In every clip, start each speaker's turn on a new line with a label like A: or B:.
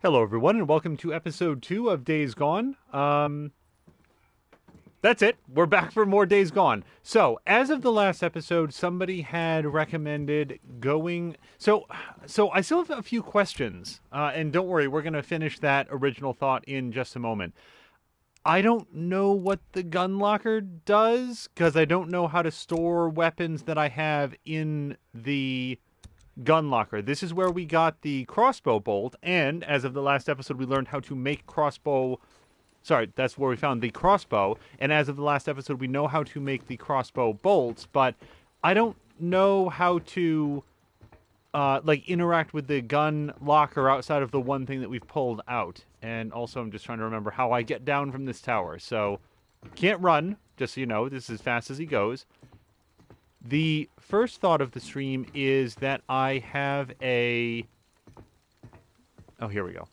A: Hello, everyone, and welcome to episode 2 of Days Gone. That's it. We're back for more Days Gone. So, as of the last episode, somebody had recommended going... So I still have a few questions, and don't worry, we're going to finish that original thought in just a moment. I don't know what the gun locker does, because I don't know how to store weapons that I have in the gun locker. This is where we got the crossbow bolt, and as of the last episode, we learned how to make crossbow... Sorry, that's where we found the crossbow, and as of the last episode, we know how to make the crossbow bolts, but I don't know how to, interact with the gun locker outside of the one thing that we've pulled out. And also, I'm just trying to remember how I get down from this tower. So, can't run, just so you know. This is as fast as he goes. The first thought of the stream is that I have a... Oh, here we go.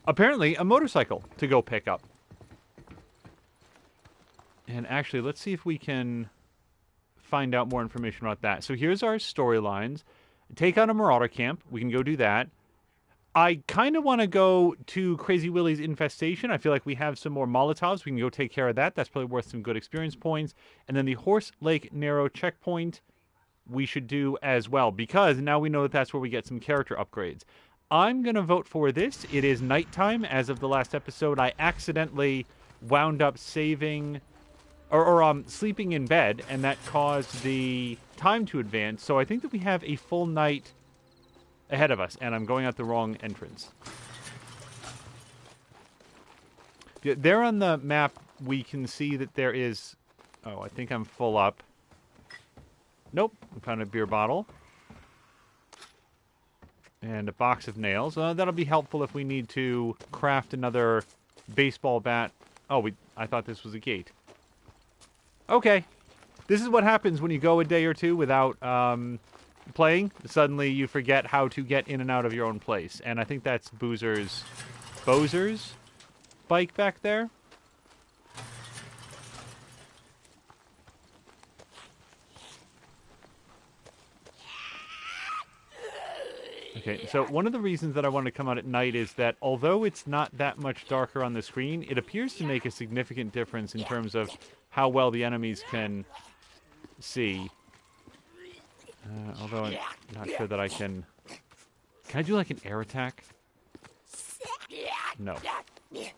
A: Apparently, a motorcycle to go pick up. And actually, let's see if we can find out more information about that. So here's our storylines. Take out a marauder camp. We can go do that. I kind of want to go to Crazy Willie's infestation. I feel like we have some more Molotovs. We can go take care of that. That's probably worth some good experience points. And then the Horse Lake Narrow checkpoint we should do as well, because now we know that that's where we get some character upgrades. I'm going to vote for this. It is nighttime. As of the last episode, I accidentally wound up saving or sleeping in bed, and that caused the time to advance. So I think that we have a full night ahead of us, and I'm going out the wrong entrance. There on the map, we can see that there is... Oh, I think I'm full up. Nope, I found a beer bottle. And a box of nails. That'll be helpful if we need to craft another baseball bat. Oh, I thought this was a gate. Okay. This is what happens when you go a day or two without playing. Suddenly you forget how to get in and out of your own Bozer's bike back there. Okay, so one of the reasons that I wanted to come out at night is that although it's not that much darker on the screen, it appears to make a significant difference in terms of how well the enemies can see. Although I'm not sure that I can... Can I do like an air attack? No.
B: Need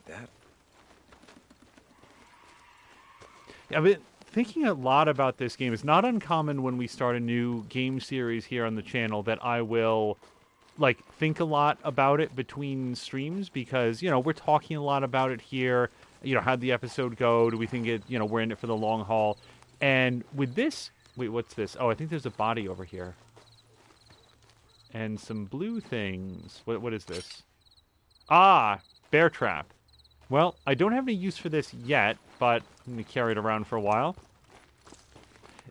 B: that.
A: Yeah, but... Thinking a lot about this game, it's not uncommon when we start a new game series here on the channel that I will, think a lot about it between streams because, we're talking a lot about it here. How'd the episode go? Do we think we're in it for the long haul? And with this... Wait, what's this? Oh, I think there's a body over here. And some blue things. What is this? Ah! Bear trap. Well, I don't have any use for this yet, but I'm going to carry it around for a while.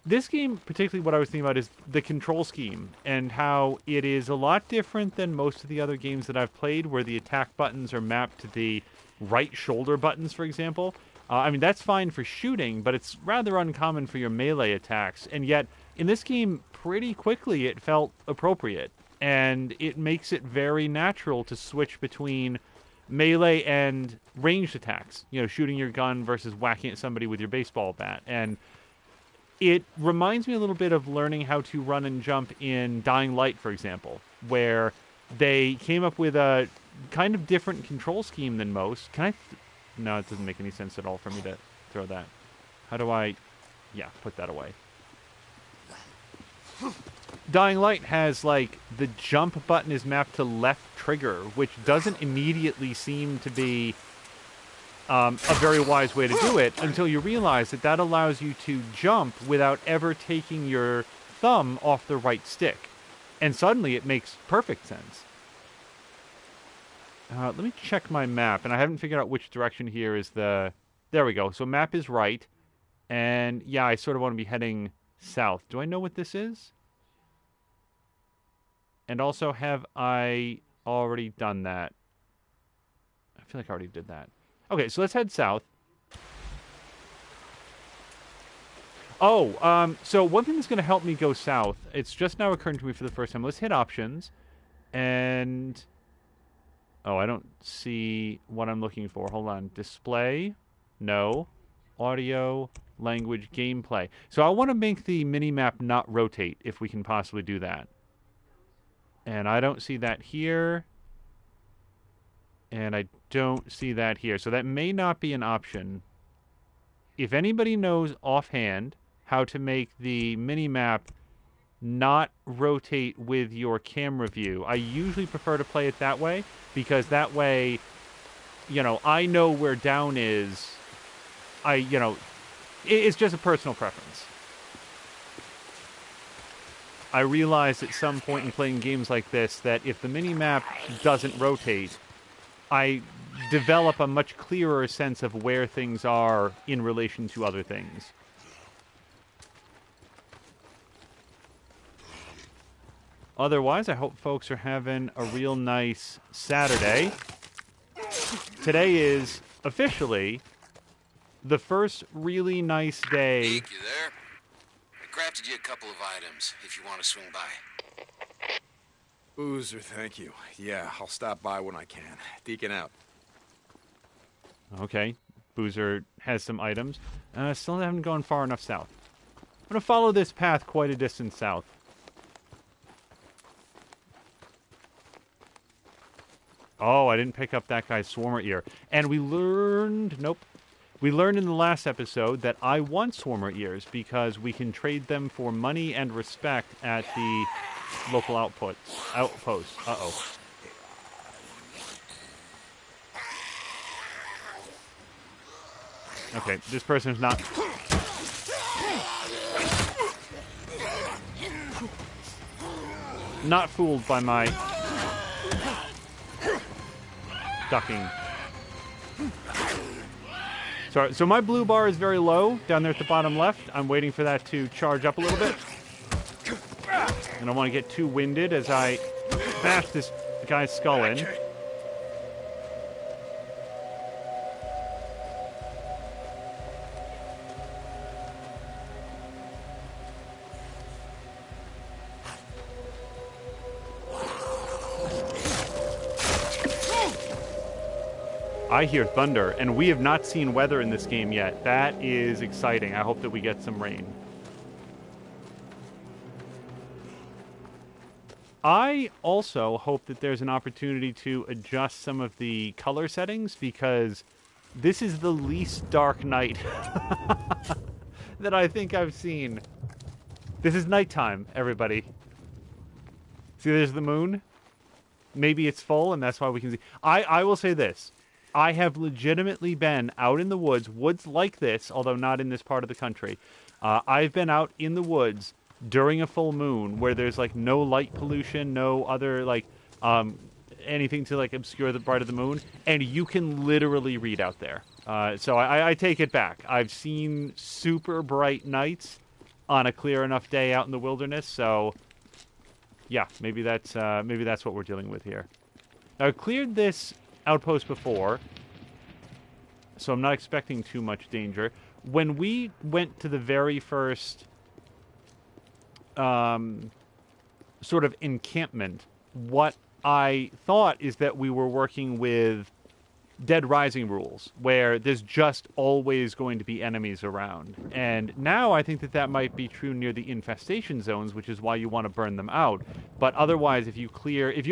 A: This game, particularly what I was thinking about, is the control scheme and how it is a lot different than most of the other games that I've played where the attack buttons are mapped to the right shoulder buttons, for example. That's fine for shooting, but it's rather uncommon for your melee attacks. And yet, in this game, pretty quickly it felt appropriate. And it makes it very natural to switch between melee and ranged attacks, shooting your gun versus whacking at somebody with your baseball bat. And it reminds me a little bit of learning how to run and jump in Dying Light, for example, where they came up with a kind of different control scheme than most. No, it doesn't make any sense at all for me to throw that. How do I... Yeah, put that away. Dying Light has, the jump button is mapped to left trigger, which doesn't immediately seem to be a very wise way to do it until you realize that that allows you to jump without ever taking your thumb off the right stick. And suddenly it makes perfect sense. Let me check my map, and I haven't figured out which direction here is the... There we go. So map is right, and yeah, I sort of want to be heading south. Do I know what this is? And also, have I already done that? I feel like I already did that. Okay, so let's head south. Oh, so one thing that's going to help me go south, it's just now occurring to me for the first time. Let's hit options. And... Oh, I don't see what I'm looking for. Hold on. Display. No. Audio. Language. Gameplay. So I want to make the mini-map not rotate, if we can possibly do that. And I don't see that here. And I don't see that here. So that may not be an option. If anybody knows offhand how to make the mini-map not rotate with your camera view, I usually prefer to play it that way, because that way, you know, I know where down is. It's just a personal preference. I realized at some point in playing games like this that if the mini-map doesn't rotate, I develop a much clearer sense of where things are in relation to other things. Otherwise, I hope folks are having a real nice Saturday. Today is officially the first really nice day.
B: Deke, you there? I crafted you a couple of items if you want to swing by.
C: Boozer, thank you. Yeah, I'll stop by when I can. Deacon out.
A: Okay, Boozer has some items. Still haven't gone far enough south. I'm going to follow this path quite a distance south. Oh, I didn't pick up that guy's Swarmer ear. And we learned... Nope. We learned in the last episode that I want Swarmer ears because we can trade them for money and respect at the local outpost. Uh-oh. Okay, this person's not... Not fooled by my... ducking. Sorry, so my blue bar is very low down there at the bottom left. I'm waiting for that to charge up a little bit. I don't want to get too winded as I bash this guy's skull in. I hear thunder, and we have not seen weather in this game yet. That is exciting. I hope that we get some rain. I also hope that there's an opportunity to adjust some of the color settings, because this is the least dark night that I think I've seen. This is nighttime, everybody. See, there's the moon. Maybe it's full, and that's why we can see. I will say this. I have legitimately been out in the woods like this, although not in this part of the country. I've been out in the woods during a full moon where there's, like, no light pollution, no other, like, anything to, like, obscure the bright of the moon, and you can literally read out there. So I take it back. I've seen super bright nights on a clear enough day out in the wilderness, so yeah, maybe that's what we're dealing with here. Now, I cleared this outpost before, so I'm not expecting too much danger. When we went to the very first sort of encampment, what I thought is that we were working with Dead Rising rules, where there's just always going to be enemies around. And now I think that that might be true near the infestation zones, which is why you want to burn them out. But otherwise, if you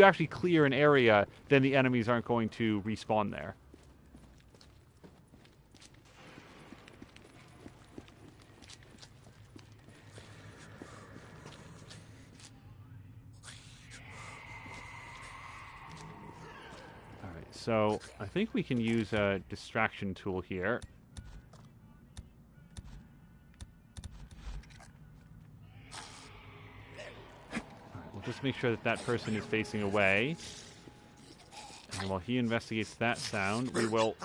A: actually clear an area, then the enemies aren't going to respawn there. So I think we can use a distraction tool here. All right, we'll just make sure that that person is facing away. And while he investigates that sound, we will...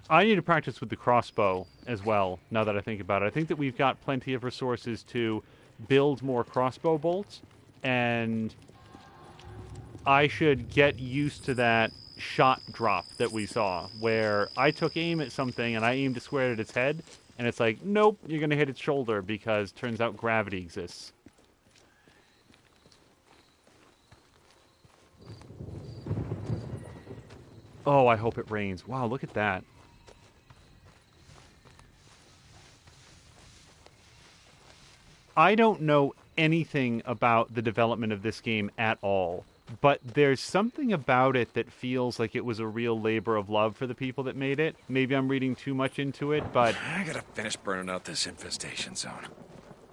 A: I need to practice with the crossbow as well, now that I think about it. I think that we've got plenty of resources to build more crossbow bolts, and I should get used to that shot drop that we saw, where I took aim at something and I aimed square at its head, and it's like, nope, you're going to hit its shoulder because turns out gravity exists. Oh, I hope it rains. Wow, look at that. I don't know anything about the development of this game at all, but there's something about it that feels like it was a real labor of love for the people that made it. Maybe I'm reading too much into it, but...
C: I gotta finish burning out this infestation zone.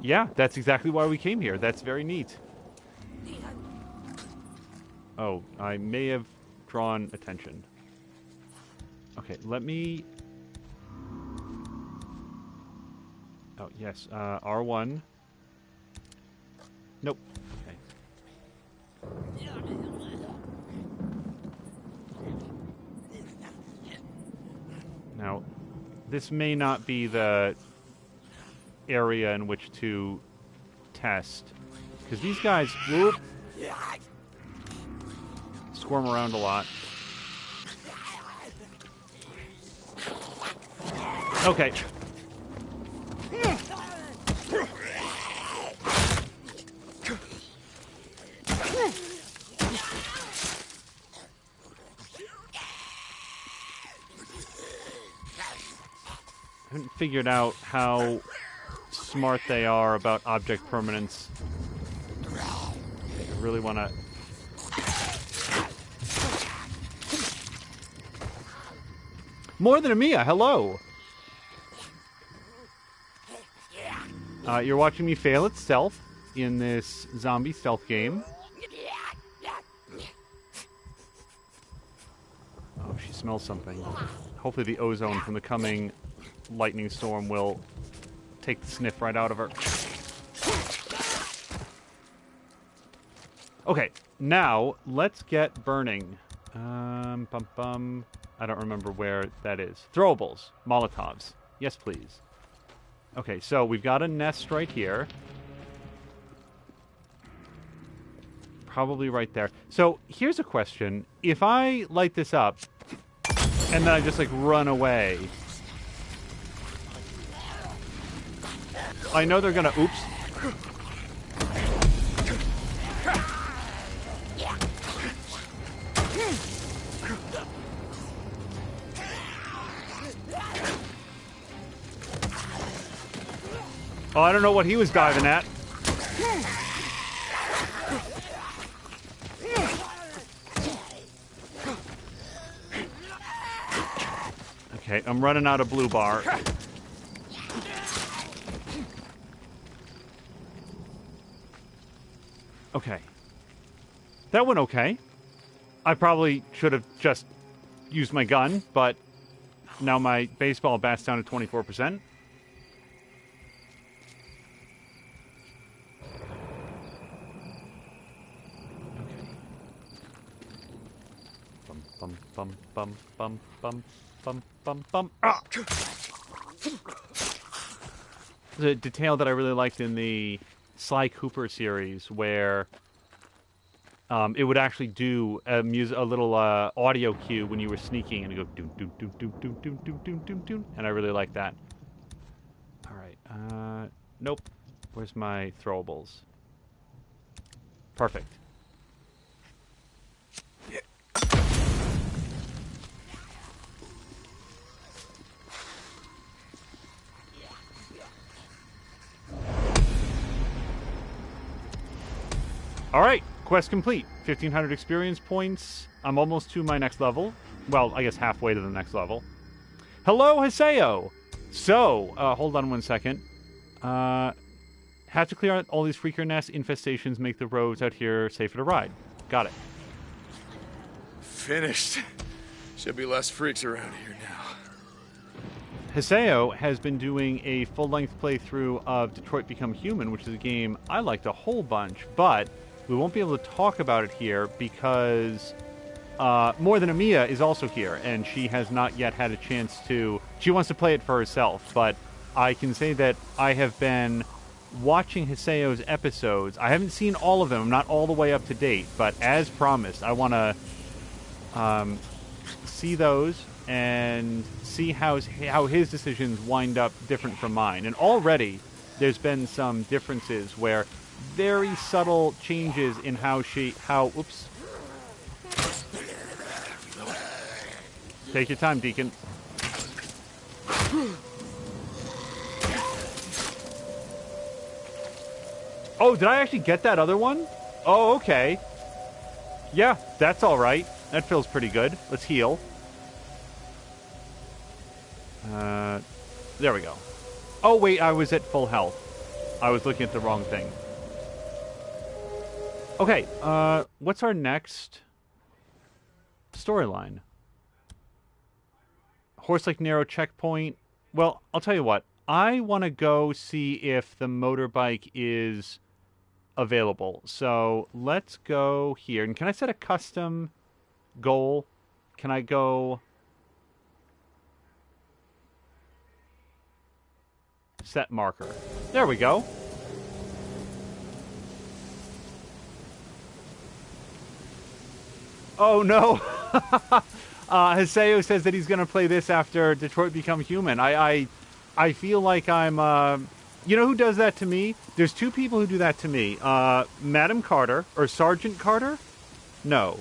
A: Yeah, that's exactly why we came here. That's very neat. Oh, I may have drawn attention. Okay, let me... Oh, yes, R1. Nope. Okay. Now, this may not be the area in which to test, because these guys whoop, squirm around a lot. Okay. I haven't figured out how smart they are about object permanence. I really want to... More than a Mia, hello! You're watching me fail at stealth in this zombie stealth game. Oh, she smells something. Hopefully the ozone from the coming lightning storm will take the sniff right out of her. Okay, now let's get burning. I don't remember where that is. Throwables. Molotovs. Yes, please. Okay, so we've got a nest right here. Probably right there. So here's a question. If I light this up and then I just, like, run away... I know they're gonna... Oops. Oh, I don't know what he was diving at. Okay, I'm running out of blue bar. Okay. That went okay. I probably should have just used my gun, but now my baseball bat's down to 24%. Bum, bum, bum, bum, bum, bum, bum, bum. Ah! The detail that I really liked in the Sly Cooper series, where it would actually do a little audio cue when you were sneaking, and it would go doom doom doom doom doom doom doom doom doom doom, and I really like that. All right, nope. Where's my throwables? Perfect. All right, quest complete. 1,500 experience points. I'm almost to my next level. Well, I guess halfway to the next level. Hello, Haseo! So, hold on one second. Have to clear out all these freaker nest infestations, make the roads out here safer to ride. Got it.
C: Finished. Should be less freaks around here now.
A: Haseo has been doing a full-length playthrough of Detroit Become Human, which is a game I liked a whole bunch, but we won't be able to talk about it here because More Than Amiya is also here, and she has not yet had a chance to... She wants to play it for herself, but I can say that I have been watching Hiseo's episodes. I haven't seen all of them. I'm not all the way up to date, but as promised, I want to see those and see how his decisions wind up different from mine. And already, there's been some differences where very subtle changes in oops. Take your time, Deacon. Oh, did I actually get that other one? Oh, okay. Yeah, that's all right. That feels pretty good. Let's heal. There we go. Oh, wait, I was at full health. I was looking at the wrong thing. Okay, what's our next storyline? Horse Lake Narrow checkpoint. Well, I'll tell you what. I want to go see if the motorbike is available. So let's go here. And can I set a custom goal? Can I go... Set marker. There we go. Oh, no. Hiseo says that he's going to play this after Detroit Become Human. I feel like I'm... you know who does that to me? There's two people who do that to me. Madam Carter, or Sergeant Carter? No.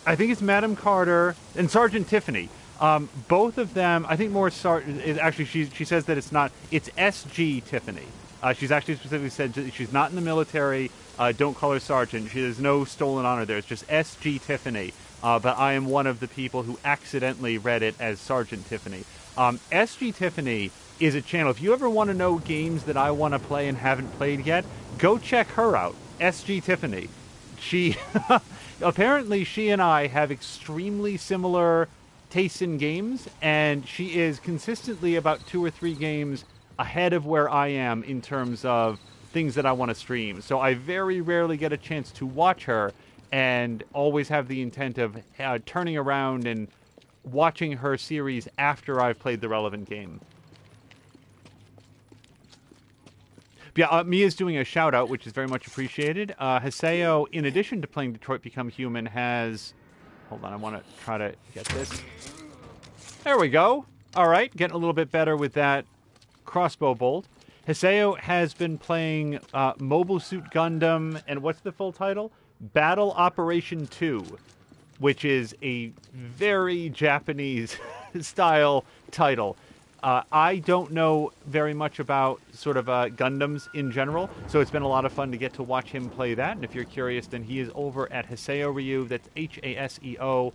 A: I think it's Madam Carter and Sergeant Tiffany. Both of them, I think more actually she says that it's not, it's SG Tiffany. She's actually specifically said that she's not in the military. Don't call her Sergeant. There's no stolen honor there. It's just SG Tiffany. But I am one of the people who accidentally read it as Sergeant Tiffany. SG Tiffany is a channel. If you ever want to know games that I want to play and haven't played yet, go check her out. SG Tiffany. She, apparently she and I have extremely similar tastes in games, and she is consistently about 2 or 3 games ahead of where I am in terms of things that I want to stream. So I very rarely get a chance to watch her, and always have the intent of turning around and watching her series after I've played the relevant game. But yeah, Mia's doing a shout-out, which is very much appreciated. Hiseo, in addition to playing Detroit Become Human, has... Hold on, I want to try to get this. There we go. All right, getting a little bit better with that crossbow bolt. Hiseo has been playing Mobile Suit Gundam, and what's the full title? Battle Operation 2, which is a very Japanese-style title. I don't know very much about sort of Gundams in general, so it's been a lot of fun to get to watch him play that. And if you're curious, then he is over at Hiseo Ryu. That's Haseoryu.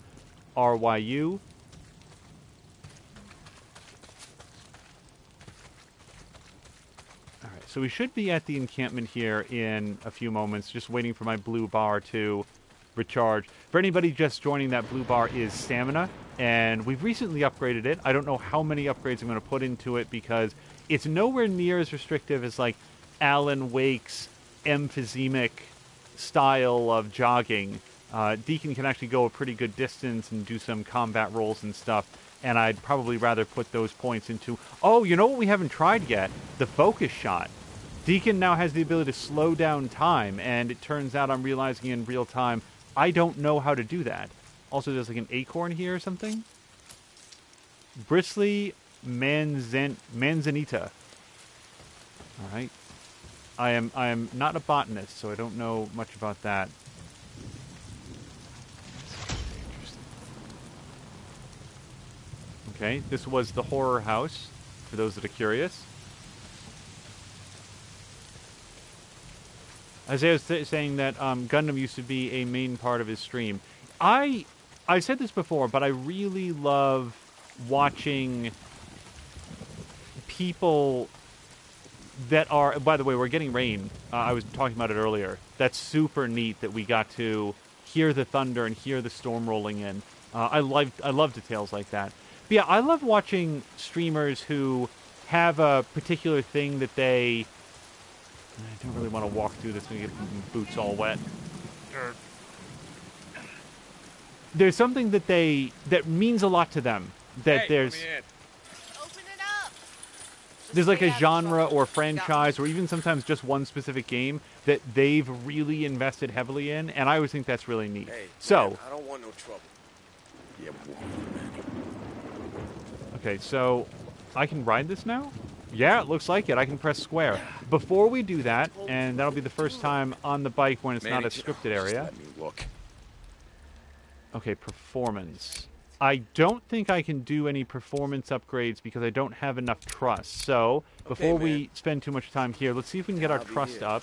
A: All right, so we should be at the encampment here in a few moments, just waiting for my blue bar to recharge. For anybody just joining, that blue bar is stamina, and we've recently upgraded it. I don't know how many upgrades I'm going to put into it because it's nowhere near as restrictive as like Alan Wake's emphysemic style of jogging. Deacon can actually go a pretty good distance and do some combat rolls and stuff, and I'd probably rather put those points into... Oh, you know what we haven't tried yet? The focus shot. Deacon now has the ability to slow down time, and it turns out I'm realizing in real time I don't know how to do that. Also, there's like an acorn here or something. Bristly manzanita. All right. I am not a botanist, so I don't know much about that. Okay, this was the horror house, for those that are curious. Isaiah was saying that Gundam used to be a main part of his stream. I said this before, but I really love watching people that are... By the way, we're getting rain. I was talking about it earlier. That's super neat that we got to hear the thunder and hear the storm rolling in. I love details like that. But yeah, I love watching streamers who have a particular thing that they... I don't really want to walk through this and get my boots all wet. there's something that means a lot to them. That
C: Hey,
A: there's
C: let me in.
D: Open it up.
A: there's like a
D: Stay out of
A: genre
D: trouble.
A: or
D: You got
A: franchise
D: me.
A: or even sometimes just one specific game that they've really invested heavily in, and I always think that's really neat.
C: Hey,
A: So,
C: man, I don't want no trouble. Yeah, boy.
A: okay, so I can ride this now? Yeah, it looks like it. I can press square. Before we do that, and that'll be the first time on the bike when it's not a scripted
C: Just
A: area.
C: let me look.
A: Okay, performance. I don't think I can do any performance upgrades because I don't have enough trust. So, before we spend too much time here, let's see if we can get our
C: I'll be
A: trust
C: here.
A: up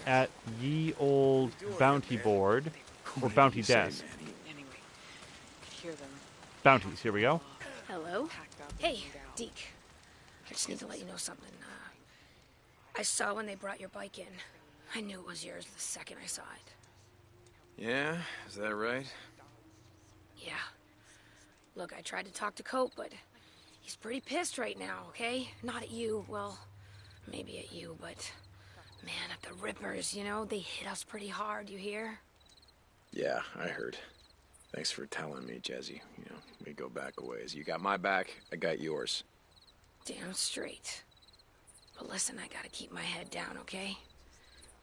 A: at ye old
C: doing
A: bounty
C: here, man?
A: board, or
C: Whatever
A: bounty
C: you say,
A: desk.
C: Manny.
D: Anyway, could hear them.
A: Bounties, here we go.
E: Hello?
D: Packed up and
E: Hey,
D: moved out.
E: Deke. I just need to let you know something. I saw when they brought your bike in. I knew it was yours the second I saw it.
C: Yeah, is that right?
E: Yeah. Look, I tried to talk to Cope, but he's pretty pissed right now, okay? Not at you, well, maybe at you, but... Man, at the Rippers, you know, they hit us pretty hard, you hear?
C: Yeah, I heard. Thanks for telling me, Jesse. You know, we go back a ways. You got my back, I got yours.
E: Damn straight. But listen, I gotta keep my head down, okay?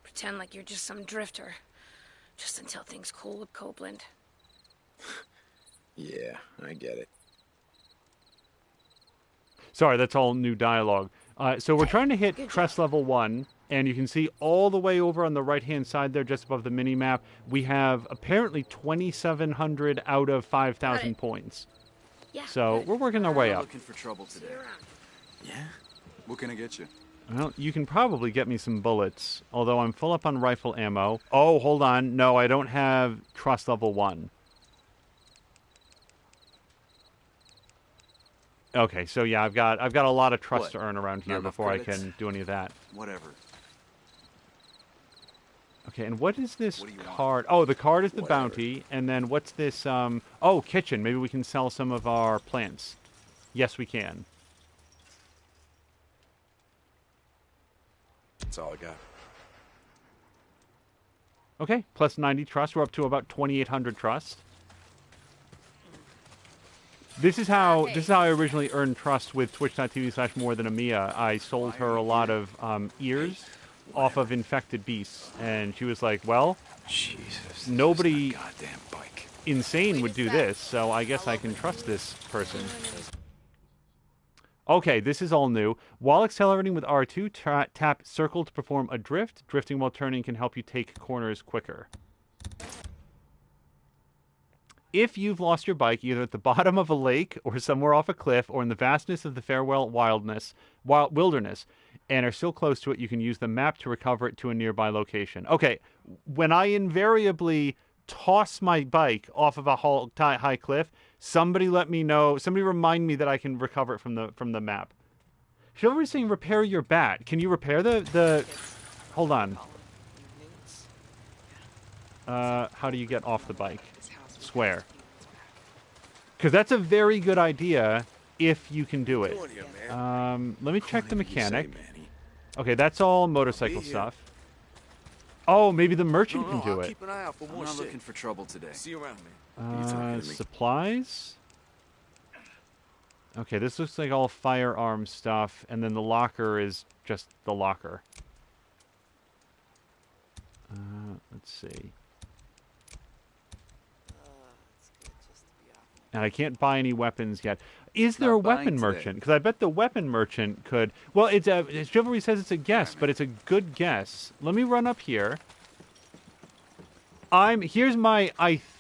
E: Pretend like you're just some drifter. Just until things cool with Copeland.
C: Yeah, I get it.
A: Sorry, that's all new dialogue. So we're trying to hit
E: Good
A: crest level 1, and you can see all the way over on the right-hand side there, just above the mini-map, we have apparently 2,700 out of 5,000 points.
E: Yeah.
A: So
E: good.
A: we're working our way up.
F: Looking for trouble
E: See
F: today.
E: you around.
F: Yeah? What can I get you?
A: Well, you can probably get me some bullets, although I'm full up on rifle ammo. Oh, hold on. No, I don't have trust level 1. Okay, so yeah, I've got a lot of trust
F: What?
A: to earn around here
F: Not enough
A: before I
F: credits?
A: can do any of that.
F: Whatever.
A: Okay, and what is this
F: What do you want?
A: card? Oh, the card is the
C: Whatever.
A: bounty, and then what's this? Oh, kitchen. Maybe we can sell some of our plants. Yes, we can.
C: That's all I got.
A: Okay, plus 90 trust. We're up to about 2,800 trust. This is how I originally earned trust with Twitch.tv/morethanamia. I sold her a lot of ears off of infected beasts, and she was like, "Well,
C: Jesus.
A: Nobody-
C: this is a goddamn bike.
A: insane would do this, so I guess I can trust this person." Okay, this is all new. While accelerating with R2, tap circle to perform a drift. Drifting while turning can help you take corners quicker. If you've lost your bike either at the bottom of a lake or somewhere off a cliff or in the vastness of the Farewell wilderness, and are still close to it, you can use the map to recover it to a nearby location. Okay, when I invariably toss my bike off of a high cliff, somebody let me know, somebody remind me that I can recover it from the map. Chivalry's saying repair your bat. Can you repair the hold on. How do you get off the bike? Square. Because that's a very good idea if you can do it.
C: Doing here, man?
A: Let me check the
C: Whatever you say,
A: mechanic.
C: Manny.
A: Okay, that's all motorcycle
C: here.
A: stuff. Oh, maybe the merchant
C: No,
A: can do
C: I'll
A: it.
C: keep an eye out for
F: I'm
C: more
F: not
C: shit.
F: looking for trouble today.
C: See you around, man. You talking to me?
A: Supplies. Okay, this looks like all firearm stuff, and then the locker is just the locker. Let's see. And I can't buy any weapons yet. Is there a
F: Not buying
A: weapon
F: today.
A: merchant? Because I bet the weapon merchant could... Well, Chivalry says it's a guess, but it's a good guess. Let me run up here. I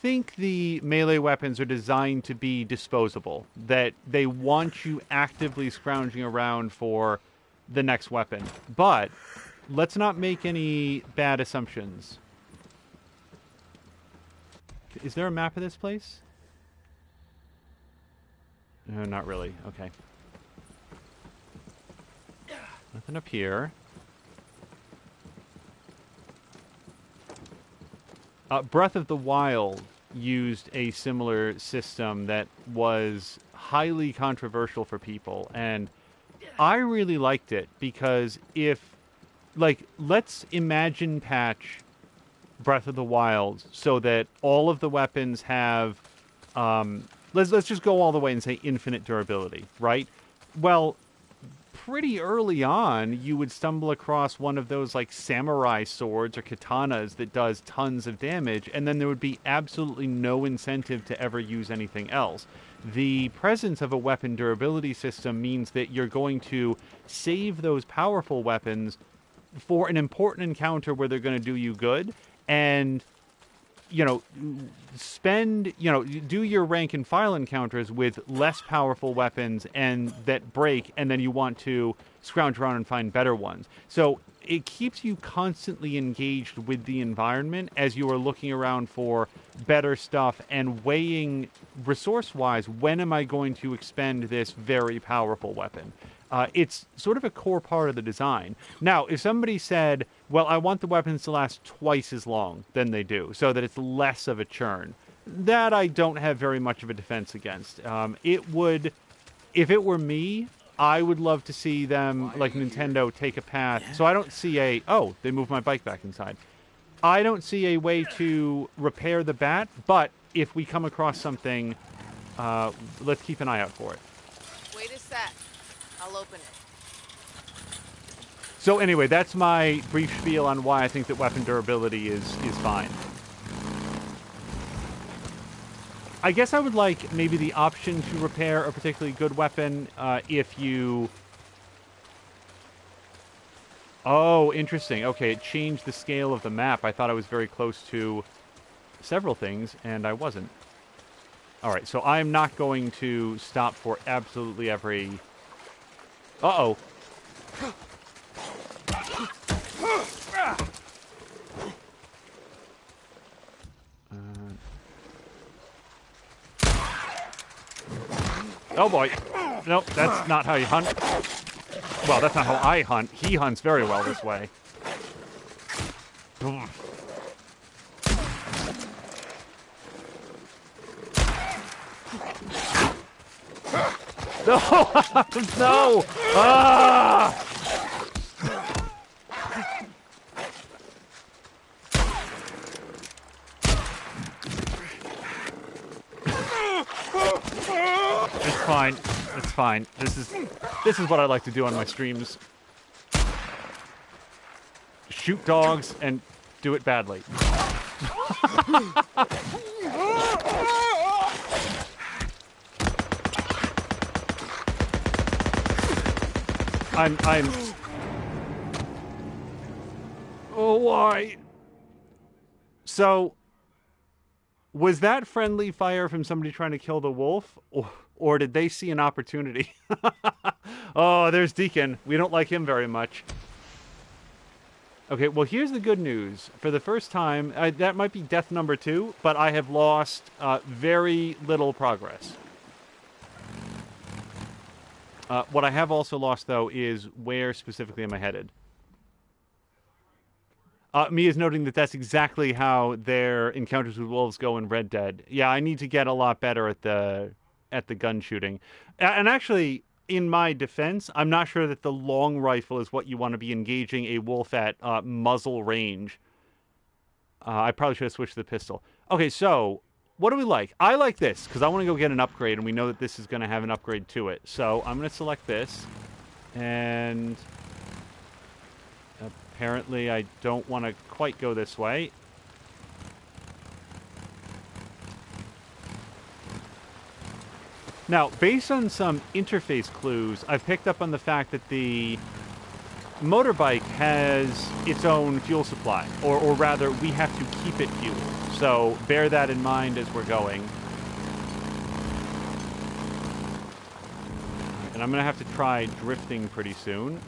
A: think the melee weapons are designed to be disposable. That they want you actively scrounging around for the next weapon. But let's not make any bad assumptions. Is there a map of this place? No, not really. Okay. Nothing up here. Breath of the Wild used a similar system that was highly controversial for people, and I really liked it because let's imagine patch Breath of the Wild so that all of the weapons have let's just go all the way and say infinite durability, right? Well, pretty early on, you would stumble across one of those like samurai swords or katanas that does tons of damage, and then there would be absolutely no incentive to ever use anything else. The presence of a weapon durability system means that you're going to save those powerful weapons for an important encounter where they're going to do you good, and do your rank and file encounters with less powerful weapons and that break, and then you want to scrounge around and find better ones. So it keeps you constantly engaged with the environment as you are looking around for better stuff and weighing resource-wise, when am I going to expend this very powerful weapon? It's sort of a core part of the design. Now, if somebody said, well, I want the weapons to last twice as long than they do, so that it's less of a churn, that I don't have very much of a defense against. It would, if it were me, I would love to see them, like Nintendo, take a path. So I don't see they moved my bike back inside. I don't see a way to repair the bat, but if we come across something, let's keep an eye out for it.
D: Wait a sec. I'll open it.
A: So anyway, that's my brief spiel on why I think that weapon durability is fine. I guess I would like maybe the option to repair a particularly good weapon if you... Oh, interesting. Okay, it changed the scale of the map. I thought I was very close to several things, and I wasn't. All right, so I'm not going to stop for absolutely every... Uh-oh. Oh boy. Nope, that's not how you hunt. Well, that's not how I hunt. He hunts very well this way. No! No! Ah! It's fine. It's fine. This is what I like to do on my streams. Shoot dogs and do it badly. I'm... Oh, why? So, was that friendly fire from somebody trying to kill the wolf? Or did they see an opportunity? Oh, there's Deacon. We don't like him very much. Okay, well, here's the good news. For the first time, that might be death number 2, but I have lost very little progress. What I have also lost, though, is where specifically am I headed? Mia's noting that that's exactly how their encounters with wolves go in Red Dead. Yeah, I need to get a lot better at the gun shooting. And actually, in my defense, I'm not sure that the long rifle is what you want to be engaging a wolf at muzzle range. I probably should have switched to the pistol. Okay, so... what do we like? I like this, because I want to go get an upgrade, and we know that this is going to have an upgrade to it. So I'm going to select this, and apparently I don't want to quite go this way. Now, based on some interface clues, I've picked up on the fact that the motorbike has its own fuel supply, or rather, we have to keep it fueled. So bear that in mind as we're going. And I'm going to have to try drifting pretty soon.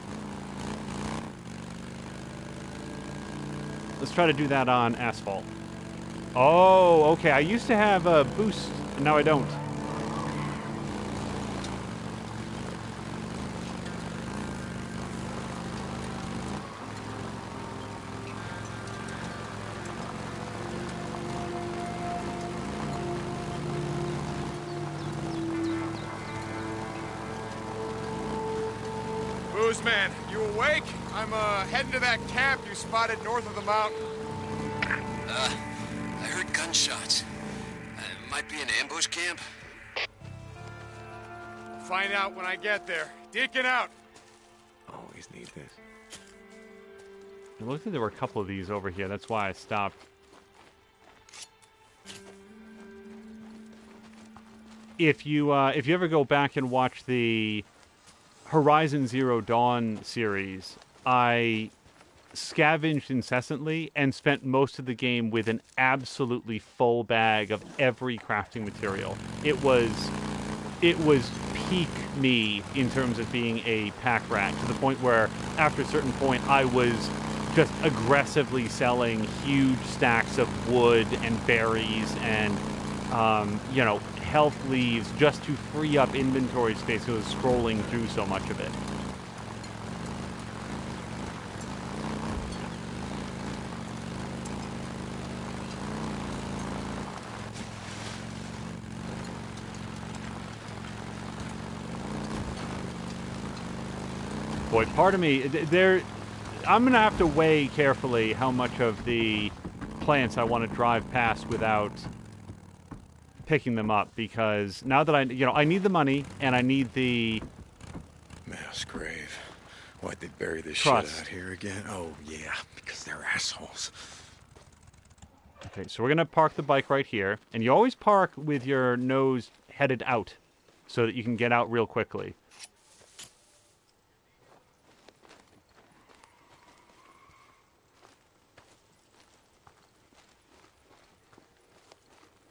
A: Let's try to do that on asphalt. Oh, okay. I used to have a boost, and now I don't.
G: Man, you awake? I'm heading to that camp you spotted north of the mountain.
B: I heard gunshots. Might be an ambush camp.
G: Find out when I get there. Deacon out.
C: Always need this.
A: It looked like there were a couple of these over here. That's why I stopped. If you ever go back and watch the Horizon Zero Dawn series, I scavenged incessantly and spent most of the game with an absolutely full bag of every crafting material. It was peak me in terms of being a pack rat, to the point where after a certain point I was just aggressively selling huge stacks of wood and berries and health leaves just to free up inventory space. I was scrolling through so much of it. Boy, part of me, I'm going to have to weigh carefully how much of the plants I want to drive past without picking them up, because now that I need the money and I need the
C: Mass grave. Why'd they bury this
A: Trust.
C: shit out here again? Oh, yeah, because they're assholes.
A: Okay, so we're going to park the bike right here, and you always park with your nose headed out so that you can get out real quickly.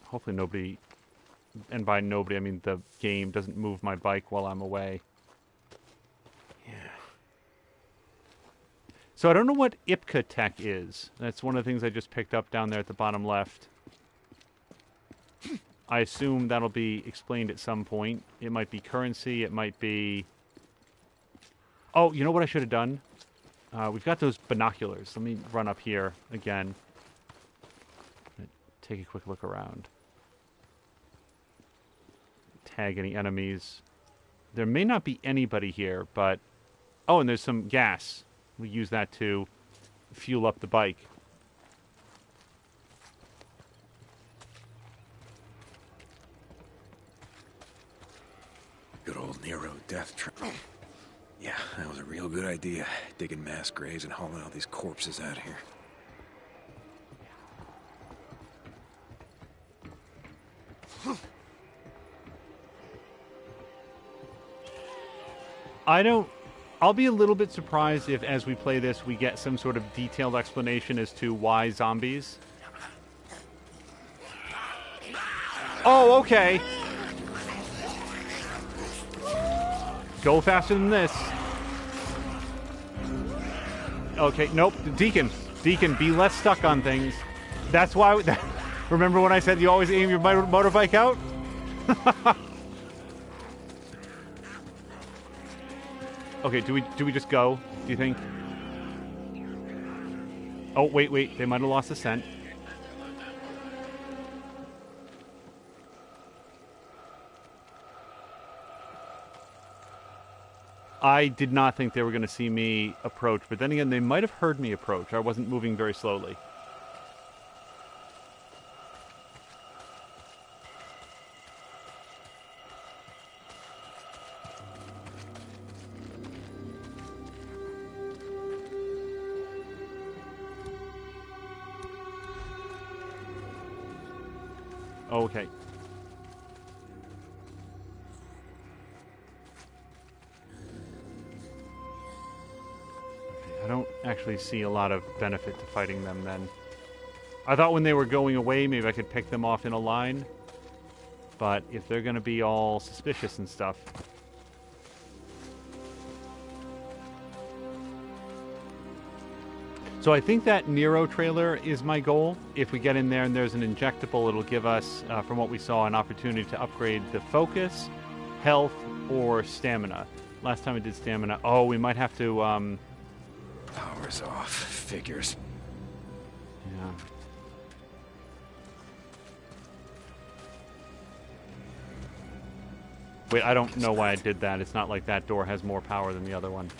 A: Hopefully nobody, and by nobody I mean the game, doesn't move my bike while I'm away.
C: Yeah.
A: So I don't know what IPCA tech is. That's one of the things I just picked up down there at the bottom left. I assume that'll be explained at some point. It might be currency, it might be... Oh, you know what I should have done? We've got those binoculars. Let me run up here again. Take a quick look around. Tag any enemies. There may not be anybody here, but... Oh, and there's some gas. We use that to fuel up the bike.
C: Good old Nero death trap. Yeah, that was a real good idea. Digging mass graves and hauling all these corpses out here.
A: I'll be a little bit surprised if, as we play this, we get some sort of detailed explanation as to why zombies. Oh, okay. Go faster than this. Okay, nope. Deacon, be less stuck on things. That's why... Remember when I said you always aim your motorbike out? Okay, do we just go, do you think? Oh, wait. They might have lost the scent. I did not think they were going to see me approach, but then again, they might have heard me approach. I wasn't moving very slowly. Okay. I don't actually see a lot of benefit to fighting them then. I thought when they were going away, maybe I could pick them off in a line. But if they're going to be all suspicious and stuff... So I think that Nero trailer is my goal. If we get in there and there's an injectable, it'll give us, from what we saw, an opportunity to upgrade the focus, health, or stamina. Last time I did stamina... Oh, we might have to...
C: Power's off. Figures.
A: Yeah. Wait, I don't know why I did that. It's not like that door has more power than the other one.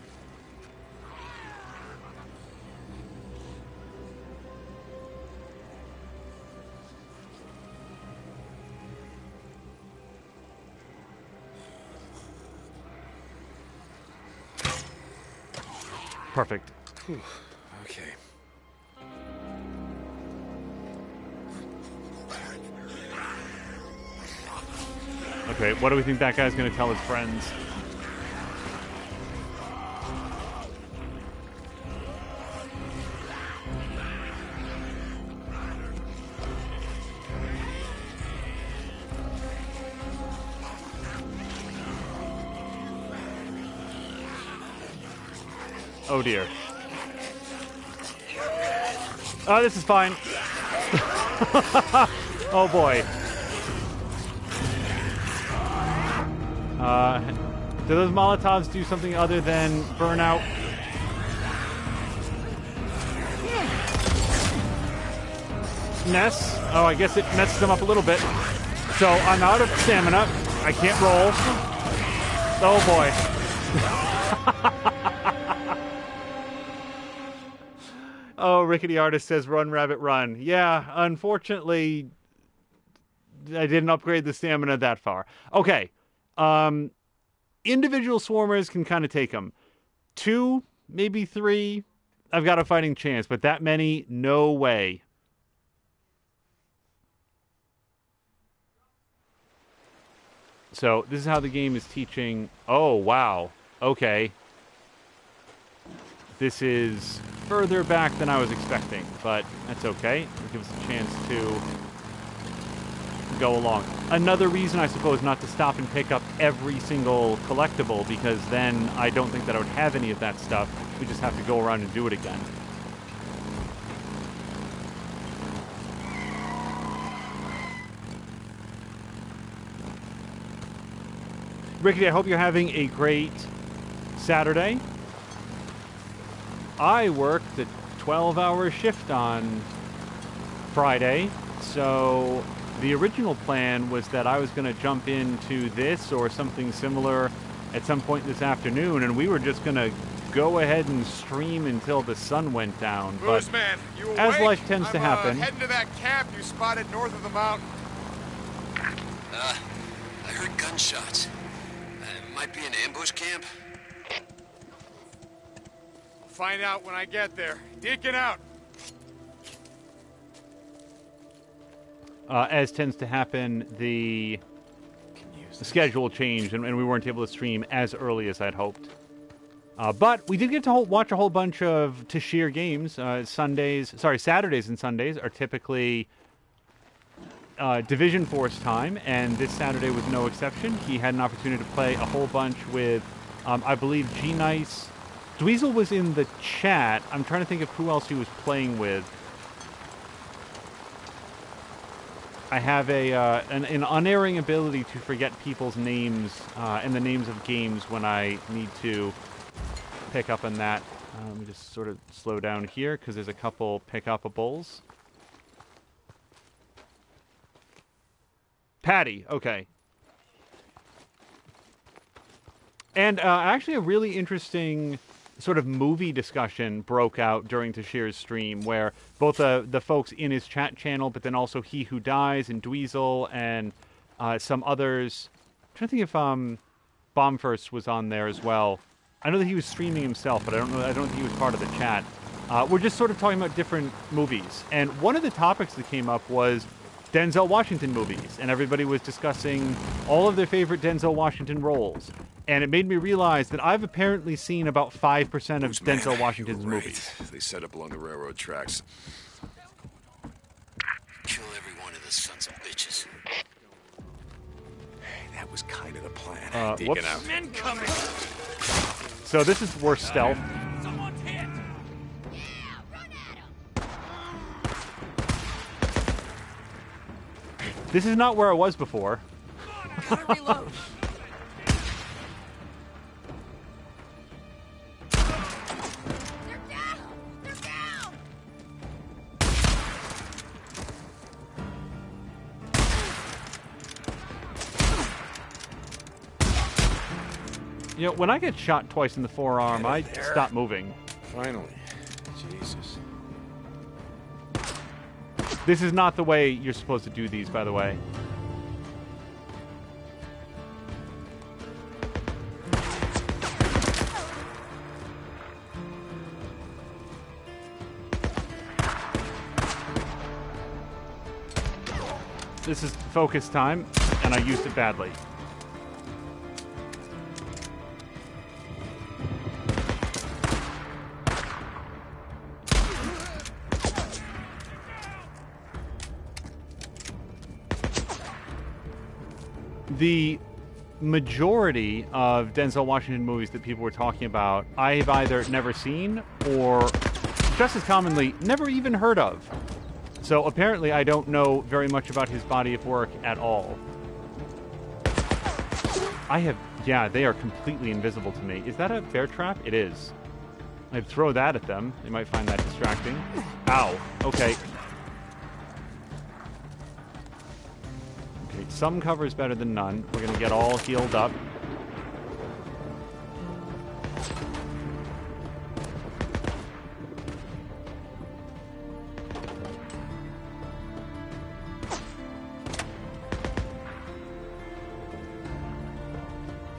A: Perfect.
C: Okay.
A: Okay, what do we think that guy's going to tell his friends? Oh dear. Oh, this is fine. Oh boy. Do those Molotovs do something other than burn out? Ness? Oh, I guess it messes them up a little bit. So I'm out of stamina. I can't roll. Oh boy. Oh, Rickety Artist says, run, rabbit, run. Yeah, unfortunately, I didn't upgrade the stamina that far. Okay. Individual swarmers can kind of take them. 2, maybe 3, I've got a fighting chance, but that many, no way. So, this is how the game is teaching. Oh, wow. Okay. This is further back than I was expecting, but that's okay. It gives us a chance to go along. Another reason, I suppose, not to stop and pick up every single collectible, because then I don't think that I would have any of that stuff. We just have to go around and do it again. Rickety, I hope you're having a great Saturday. I worked a 12-hour shift on Friday, so the original plan was that I was going to jump into this or something similar at some point this afternoon, and we were just going to go ahead and stream until the sun went down. But
G: Man, you awake?
A: as life tends to happen...
G: heading to that camp you spotted north of the mountain.
B: I heard gunshots. Might be an ambush camp.
G: Find out when I get there. Deacon out.
A: As tends to happen, the schedule changed, and we weren't able to stream as early as I'd hoped. But we did get to watch a whole bunch of Tashir games. Saturdays and Sundays are typically Division Force time, and this Saturday was no exception. He had an opportunity to play a whole bunch with, I believe, G-Nice. Dweezil was in the chat. I'm trying to think of who else he was playing with. I have an unerring ability to forget people's names and the names of games when I need to pick up on that. Let me just sort of slow down here because there's a couple pick-upables. Patty, okay. And actually a really interesting sort of movie discussion broke out during Tashir's stream, where both the folks in his chat channel, but then also He Who Dies and Dweezil and some others. I'm trying to think if Bombfirst was on there as well. I know that he was streaming himself, but I don't think he was part of the chat. We're just sort of talking about different movies. And one of the topics that came up was Denzel Washington movies, and everybody was discussing all of their favorite Denzel Washington roles. And it made me realize that I've apparently seen about 5% of Denzel Washington's movies.
C: They set up along the railroad tracks.
B: Kill every one of the sons of bitches.
C: Hey, that was kind of the plan. Deacon
A: Whoops.
C: out.
G: Men coming.
A: So this is worse stealth.
G: Someone's hit.
A: This is not where I was before.
D: Gotta reload. They're down! They're down!
A: You know, when I get shot twice in the forearm, I stop moving.
C: Finally. Jesus.
A: This is not the way you're supposed to do these, by the way. This is focus time, and I used it badly. The majority of Denzel Washington movies that people were talking about, I have either never seen or, just as commonly, never even heard of. So apparently I don't know very much about his body of work at all. Yeah, they are completely invisible to me. Is that a bear trap? It is. I'd throw that at them. They might find that distracting. Ow. Okay. Okay, some cover is better than none. We're going to get all healed up.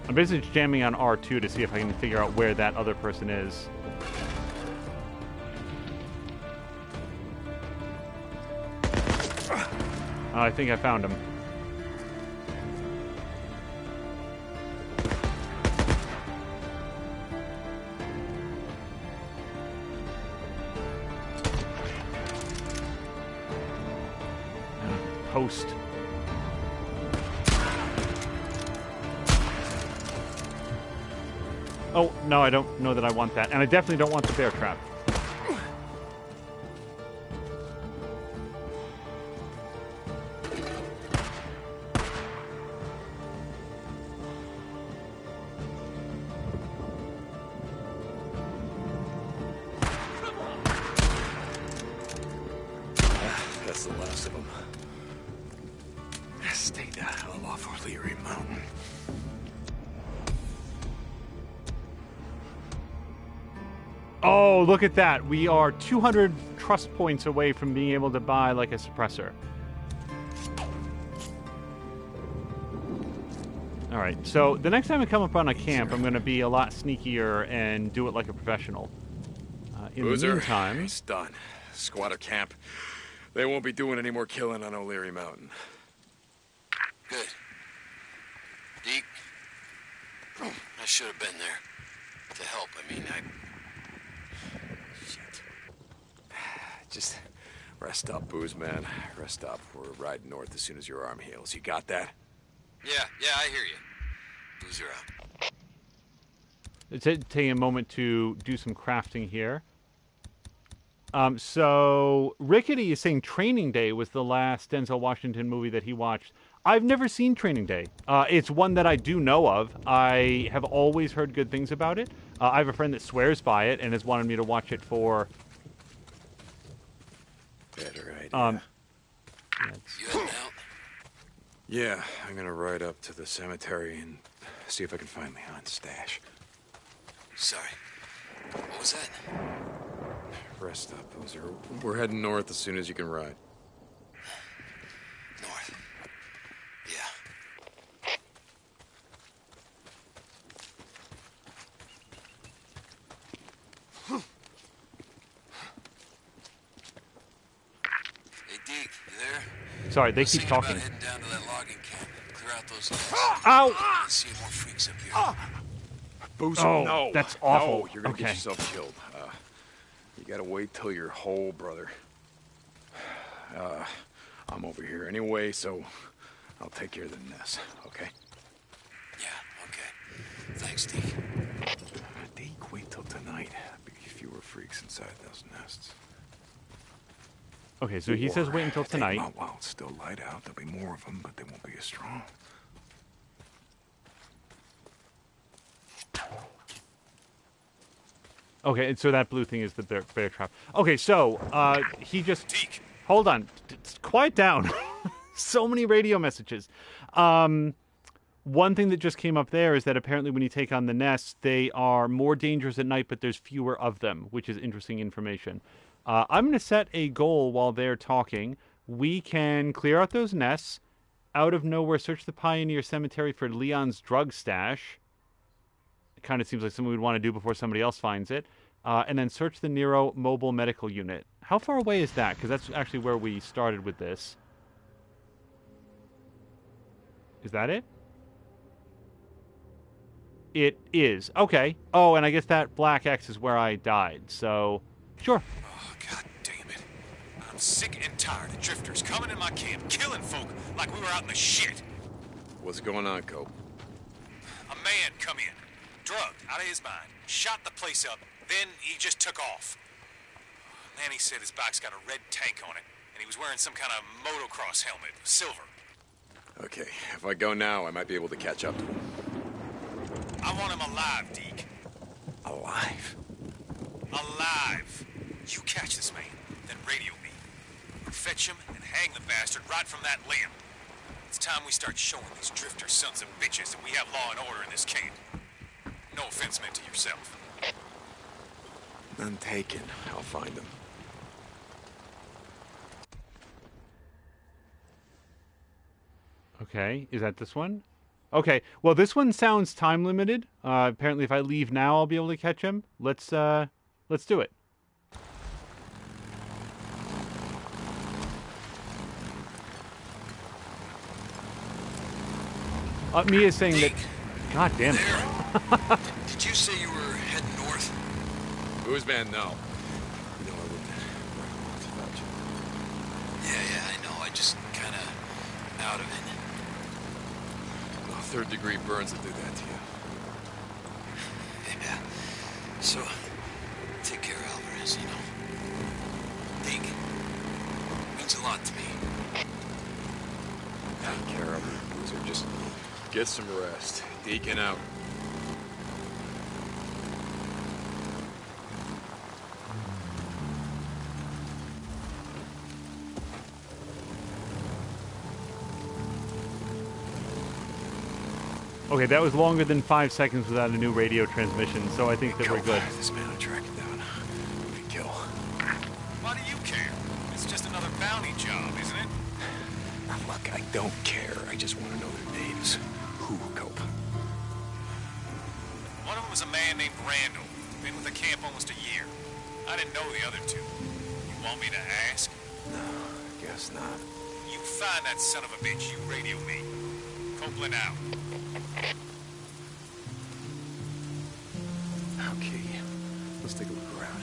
A: I'm basically just jamming on R2 to see if I can figure out where that other person is. I think I found him. Post. Oh, no, I don't know that I want that. And I definitely don't want the bear trap.
C: That's the last of them. Stay the hell off O'Leary Mountain.
A: Oh, look at that. We are 200 trust points away from being able to buy, like, a suppressor. Alright, so the next time I come up on a camp, I'm going to be a lot sneakier and do it like a professional. In the meantime...
C: It's done. Squatter camp. They won't be doing any more killing on O'Leary Mountain.
B: Good. Deke, I should have been there. To help, I mean,
C: Shit. Just rest up, Booze, man. Rest up. We're riding north as soon as your arm heals. You got that?
B: Yeah, I hear you. Boozer out.
A: Let's take a moment to do some crafting here. So Rickety is saying Training Day was the last Denzel Washington movie that he watched. I've never seen Training Day. It's one that I do know of. I have always heard good things about it. I have a friend that swears by it and has wanted me to watch it for...
C: Better idea.
B: You heading out?
C: Yeah, I'm gonna ride up to the cemetery and see if I can find Leon's stash.
B: Sorry. What was that?
C: Rest up, Boozer. We're heading north as soon as you can ride.
B: North. Yeah. Hey, Deke, you there?
A: Sorry, they
B: I was
A: keep
B: thinking
A: talking.
B: about heading down to that logging camp. Clear out those nests.
A: Ow!
B: See more freaks up here.
C: Boozer,
A: Oh,
C: no.
A: that's awful.
C: No, you're gonna
A: Okay.
C: get yourself killed. You gotta wait till you're whole, brother. I'm over here anyway, so I'll take care of the nest, okay?
B: Yeah, okay. Thanks, Deke.
C: Deke, wait till tonight. There'll be fewer freaks inside those nests.
A: Okay, so he says wait until tonight.
C: While it's still light out, there'll be more of them, but they won't be as strong.
A: Okay, and so that blue thing is the bear trap. Okay, so he just...
B: Deke.
A: Hold on. Quiet down. So many radio messages. One thing that just came up there is that apparently when you take on the nests, they are more dangerous at night, but there's fewer of them, which is interesting information. I'm going to set a goal while they're talking. We can clear out those nests. Out of nowhere, search the Pioneer Cemetery for Leon's drug stash. It kind of seems like something we'd want to do before somebody else finds it. And then search the Nero Mobile Medical Unit. How far away is that? Because that's actually where we started with this. Is that it? It is. Okay. Oh, and I guess that black X is where I died, so... Sure.
B: Oh, god damn it. I'm sick and tired of drifters coming in my camp, killing folk like we were out in the shit.
C: What's going on, Cope?
B: A man come in, drugged out of his mind, shot the place up, then he just took off. Manny said his bike's got a red tank on it, and he was wearing some kind of motocross helmet, silver.
C: Okay, if I go now, I might be able to catch up to him.
B: I want him alive, Deke.
C: Alive?
B: Alive. You catch this man, then radio me. We'll fetch him and hang the bastard right from that limb. It's time we start showing these drifter sons of bitches that we have law and order in this camp. No offense meant to yourself.
C: None taken. I'll find him.
A: Okay, is that this one? Okay, well, this one sounds time limited. Apparently, if I leave now, I'll be able to catch him. Let's do it. Mia's saying that... God damn it.
C: Did you say you were heading north? Who's man? No. No, I wouldn't without you.
B: Yeah, I know. I just kind of out of it.
C: Well, third-degree burns will do that to you.
B: Yeah. So, take care, Alvarez, you know. Deacon. Means a lot to me.
C: Take care of her, loser. Just get some rest. Deacon out.
A: Okay, that was longer than 5 seconds without a new radio transmission, so I think that we're good.
C: This man will track him down. We kill.
B: Why do you care? It's just another bounty job, isn't it?
C: Now, look, I don't care. I just want to know their names. Who, Cope?
B: One of them was a man named Randall. Been with the camp almost a year. I didn't know the other two. You want me to ask?
C: No, I guess not.
B: You find that son of a bitch, you radio me. Copeland out.
C: Okay, let's take a look around.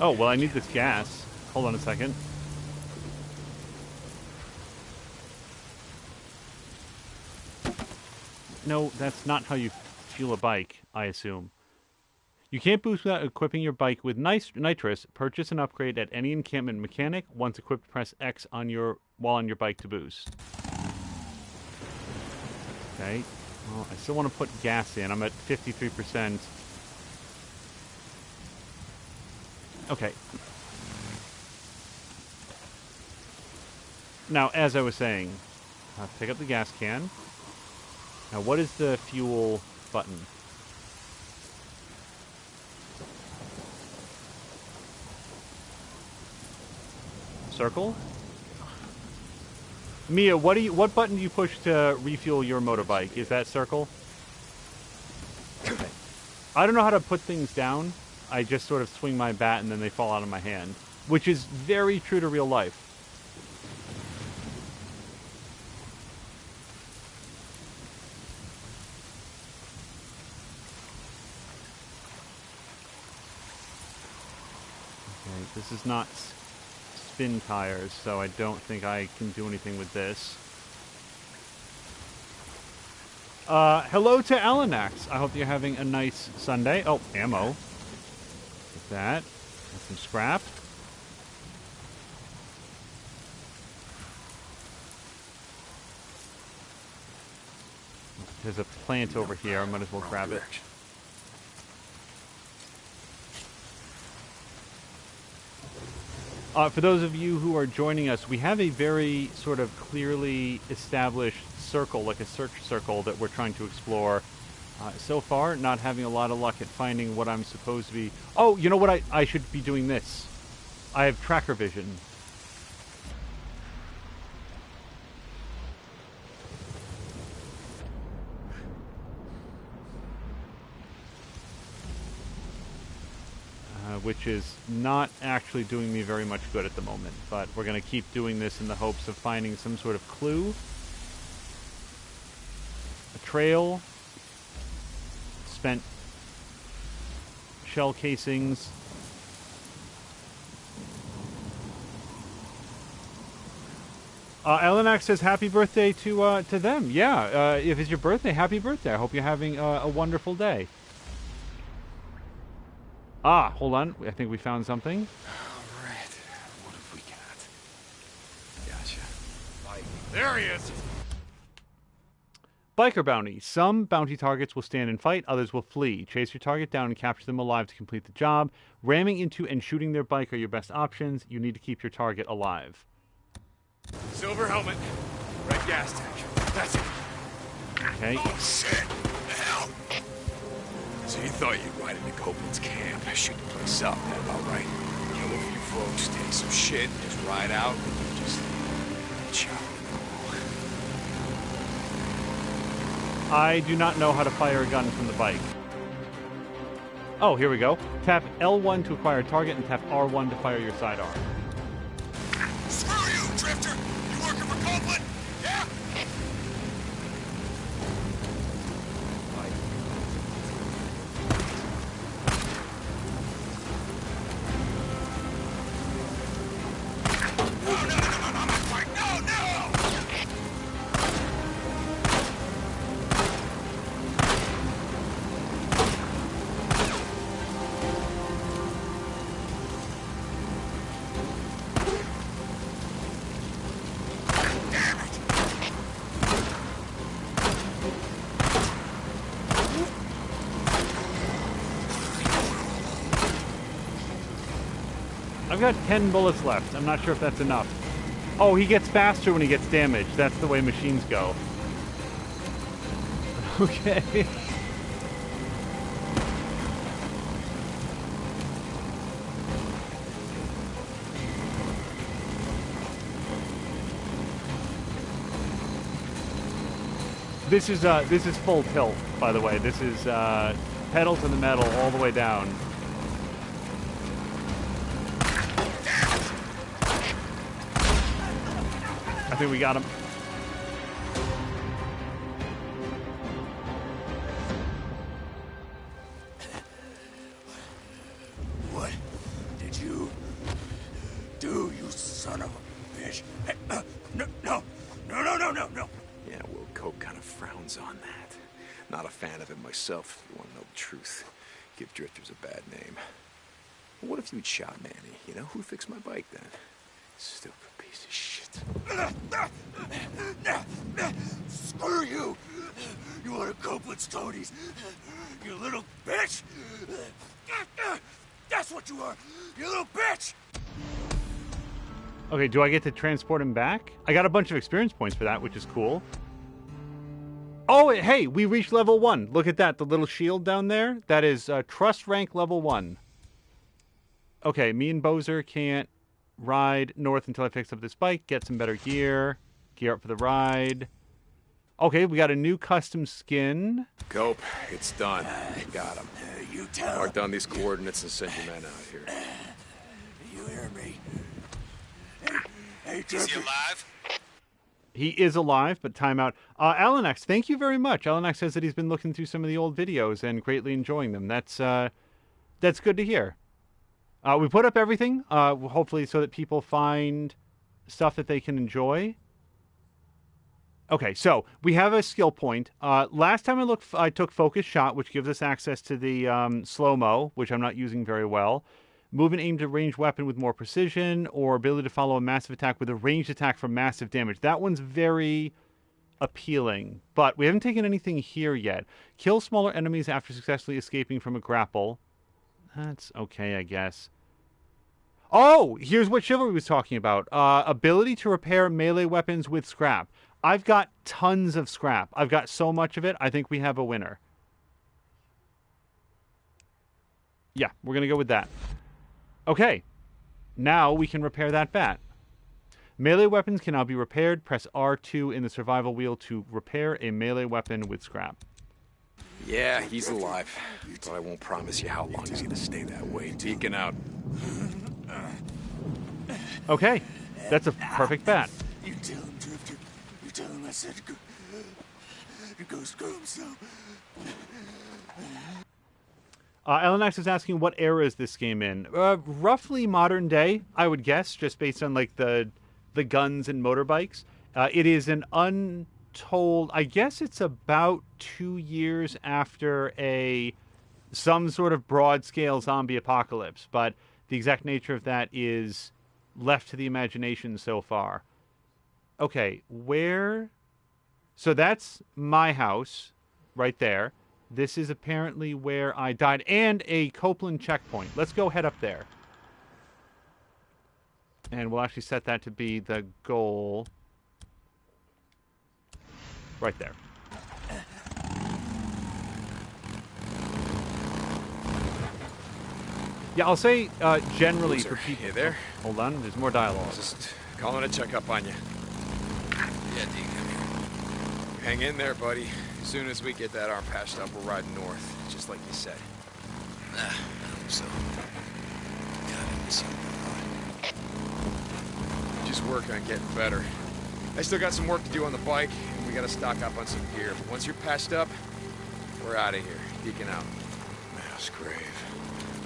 A: Oh, well, I need this gas. Hold on a second. No, that's not how you fuel a bike, I assume. You can't boost without equipping your bike with nitrous. Purchase and upgrade at any encampment mechanic. Once equipped, press X while on your bike to boost. Okay. Well, I still want to put gas in. I'm at 53%. Okay. Now, as I was saying, pick up the gas can. Now, what is the fuel button? Circle? Mia, what button do you push to refuel your motorbike? Is that circle? Okay. I don't know how to put things down. I just sort of swing my bat and then they fall out of my hand, which is very true to real life. Okay, this is not spin tires, so I don't think I can do anything with this. Hello to Alanax. I hope you're having a nice Sunday. Oh, ammo. Like that. And some scrap. There's a plant over here. I might as well grab it. For those of you who are joining us, we have a very sort of clearly established circle, like a search circle, that we're trying to explore. So far, not having a lot of luck at finding what I'm supposed to be... Oh, you know what? I should be doing this. I have tracker vision. Which is not actually doing me very much good at the moment. But we're going to keep doing this in the hopes of finding some sort of clue. trail. Spent shell casings. Elenax says happy birthday to them. Yeah, if it's your birthday, happy birthday. I hope you're having a wonderful day. Ah, hold on. I think we found something.
C: All right. What have we got? Gotcha.
G: There he is.
A: Biker bounty. Some bounty targets will stand and fight, others will flee. Chase your target down and capture them alive to complete the job. Ramming into and shooting their bike are your best options. You need to keep your target alive.
G: Silver helmet. Red gas tank. That's it.
A: Okay.
C: Oh, shit. The hell? So you thought you'd ride into Copeland's camp, shoot the place up, that about right? Kill a few folks, take some shit, just ride out, and just chop them all.
A: I do not know how to fire a gun from the bike. Oh, here we go. Tap L1 to acquire a target and tap R1 to fire your sidearm.
C: Screw you, Drifter! You working for Copeland? Yeah? No, I'm not fighting! No!
A: I've got 10 bullets left. I'm not sure if that's enough. Oh, he gets faster when he gets damaged. That's the way machines go. Okay. This is full tilt, by the way. This is pedal to the metal all the way down. I think we got him.
C: What did you do, you son of a bitch? Hey, no. Yeah, well, Cope kind of frowns on that. Not a fan of it myself, if you want to know the truth. Give drifters a bad name. What if you'd shot Manny? You know, who'd fix my bike then? Stupid piece of shit. Screw you! You want to cope with toadies? You little bitch! That's what you are! You little bitch!
A: Okay, do I get to transport him back? I got a bunch of experience points for that, which is cool. Oh, hey, we reached level 1. Look at that, the little shield down there. That is trust rank level 1. Okay, me and Bozer can't ride north until I fix up this bike, get some better gear, gear up for the ride. Okay, we got a new custom skin.
C: Cope, it's done. Got him. You tell. Mark down these coordinates and send your men out here. You hear me? Hey,
B: Is he alive?
A: He is alive, but timeout. Alenax, thank you very much. Alenax says that he's been looking through some of the old videos and greatly enjoying them. That's good to hear. We put up everything, hopefully so that people find stuff that they can enjoy. Okay, so we have a skill point. Last time I took focus shot, which gives us access to the slow-mo, which I'm not using very well. Move and aim to ranged weapon with more precision, or ability to follow a massive attack with a ranged attack for massive damage. That one's very appealing, but we haven't taken anything here yet. Kill smaller enemies after successfully escaping from a grapple. That's okay, I guess. Oh, here's what Chivalry was talking about. Ability to repair melee weapons with scrap. I've got tons of scrap. I've got so much of it, I think we have a winner. Yeah, we're going to go with that. Okay, now we can repair that bat. Melee weapons can now be repaired. Press R2 in the survival wheel to repair a melee weapon with scrap.
C: Yeah, he's alive, but I won't promise you how long he's gonna stay that way. Deacon out.
A: Okay, that's a perfect bat.
C: You tell him, Drifter. You tell him I said Go screw himself.
A: Elenax is asking what era is this game in? Roughly modern day, I would guess, just based on like the guns and motorbikes. It is an untold. I guess it's about 2 years after some sort of broad scale zombie apocalypse, but the exact nature of that is left to the imagination so far. Okay, where? So that's my house right there. This is apparently where I died, and a Copeland checkpoint. Let's go head up there. And we'll actually set that to be the goal. Right there. Yeah, I'll say generally
G: Loser,
A: for people...
G: you there?
A: Hold on, there's more dialogue.
G: Just calling to check up on you.
B: Yeah, Deacon.
G: Hang in there, buddy. As soon as we get that arm patched up, we're riding north, just like you said.
B: I hope so. God, I miss you.
G: Just working on getting better. I still got some work to do on the bike, and we gotta stock up on some gear. But once you're patched up, we're out of here. Deacon out.
C: Mass grave.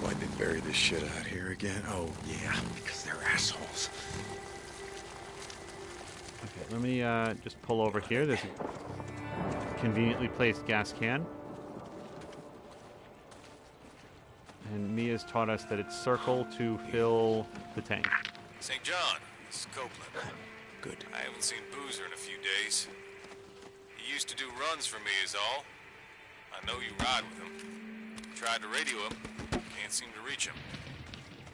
C: Why'd they bury this shit out here again? Oh, yeah, because they're assholes.
A: Okay, let me just pull over here. There's a conveniently placed gas can. And Mia's taught us that it's circle to fill the tank.
B: St. John, this is Copeland.
C: Good.
B: I haven't seen Boozer in a few days. He used to do runs for me is all. I know you ride with him. Tried to radio him. Can't seem to reach him.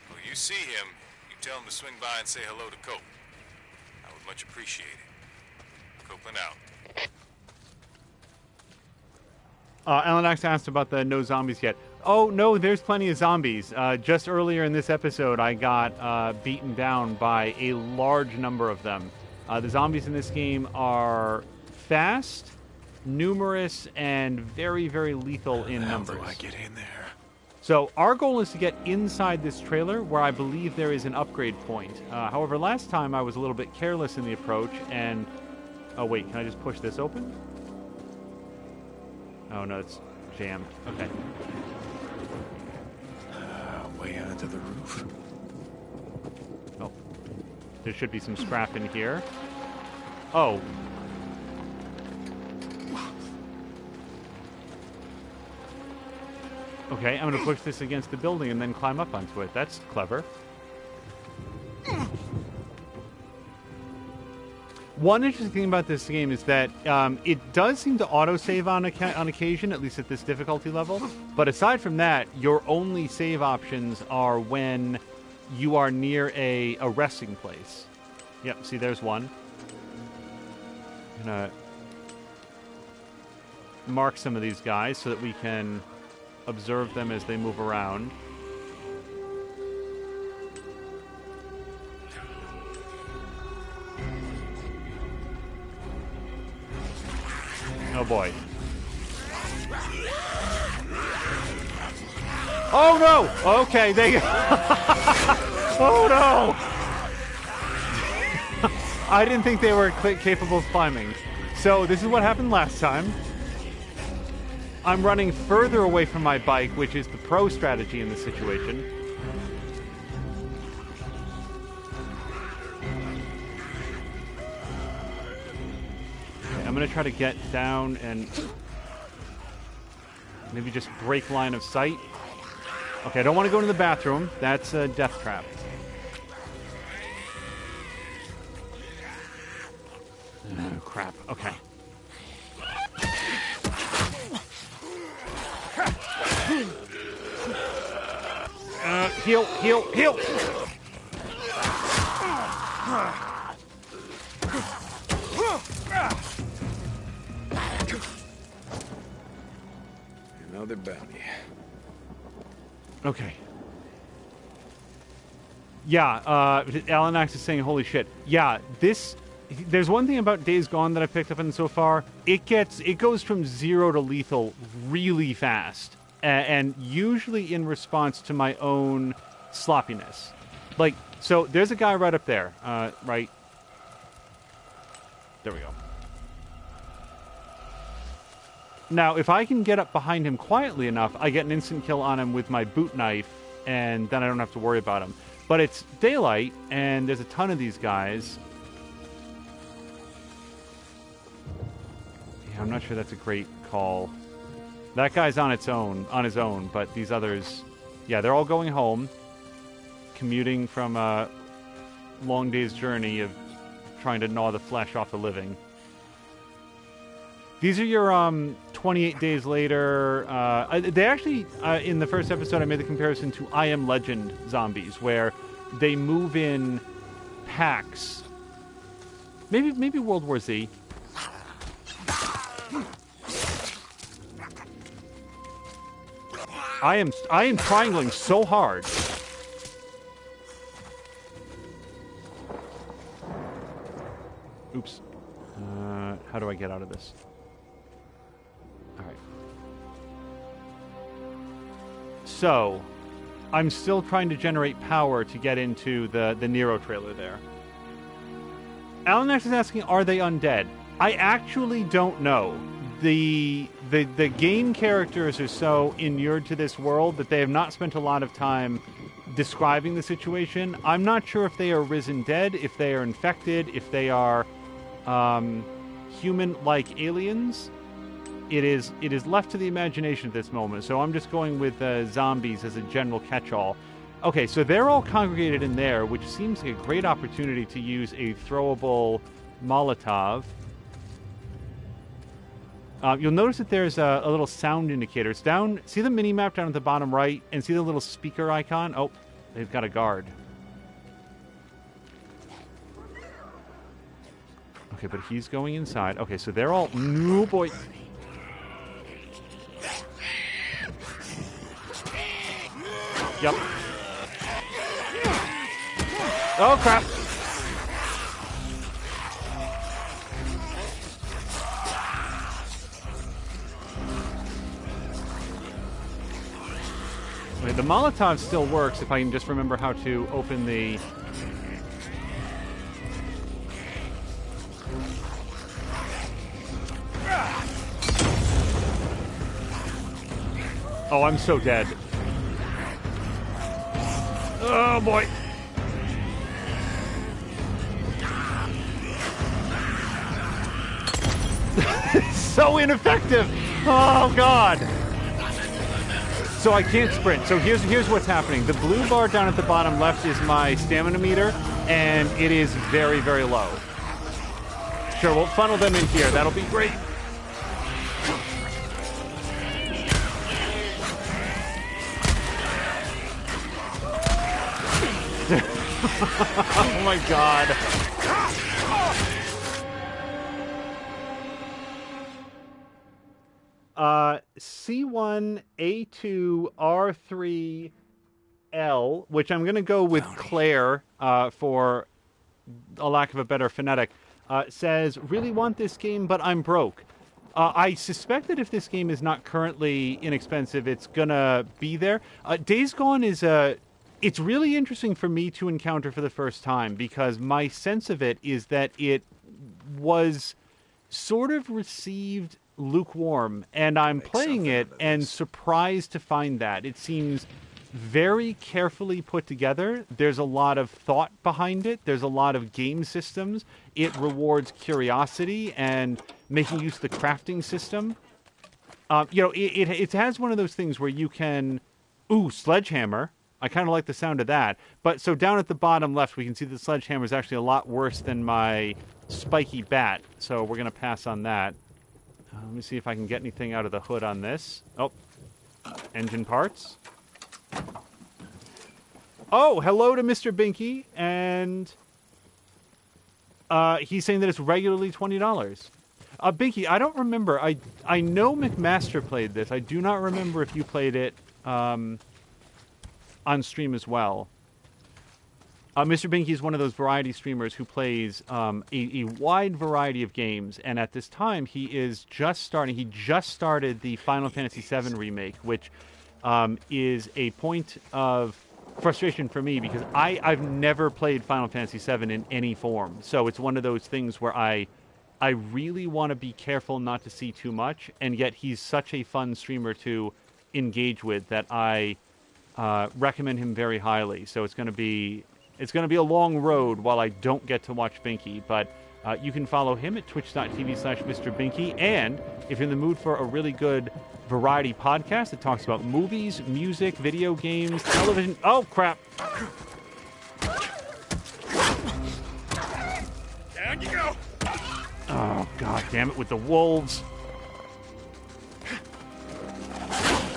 B: Well, you see him, you tell him to swing by and say hello to Cope. I would much appreciate it. Copeland out.
A: Elenax asked about the no zombies yet. Oh, no, there's plenty of zombies. Just earlier in this episode, I got beaten down by a large number of them. The zombies in this game are fast, numerous, and very, very lethal in numbers.
C: How do I get in there?
A: So our goal is to get inside this trailer where I believe there is an upgrade point. However, last time I was a little bit careless in the approach and... Oh, wait, can I just push this open? Oh, no, it's jammed. Okay.
C: Way onto the roof.
A: Oh. There should be some scrap in here. Oh. Okay, I'm going to push this against the building and then climb up onto it. That's clever. One interesting thing about this game is that it does seem to autosave on occasion, at least at this difficulty level. But aside from that, your only save options are when you are near a resting place. Yep, see, there's one. I'm going to mark some of these guys so that we can observe them as they move around. Oh boy. Oh no! Okay, they... Oh no! I didn't think they were capable of climbing. So this is what happened last time. I'm running further away from my bike, which is the pro strategy in this situation. Okay, I'm going to try to get down and maybe just break line of sight. Okay, I don't want to go into the bathroom. That's a death trap. Oh, crap. Okay. Heal, heal, heal!
C: Another bounty.
A: Okay. Yeah, Alenax is saying, holy shit. Yeah, there's one thing about Days Gone that I picked up on so far. It goes from 0 to lethal really fast. And usually in response to my own sloppiness. Like, so there's a guy right up there. Right. There we go. Now, if I can get up behind him quietly enough, I get an instant kill on him with my boot knife, and then I don't have to worry about him. But it's daylight, and there's a ton of these guys. Yeah, I'm not sure that's a great call. That guy's on his own, but these others, yeah, they're all going home, commuting from a long day's journey of trying to gnaw the flesh off the living. These are your 28 days later. They actually, in the first episode, I made the comparison to I Am Legend zombies, where they move in packs. Maybe World War Z. I am triangling so hard. Oops. How do I get out of this? All right. So, I'm still trying to generate power to get into the Nero trailer there. Alan X is asking, are they undead? I actually don't know. The game characters are so inured to this world that they have not spent a lot of time describing the situation. I'm not sure if they are risen dead, if they are infected, if they are human-like aliens. It is left to the imagination at this moment, so I'm just going with zombies as a general catch-all. Okay, so they're all congregated in there, which seems like a great opportunity to use a throwable Molotov. You'll notice that there's a little sound indicator. It's down, see the mini-map down at the bottom right, and see the little speaker icon? Oh, they've got a guard. Okay, but he's going inside. Okay, so they're all... No, boy. Yep. Oh, crap. Wait, the Molotov still works if I can just remember how to open the... Oh, I'm so dead. Oh, boy. So ineffective. Oh, God. So I can't sprint. So here's what's happening. The blue bar down at the bottom left is my stamina meter, and it is very, very low. Sure, we'll funnel them in here. That'll be great. Oh my God. C1, A2, R3, L, which I'm going to go with Claire for a lack of a better phonetic, says, really want this game, but I'm broke. I suspect that if this game is not currently inexpensive, it's going to be there. Days Gone is it's really interesting for me to encounter for the first time, because my sense of it is that it was sort of received lukewarm, and I'm playing it and surprised to find that. It seems very carefully put together. There's a lot of thought behind it. There's a lot of game systems. It rewards curiosity and making use of the crafting system. It has one of those things where you can... Ooh, sledgehammer. I kind of like the sound of that. But so down at the bottom left, we can see the sledgehammer is actually a lot worse than my spiky bat. So we're going to pass on that. Let me see if I can get anything out of the hood on this. Oh, engine parts. Oh, hello to Mr. Binky. And he's saying that it's regularly $20. Binky, I don't remember. I know McMaster played this. I do not remember if you played it on stream as well. Mr. Binky is one of those variety streamers who plays a wide variety of games, and at this time he is just starting. He just started the Final Fantasy VII remake, which is a point of frustration for me because I've never played Final Fantasy VII in any form. So it's one of those things where I I really want to be careful not to see too much, and yet he's such a fun streamer to engage with that I recommend him very highly. So it's going to be a long road while I don't get to watch Binky, but you can follow him at twitch.tv/Mr. Binky, and if you're in the mood for a really good variety podcast that talks about movies, music, video games, television... Oh, crap!
C: Down you go!
A: Oh, god damn it, with the wolves.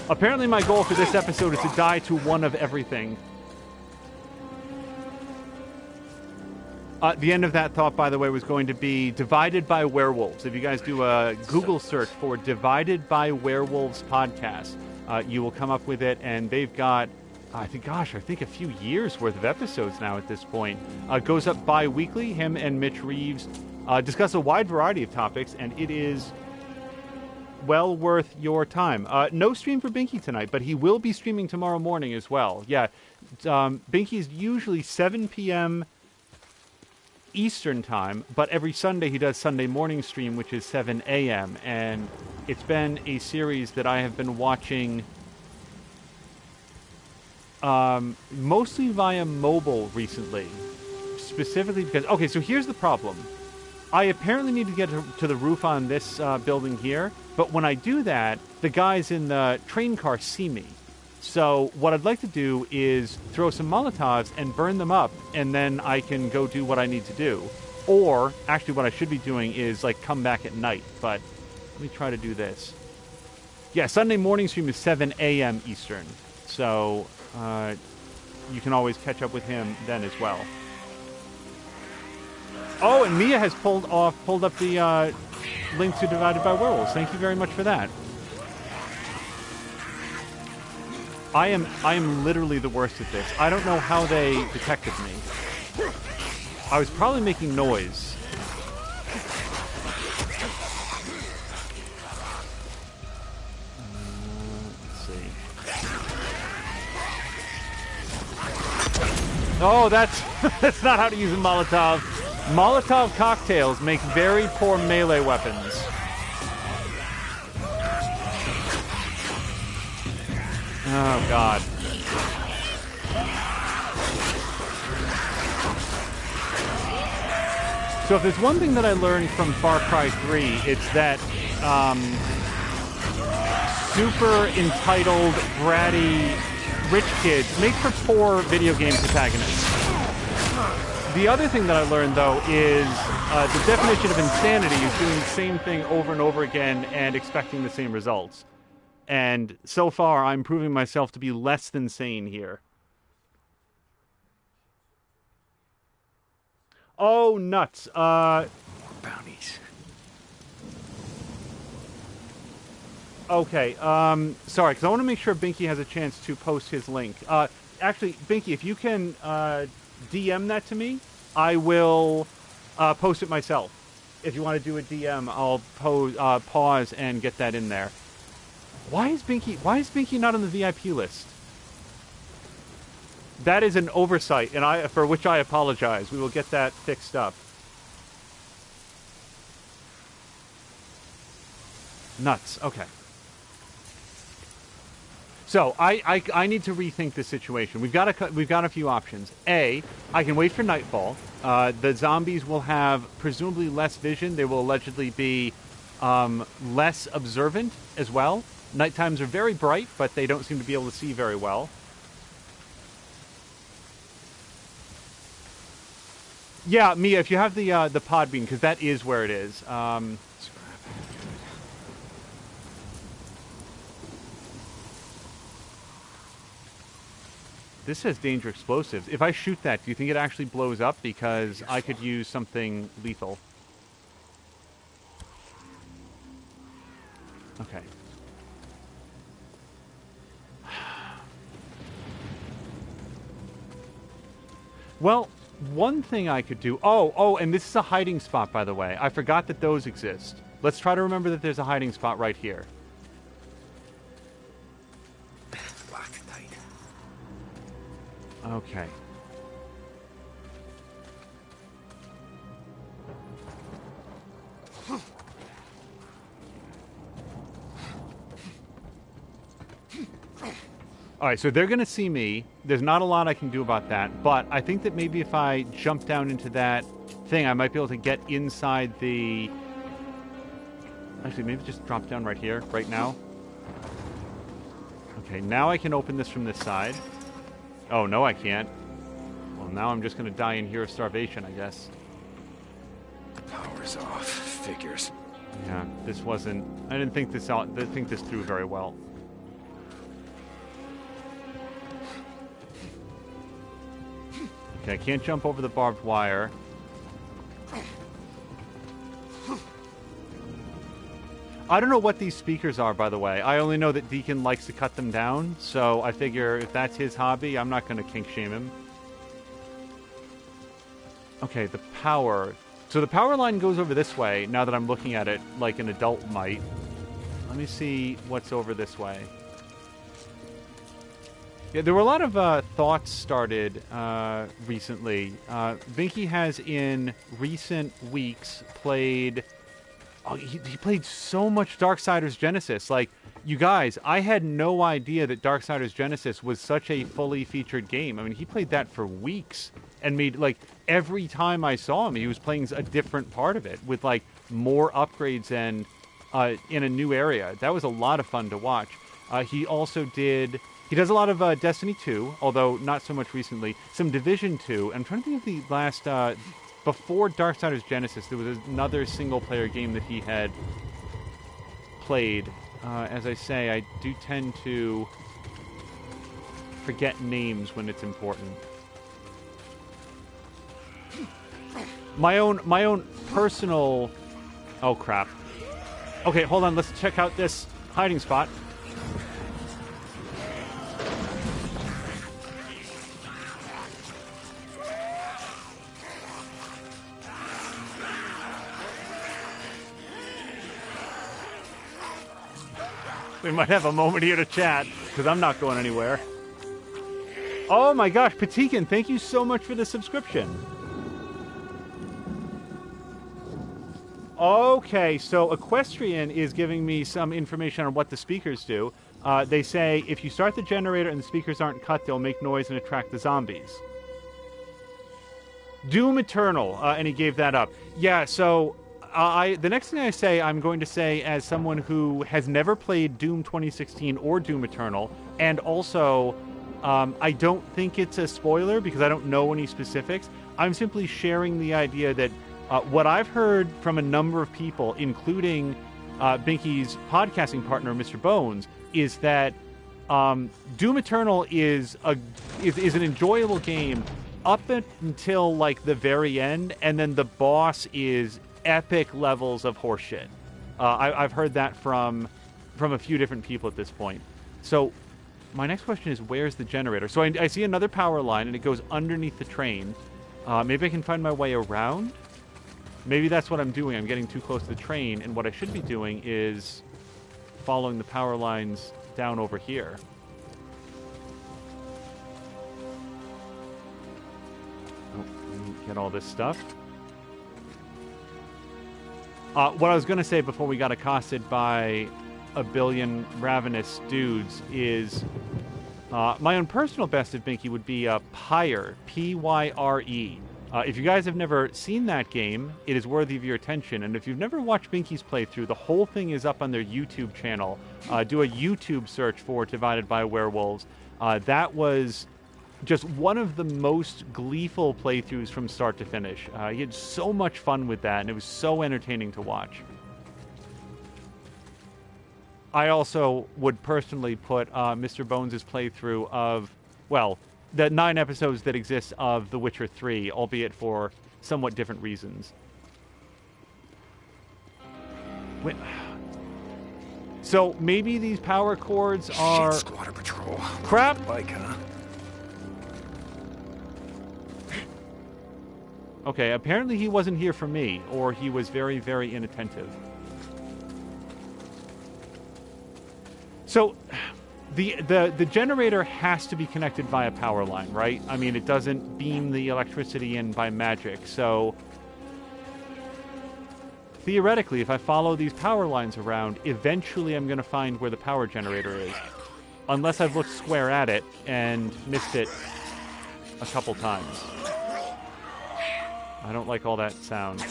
A: Apparently my goal for this episode is to die to one of everything. The end of that thought, by the way, was going to be Divided by Werewolves. If you guys do a Google search for Divided by Werewolves podcast, you will come up with it, and they've got, I think a few years worth of episodes now at this point. Goes up bi-weekly. Him and Mitch Reeves discuss a wide variety of topics, and it is well worth your time. No stream for Binky tonight, but he will be streaming tomorrow morning as well. Yeah, Binky is usually 7 p.m. Eastern time, but every Sunday he does Sunday morning stream, which is 7 a.m. And it's been a series that I have been watching mostly via mobile recently, specifically because... Okay, so here's the problem. I apparently need to get to the roof on this building here, but when I do that, the guys in the train car see me. So what I'd like to do is throw some Molotovs and burn them up, and then I can go do what I need to do. Or, actually what I should be doing is, like, come back at night. But let me try to do this. Yeah, Sunday morning stream is 7 a.m. Eastern. So you can always catch up with him then as well. Oh, and Mia has pulled up the link to Divided by Werewolves. Thank you very much for that. I am literally the worst at this. I don't know how they detected me. I was probably making noise. Let's see. Oh, that's not how to use a Molotov. Molotov cocktails make very poor melee weapons. Oh, God. So if there's one thing that I learned from Far Cry 3, it's that super entitled, bratty, rich kids make for poor video game protagonists. The other thing that I learned, though, is the definition of insanity is doing the same thing over and over again and expecting the same results. And so far, I'm proving myself to be less than sane here. Oh, nuts.
C: Bounties.
A: Okay, sorry, because I want to make sure Binky has a chance to post his link. Actually, Binky, if you can DM that to me, I will post it myself. If you want to do a DM, I'll pause and get that in there. Why is Binky not on the VIP list? That is an oversight, and for which I apologize. We will get that fixed up. Nuts. Okay. So I need to rethink this situation. We've got a few options. A, I can wait for nightfall. The zombies will have presumably less vision. They will allegedly be less observant as well. Night times are very bright, but they don't seem to be able to see very well. Yeah, Mia, if you have the Podbean, because that is where it is. This says danger explosives. If I shoot that, do you think it actually blows up? Because I could use something lethal. Okay. Well, one thing I could do... Oh, and this is a hiding spot, by the way. I forgot that those exist. Let's try to remember that there's a hiding spot right here. Okay. All right, so they're going to see me. There's not a lot I can do about that, but I think that maybe if I jump down into that thing, I might be able to get inside the... Actually, maybe just drop down right here, right now. Okay, now I can open this from this side. Oh, no, I can't. Well, now I'm just going to die in here of starvation, I guess.
C: Power's off. Figures.
A: Yeah, this wasn't... I didn't think this through very well. Okay, I can't jump over the barbed wire. I don't know what these speakers are, by the way. I only know that Deacon likes to cut them down, so I figure if that's his hobby, I'm not going to kink shame him. Okay, the power. So the power line goes over this way, now that I'm looking at it like an adult might. Let me see what's over this way. Yeah, there were a lot of thoughts started recently. Vinky has, in recent weeks, played... Oh, he played so much Darksiders Genesis. Like, you guys, I had no idea that Darksiders Genesis was such a fully featured game. I mean, he played that for weeks and made, like, every time I saw him, he was playing a different part of it with, like, more upgrades and in a new area. That was a lot of fun to watch. He also did... He does a lot of Destiny 2, although not so much recently. Some Division 2. I'm trying to think of the last... before Darksiders Genesis, there was another single-player game that he had played. As I say, I do tend to forget names when it's important. My own personal... Oh, crap. Okay, hold on. Let's check out this hiding spot. We might have a moment here to chat, because I'm not going anywhere. Oh my gosh, Patikin, thank you so much for the subscription. Okay, so Equestrian is giving me some information on what the speakers do. They say, if you start the generator and the speakers aren't cut, they'll make noise and attract the zombies. Doom Eternal, and he gave that up. Yeah, so... the next thing I say, I'm going to say as someone who has never played Doom 2016 or Doom Eternal, and also I don't think it's a spoiler because I don't know any specifics. I'm simply sharing the idea that what I've heard from a number of people, including Binky's podcasting partner, Mr. Bones, is that Doom Eternal is an enjoyable game up until like the very end, and then the boss is epic levels of horseshit. I've heard that from a few different people at this point. So my next question is, where's the generator? So I see another power line, and it goes underneath the train. Maybe I can find my way around? Maybe that's what I'm doing. I'm getting too close to the train, and what I should be doing is following the power lines down over here. Oh, let me get all this stuff. What I was going to say before we got accosted by a billion ravenous dudes is my own personal best of Binky would be Pyre, Pyre. If you guys have never seen that game, it is worthy of your attention. And if you've never watched Binky's playthrough, the whole thing is up on their YouTube channel. Do a YouTube search for Divided by Werewolves. That was just one of the most gleeful playthroughs from start to finish. He had so much fun with that, and it was so entertaining to watch. I also would personally put Mr. Bones' playthrough of, well, the 9 episodes that exist of The Witcher 3, albeit for somewhat different reasons. So maybe these power cords are...
C: Shit, Squatter Patrol.
A: Crap!
C: Bike, huh?
A: Okay, apparently he wasn't here for me, or he was very, very inattentive. So, the generator has to be connected via power line, right? I mean, it doesn't beam the electricity in by magic, so... Theoretically, if I follow these power lines around, eventually I'm going to find where the power generator is. unless I've looked square at it and missed it a couple times. I don't like all that sound.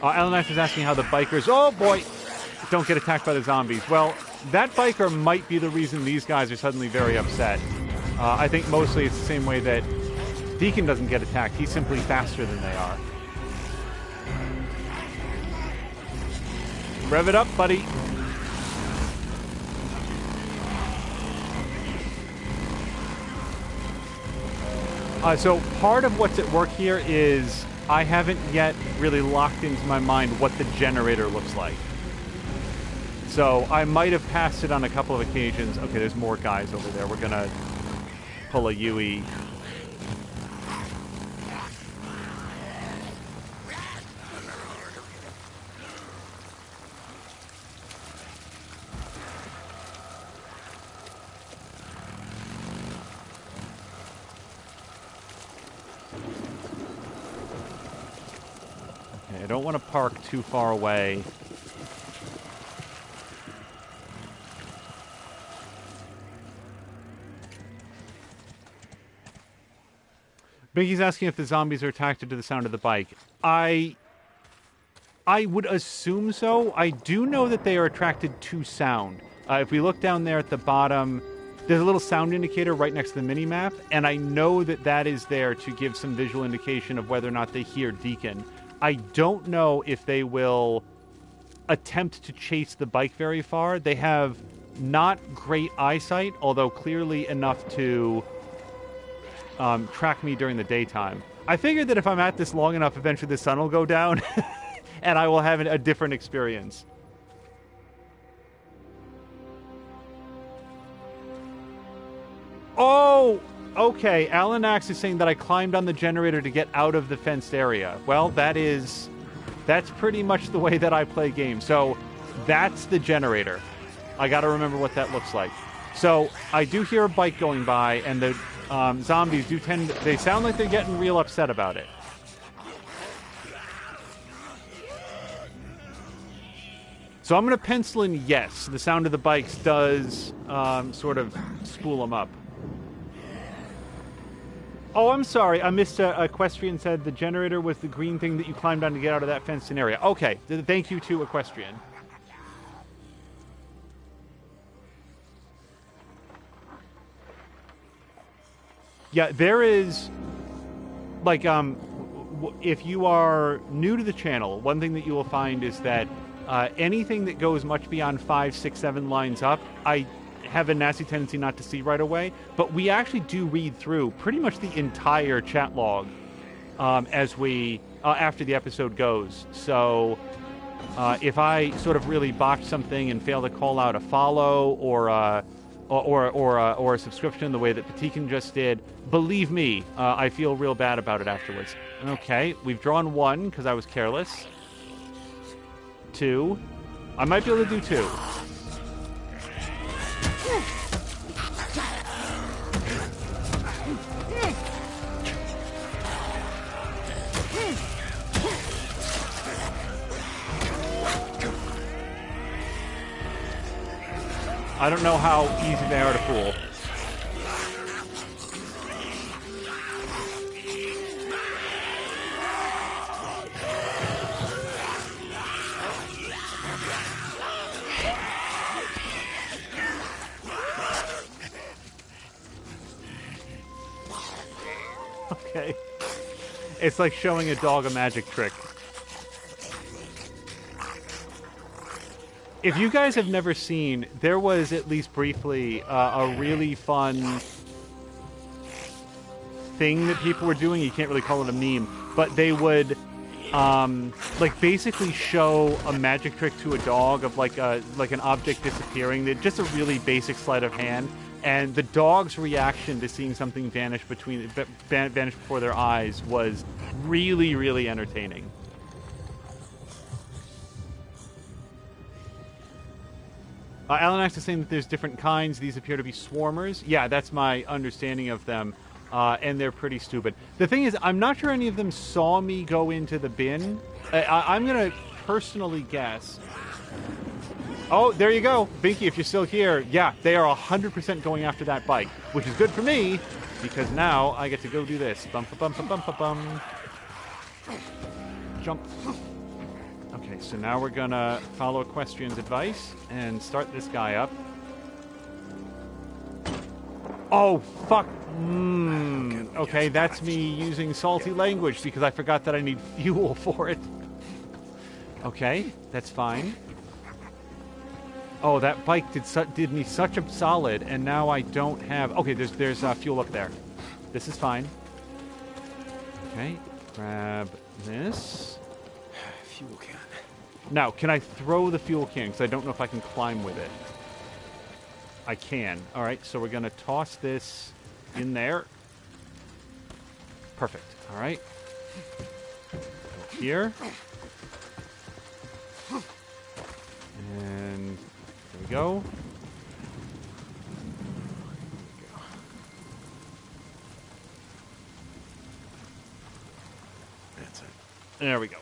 A: Alenax is asking how the bikers, oh boy, don't get attacked by the zombies. Well, that biker might be the reason these guys are suddenly very upset. I think mostly it's the same way that Deacon doesn't get attacked. He's simply faster than they are. Rev it up, buddy. So part of what's at work here is I haven't yet really locked into my mind what the generator looks like. So I might have passed it on a couple of occasions. Okay, there's more guys over there. We're gonna pull a Yui. Okay, I don't want to park too far away. Biggie's asking if the zombies are attracted to the sound of the bike. I would assume so. I do know that they are attracted to sound. If we look down there at the bottom, there's a little sound indicator right next to the mini-map, and I know that that is there to give some visual indication of whether or not they hear Deacon. I don't know if they will attempt to chase the bike very far. They have not great eyesight, although clearly enough to track me during the daytime. I figured that if I'm at this long enough, eventually the sun will go down and I will have a different experience. Oh, okay. Alenax is saying that I climbed on the generator to get out of the fenced area. Well, that's pretty much the way that I play games. So that's the generator. I got to remember what that looks like. So I do hear a bike going by, and the zombies do they sound like they're getting real upset about it. So I'm going to pencil in yes. The sound of the bikes does sort of spool them up. Oh, I'm sorry. I missed Equestrian said the generator was the green thing that you climbed on to get out of that fenced-in area. Okay. Thank you to Equestrian. Yeah, there is, like, if you are new to the channel, one thing that you will find is that anything that goes much beyond 5, 6, 7 lines up, I have a nasty tendency not to see right away, but we actually do read through pretty much the entire chat log as we, after the episode goes. So if I sort of really botch something and fail to call out a follow or a subscription the way that Deacon just did, believe me, I feel real bad about it afterwards. Okay, we've drawn 1 because I was careless. 2. I might be able to do 2. I don't know how easy they are to fool. Okay. It's like showing a dog a magic trick. If you guys have never seen, there was at least briefly a really fun thing that people were doing. You can't really call it a meme, but they would like basically show a magic trick to a dog of like an object disappearing. They're just a really basic sleight of hand, and the dog's reaction to seeing something vanish before their eyes was really, really entertaining. Alenax is saying that there's different kinds. These appear to be swarmers. Yeah, that's my understanding of them. and they're pretty stupid. The thing is, I'm not sure any of them saw me go into the bin. I'm going to personally guess. Oh, there you go. Binky, if you're still here, yeah, they are 100% going after that bike, which is good for me, because now I get to go do this. Bum-pa-bum-pa-bum-pa-bum. Jump. Okay, so now we're going to follow Equestrian's advice and start this guy up. Oh, fuck. Okay, that's me using salty language because I forgot that I need fuel for it. Okay, that's fine. Oh, that bike did me such a solid, and now I don't have... Okay, there's fuel up there. This is fine. Okay, grab this.
C: Fuel can.
A: Now, can I throw the fuel can? Because I don't know if I can climb with it. I can. All right, so we're going to toss this in there. Perfect. All right. Go here. And there we go.
C: That's it.
A: There we go.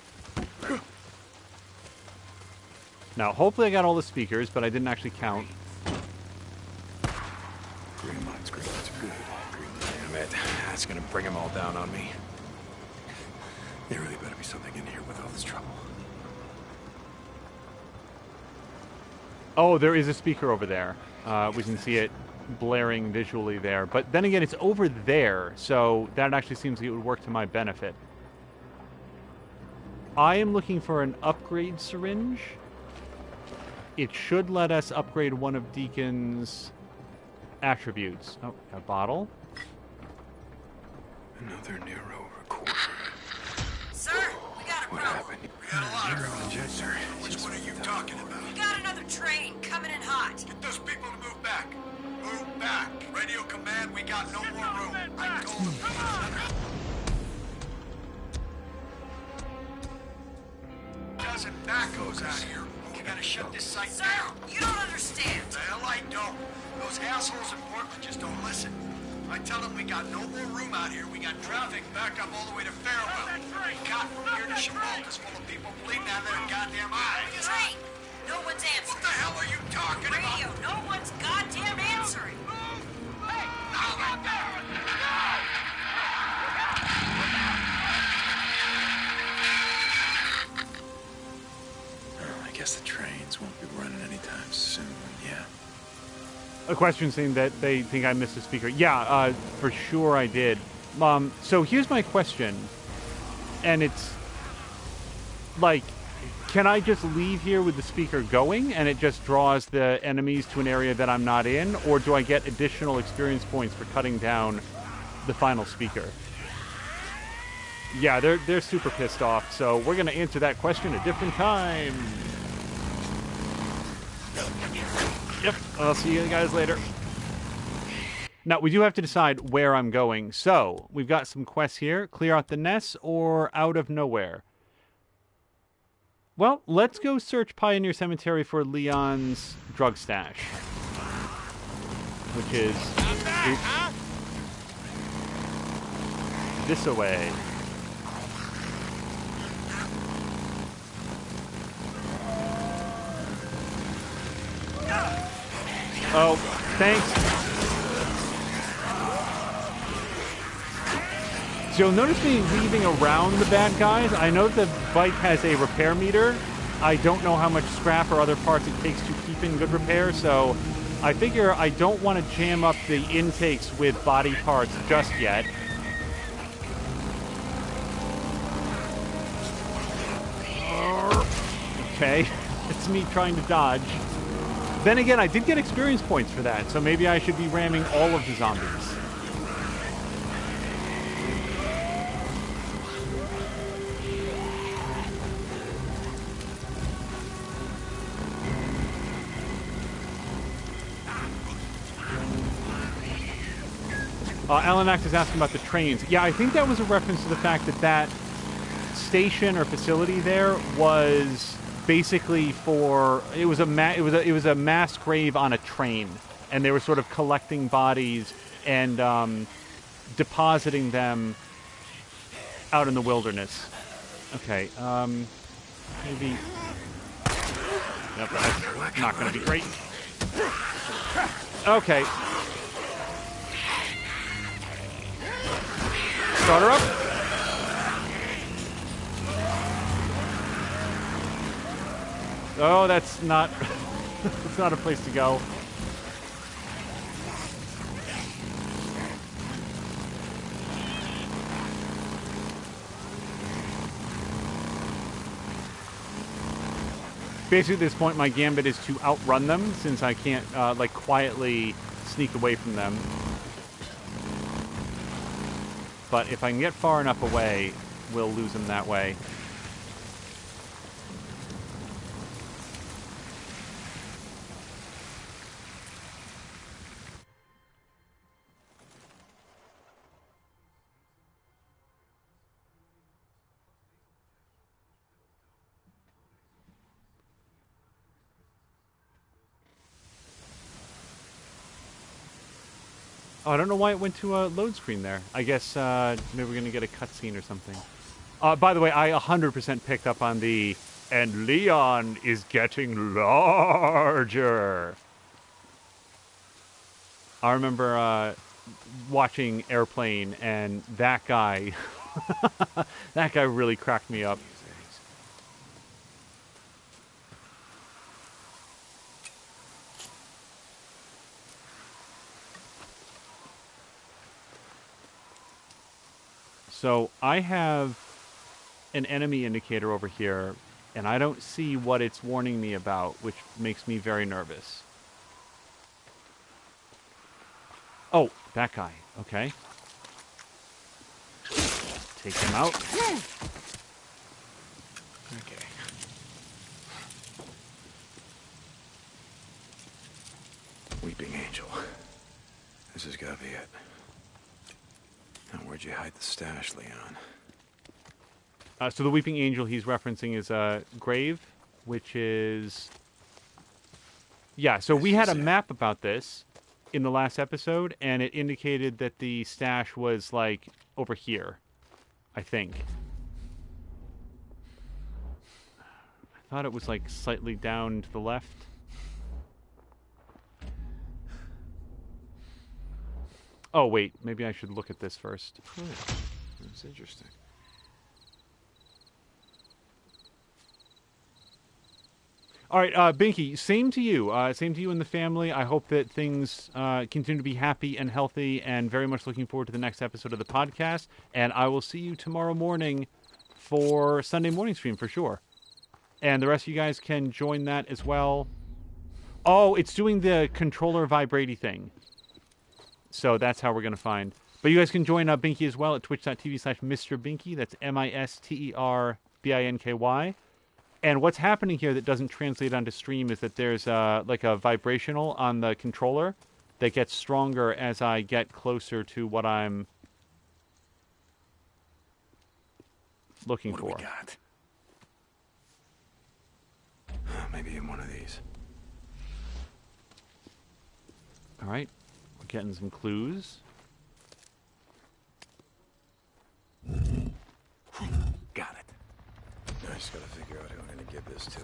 A: Now, hopefully I got all the speakers, but I didn't actually count.
C: Green lights are good. Damn it. That's gonna bring them all down on me. There really better be something in here with all this trouble.
A: Oh, there is a speaker over there. We can see it blaring visually there. But then again, it's over there, so that actually seems like it would work to my benefit. I am looking for an upgrade syringe. It should let us upgrade one of Deacon's attributes. Oh, a bottle.
C: Another narrow recorder.
D: Sir, we got a
C: What
D: problem.
C: happened?
B: We got a lot of
C: Narrow injector.
B: Which one are you talking about?
D: We got another train coming in hot.
B: Get those people to move back. Move back. Radio command, we got no more room. I told them. Dozen backhoes out here. We gotta shut this site
D: Sir,
B: down.
D: you don't understand.
B: The hell I don't. Those assholes in Portland just don't listen. I tell them we got no more room out here. We got traffic back up all the way to Farewell. Got from here to Chabot is full of people bleeding out of their goddamn eyes.
D: Train, no one's answering.
B: What the hell are you talking
D: Radio,
B: about?
D: no one's goddamn answering.
C: I guess the trains won't be running anytime soon, yeah.
A: A question saying that they think I missed a speaker. Yeah, for sure I did. So here's my question. And it's like, can I just leave here with the speaker going and it just draws the enemies to an area that I'm not in? Or do I get additional experience points for cutting down the final speaker? Yeah, they're super pissed off. So we're going to answer that question a different time. Yep, I'll see you guys later. Now, we do have to decide where I'm going. So, we've got some quests here. Clear out the Ness or Out of Nowhere. Well, let's go search Pioneer Cemetery for Leon's drug stash. Which is... this away. Oh, thanks. So you'll notice me weaving around the bad guys. I know the bike has a repair meter. I don't know how much scrap or other parts it takes to keep in good repair, so I figure I don't want to jam up the intakes with body parts just yet. Okay, it's me trying to dodge. Then again, I did get experience points for that, so maybe I should be ramming all of the zombies. Alan Act is asking about the trains. Yeah, I think that was a reference to the fact that that station or facility there was basically for it was a mass grave on a train, and they were sort of collecting bodies and depositing them out in the wilderness. Okay, maybe... Nope, that's not going to be great. Okay. Start her up. Oh, that's not... it's not a place to go. Basically, at this point, my gambit is to outrun them, since I can't, like, quietly sneak away from them. But if I can get far enough away, we'll lose them that way. Oh, I don't know why it went to a load screen there. I guess maybe we're going to get a cutscene or something. By the way, I 100% picked up on the, and Leon is getting larger. I remember watching Airplane, and that guy, that guy really cracked me up. So I have an enemy indicator over here, and I don't see what it's warning me about, which makes me very nervous. Oh, that guy. Okay. Take him out.
C: Okay. Weeping Angel. This has got to be it. Now, where'd you hide the stash, Leon?
A: So the Weeping Angel he's referencing is a grave, which is... Yeah, so we had a map about this in the last episode, and it indicated that the stash was, like, over here, I think. I thought it was, like, slightly down to the left. Oh, wait, maybe I should look at this first.
C: Oh, that's interesting.
A: All right, Binky, same to you. Same to you and the family. I hope that things continue to be happy and healthy, and very much looking forward to the next episode of the podcast. And I will see you tomorrow morning for Sunday morning stream for sure. And the rest of you guys can join that as well. Oh, it's doing the controller vibraty thing. So that's how we're going to find. But you guys can join Binky as well at twitch.tv/MrBinky. That's MisterBinky. And what's happening here that doesn't translate onto stream is that there's like a vibrational on the controller that gets stronger as I get closer to what I'm looking for.
C: What do we got? Maybe in one of these.
A: All right. We're getting some clues.
C: Got it. I just gotta figure out who I'm gonna give this to.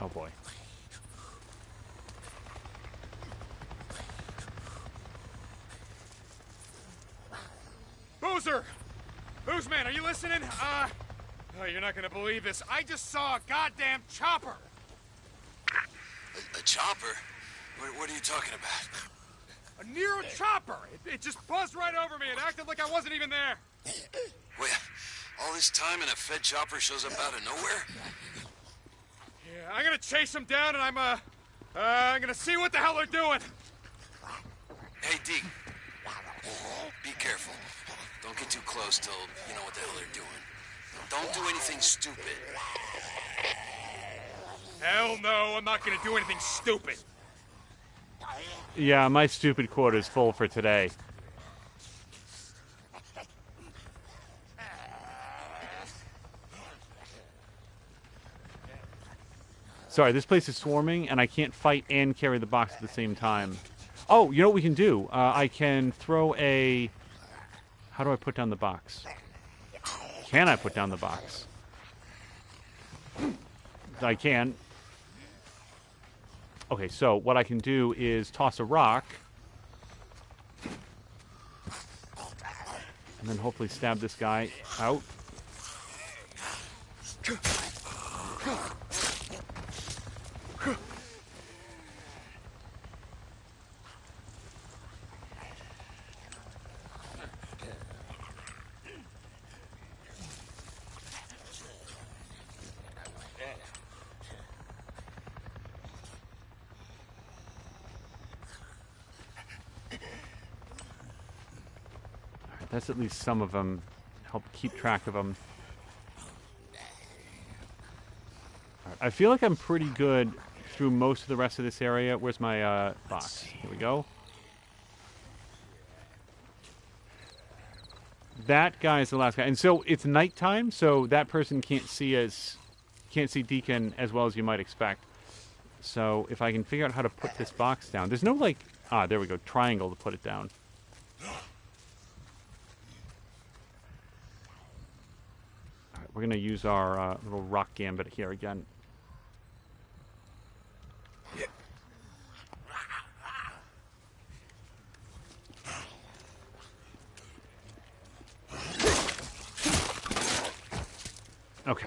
A: Oh boy.
G: Boozer! Boozman, are you listening? Oh, you're not gonna believe this. I just saw a goddamn chopper!
B: A chopper? What are you talking about?
G: A Nero chopper! It just buzzed right over me and acted like I wasn't even there.
B: Wait, all this time and a Fed chopper shows up out of nowhere?
G: Yeah, I'm gonna chase them down and I'm gonna see what the hell they're doing.
B: Hey, Deacon. Be careful. Don't get too close till you know what the hell they're doing. Don't do anything stupid.
G: Hell no, I'm not gonna do anything stupid.
A: Yeah, my stupid quote is full for today. Sorry, this place is swarming, and I can't fight and carry the box at the same time. Oh, you know what we can do? I can throw a... How do I put down the box? Can I put down the box? I can. Okay, so what I can do is toss a rock. And then hopefully stab this guy out. That's at least some of them. Help keep track of them. Right, I feel like I'm pretty good through most of the rest of this area. Where's my box? Here we go. That guy is the last guy. And so it's nighttime, so that person can't see Deacon as well as you might expect. So if I can figure out how to put this box down. There's no, like... Ah, there we go. Triangle to put it down. We're going to use our little rock gambit here again. Okay.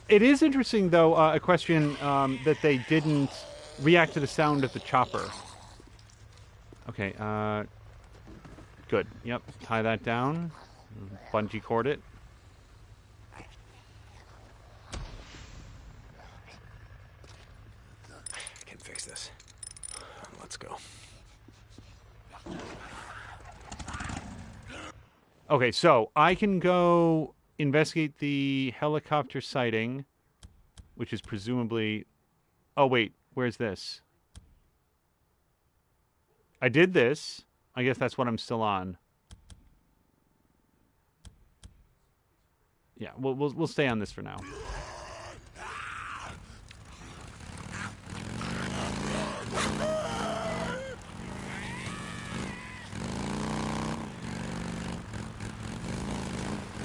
A: It is interesting, though, a question that they didn't react to the sound of the chopper. Okay, good. Yep, tie that down. Bungee cord it.
C: I can fix this. Let's go.
A: Okay, so I can go investigate the helicopter sighting, which is presumably... Oh, wait, where's this? I did this. I guess that's what I'm still on. Yeah, we'll stay on this for now.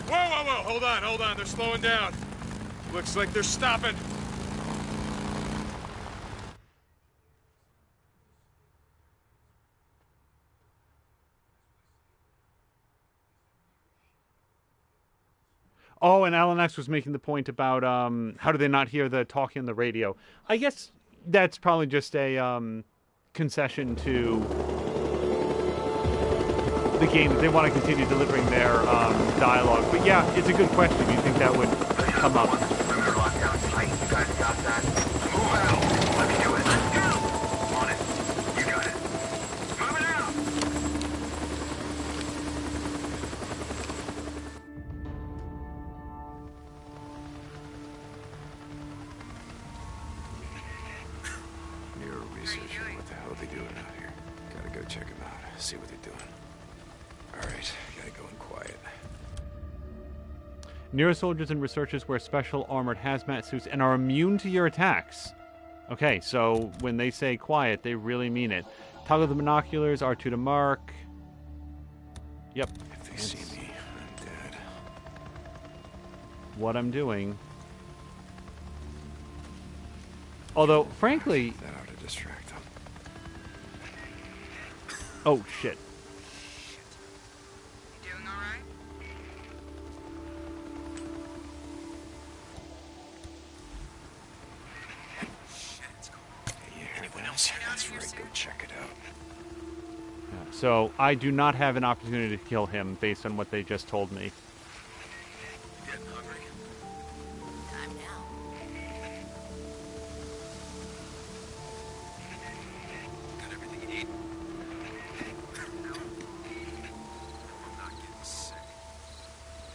G: Whoa! Hold on. They're slowing down. Looks like they're stopping.
A: Oh, and Alan X was making the point about how do they not hear the talking on the radio. I guess that's probably just a concession to the game that they want to continue delivering their dialogue. But yeah, it's a good question. You think that would come up?
C: See what they're doing. Alright, gotta go in quiet.
A: Neurosoldiers and researchers wear special armored hazmat suits and are immune to your attacks. Okay, so when they say quiet, they really mean it. Toggle the binoculars, R2 to mark. Yep.
C: If they see me, I'm dead.
A: What I'm doing. Although, frankly...
C: That ought to distract them.
A: Oh, shit.
D: You doing all right?
C: Hey, you hear anyone else here? That's right. Go check it out.
A: Yeah, so, I do not have an opportunity to kill him based on what they just told me.
B: Getting hungry?
D: Time now.
B: Got everything you need? I'm not getting sick.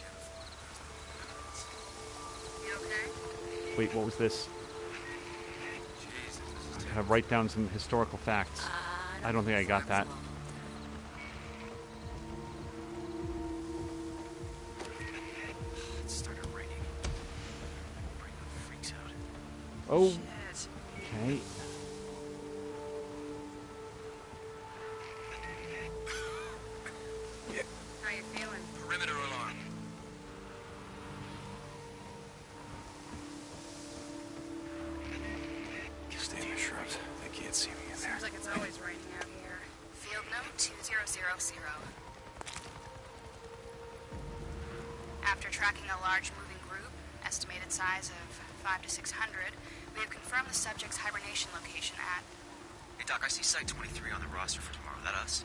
B: Can't afford it.
D: You okay?
A: Wait, what was this?
B: Jesus, this is
A: I gotta write down some historical facts. I don't think I got that. Oh,
E: Shit.
A: okay.
E: How you feeling?
B: Perimeter alarm.
C: Stay in the shrubs. They can't see me in there.
E: Seems like it's always raining out here.
H: Field note 2000. After tracking a large moving group, estimated size of 500 to 600, we have confirmed the subject's hibernation location at...
I: Hey, Doc, I see Site 23 on the roster for tomorrow. That us?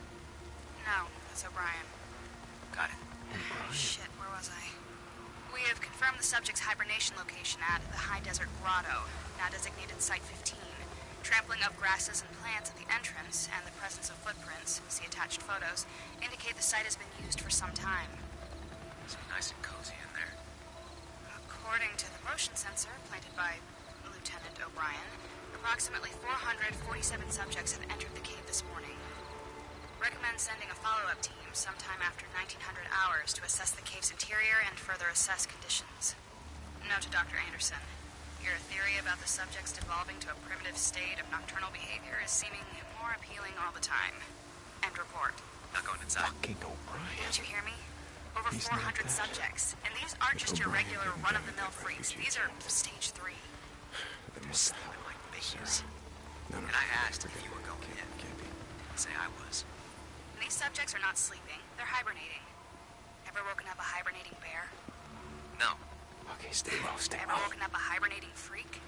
H: No, that's O'Brien.
I: Got it.
H: Shit, where was I? We have confirmed the subject's hibernation location at the High Desert Grotto, now designated Site 15. Trampling of grasses and plants at the entrance and the presence of footprints, see attached photos, indicate the site has been used for some time.
I: It's nice and cozy in there.
H: According to the motion sensor planted by Lieutenant O'Brien, approximately 447 subjects have entered the cave this morning. Recommend sending a follow-up team sometime after 1900 hours to assess the cave's interior and further assess conditions. Note to Dr. Anderson. Your theory about the subjects devolving to a primitive state of nocturnal behavior is seeming more appealing all the time. End report.
I: Not going inside.
C: Fucking O'Brien.
H: Didn't you hear me? Over
C: He's not
H: 400
C: that.
H: subjects. And these aren't just your
C: O'Brien
H: regular
C: can
H: run-of-the-mill
C: bring
H: freaks.
C: refugees
H: These are
C: out.
H: stage 3.
C: They
I: They're
C: must
I: slimming like babies.
C: No, no.
I: And I asked if you were going in.
C: Can't be.
I: Say I was.
H: And these subjects are not sleeping. They're hibernating. Ever woken up a hibernating bear?
I: No.
C: Okay, stay low, stay
H: Ever
C: low.
H: woken up a hibernating freak?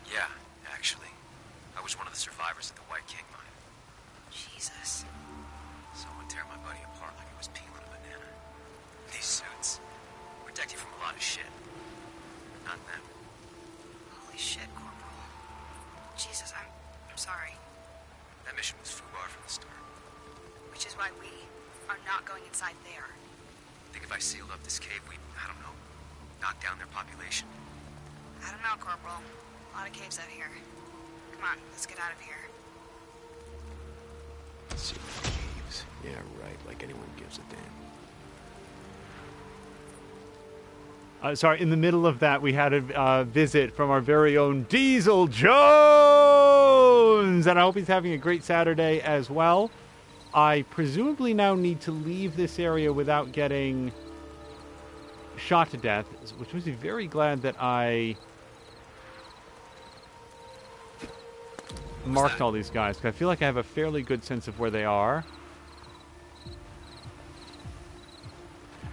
I: Yeah, actually. I was one of the survivors at the White King mine.
H: Jesus.
I: Someone tear my buddy apart like it was peeling a banana. These suits protect you from a lot of shit. Not them.
H: Holy shit, Corporal. Jesus, I'm sorry.
I: That mission was FUBAR from the start.
H: Which is why we are not going inside there.
I: Think if I sealed up this cave, we'd, I don't know, knock down their population?
H: I don't know, Corporal. A lot of caves out here. Come on, let's get out of here.
C: Secret caves. Yeah, right. Like anyone gives a damn.
A: Sorry, in the middle of that, we had a visit from our very own Diesel Jones! And I hope he's having a great Saturday as well. I presumably now need to leave this area without getting shot to death, which makes me very glad that I marked all these guys, because I feel like I have a fairly good sense of where they are.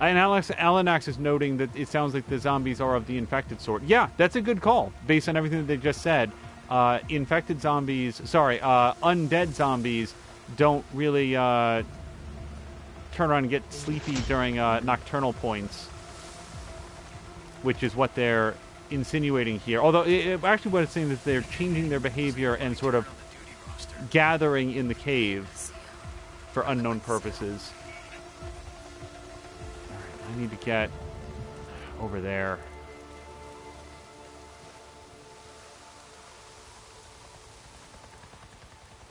A: And Alanax is noting that it sounds like the zombies are of the infected sort. Yeah, that's a good call, based on everything that they just said. Undead zombies don't really turn around and get sleepy during nocturnal points, which is what they're insinuating here. Although, actually what it's saying is that they're changing their behavior and sort of gathering in the cave for unknown purposes. Alright, I need to get over there.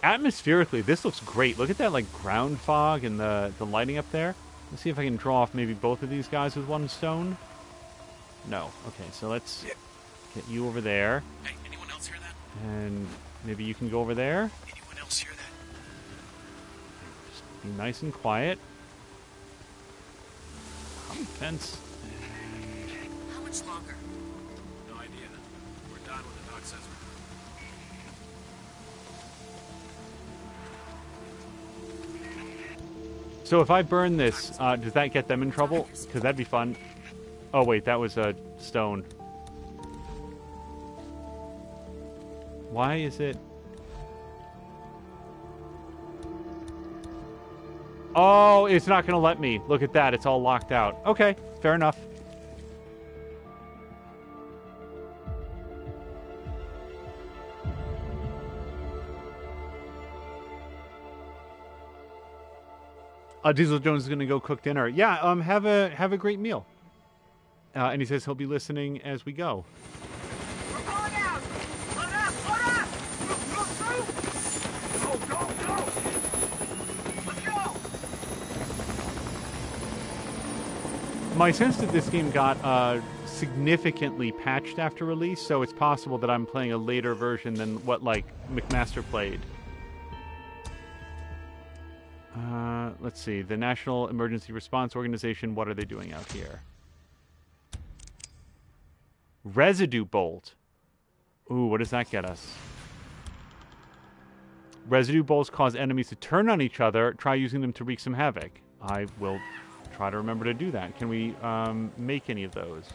A: Atmospherically, this looks great. Look at that, like, ground fog and the lighting up there. Let's see if I can draw off maybe both of these guys with one stone. No. Okay, so let's get you over there.
B: Hey, anyone else hear that?
A: And maybe you can go over there.
B: Anyone else hear that?
A: Just be nice and quiet. Fence.
B: How much longer? No idea. We're done when the doc says we're
A: So if I burn this, does that get them in trouble? Because that'd be fun. Oh, wait, that was a stone. Why is it... Oh, it's not going to let me. Look at that. It's all locked out. Okay, fair enough. Diesel Jones is going to go cook dinner. Yeah, have a great meal. And he says he'll be listening as we go.
J: We're pulling out! Load up! Load up! Move through! Go! Let's go!
A: My sense that this game got significantly patched after release, so it's possible that I'm playing a later version than what, like, McMaster played. Let's see. The National Emergency Response Organization, what are they doing out here? Residue bolt. Ooh, what does that get us? Residue bolts cause enemies to turn on each other. Try using them to wreak some havoc. I will try to remember to do that. Can we make any of those?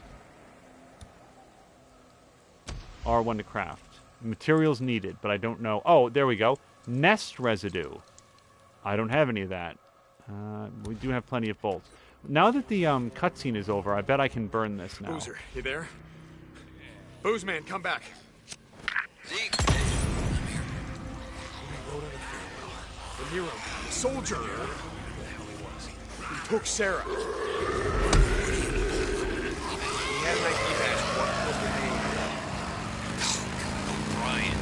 A: R1 to craft. Materials needed, but I don't know. Oh, there we go. Nest residue. I don't have any of that. We do have plenty of bolts. Now that the cutscene is over, I bet I can burn this now.
G: Boozer, you there? Booze man, come back.
I: Zeke,
G: The hero, the soldier. Whatever the hell he was. He took Sarah. He had an ID badge. What was the name?
I: Brian,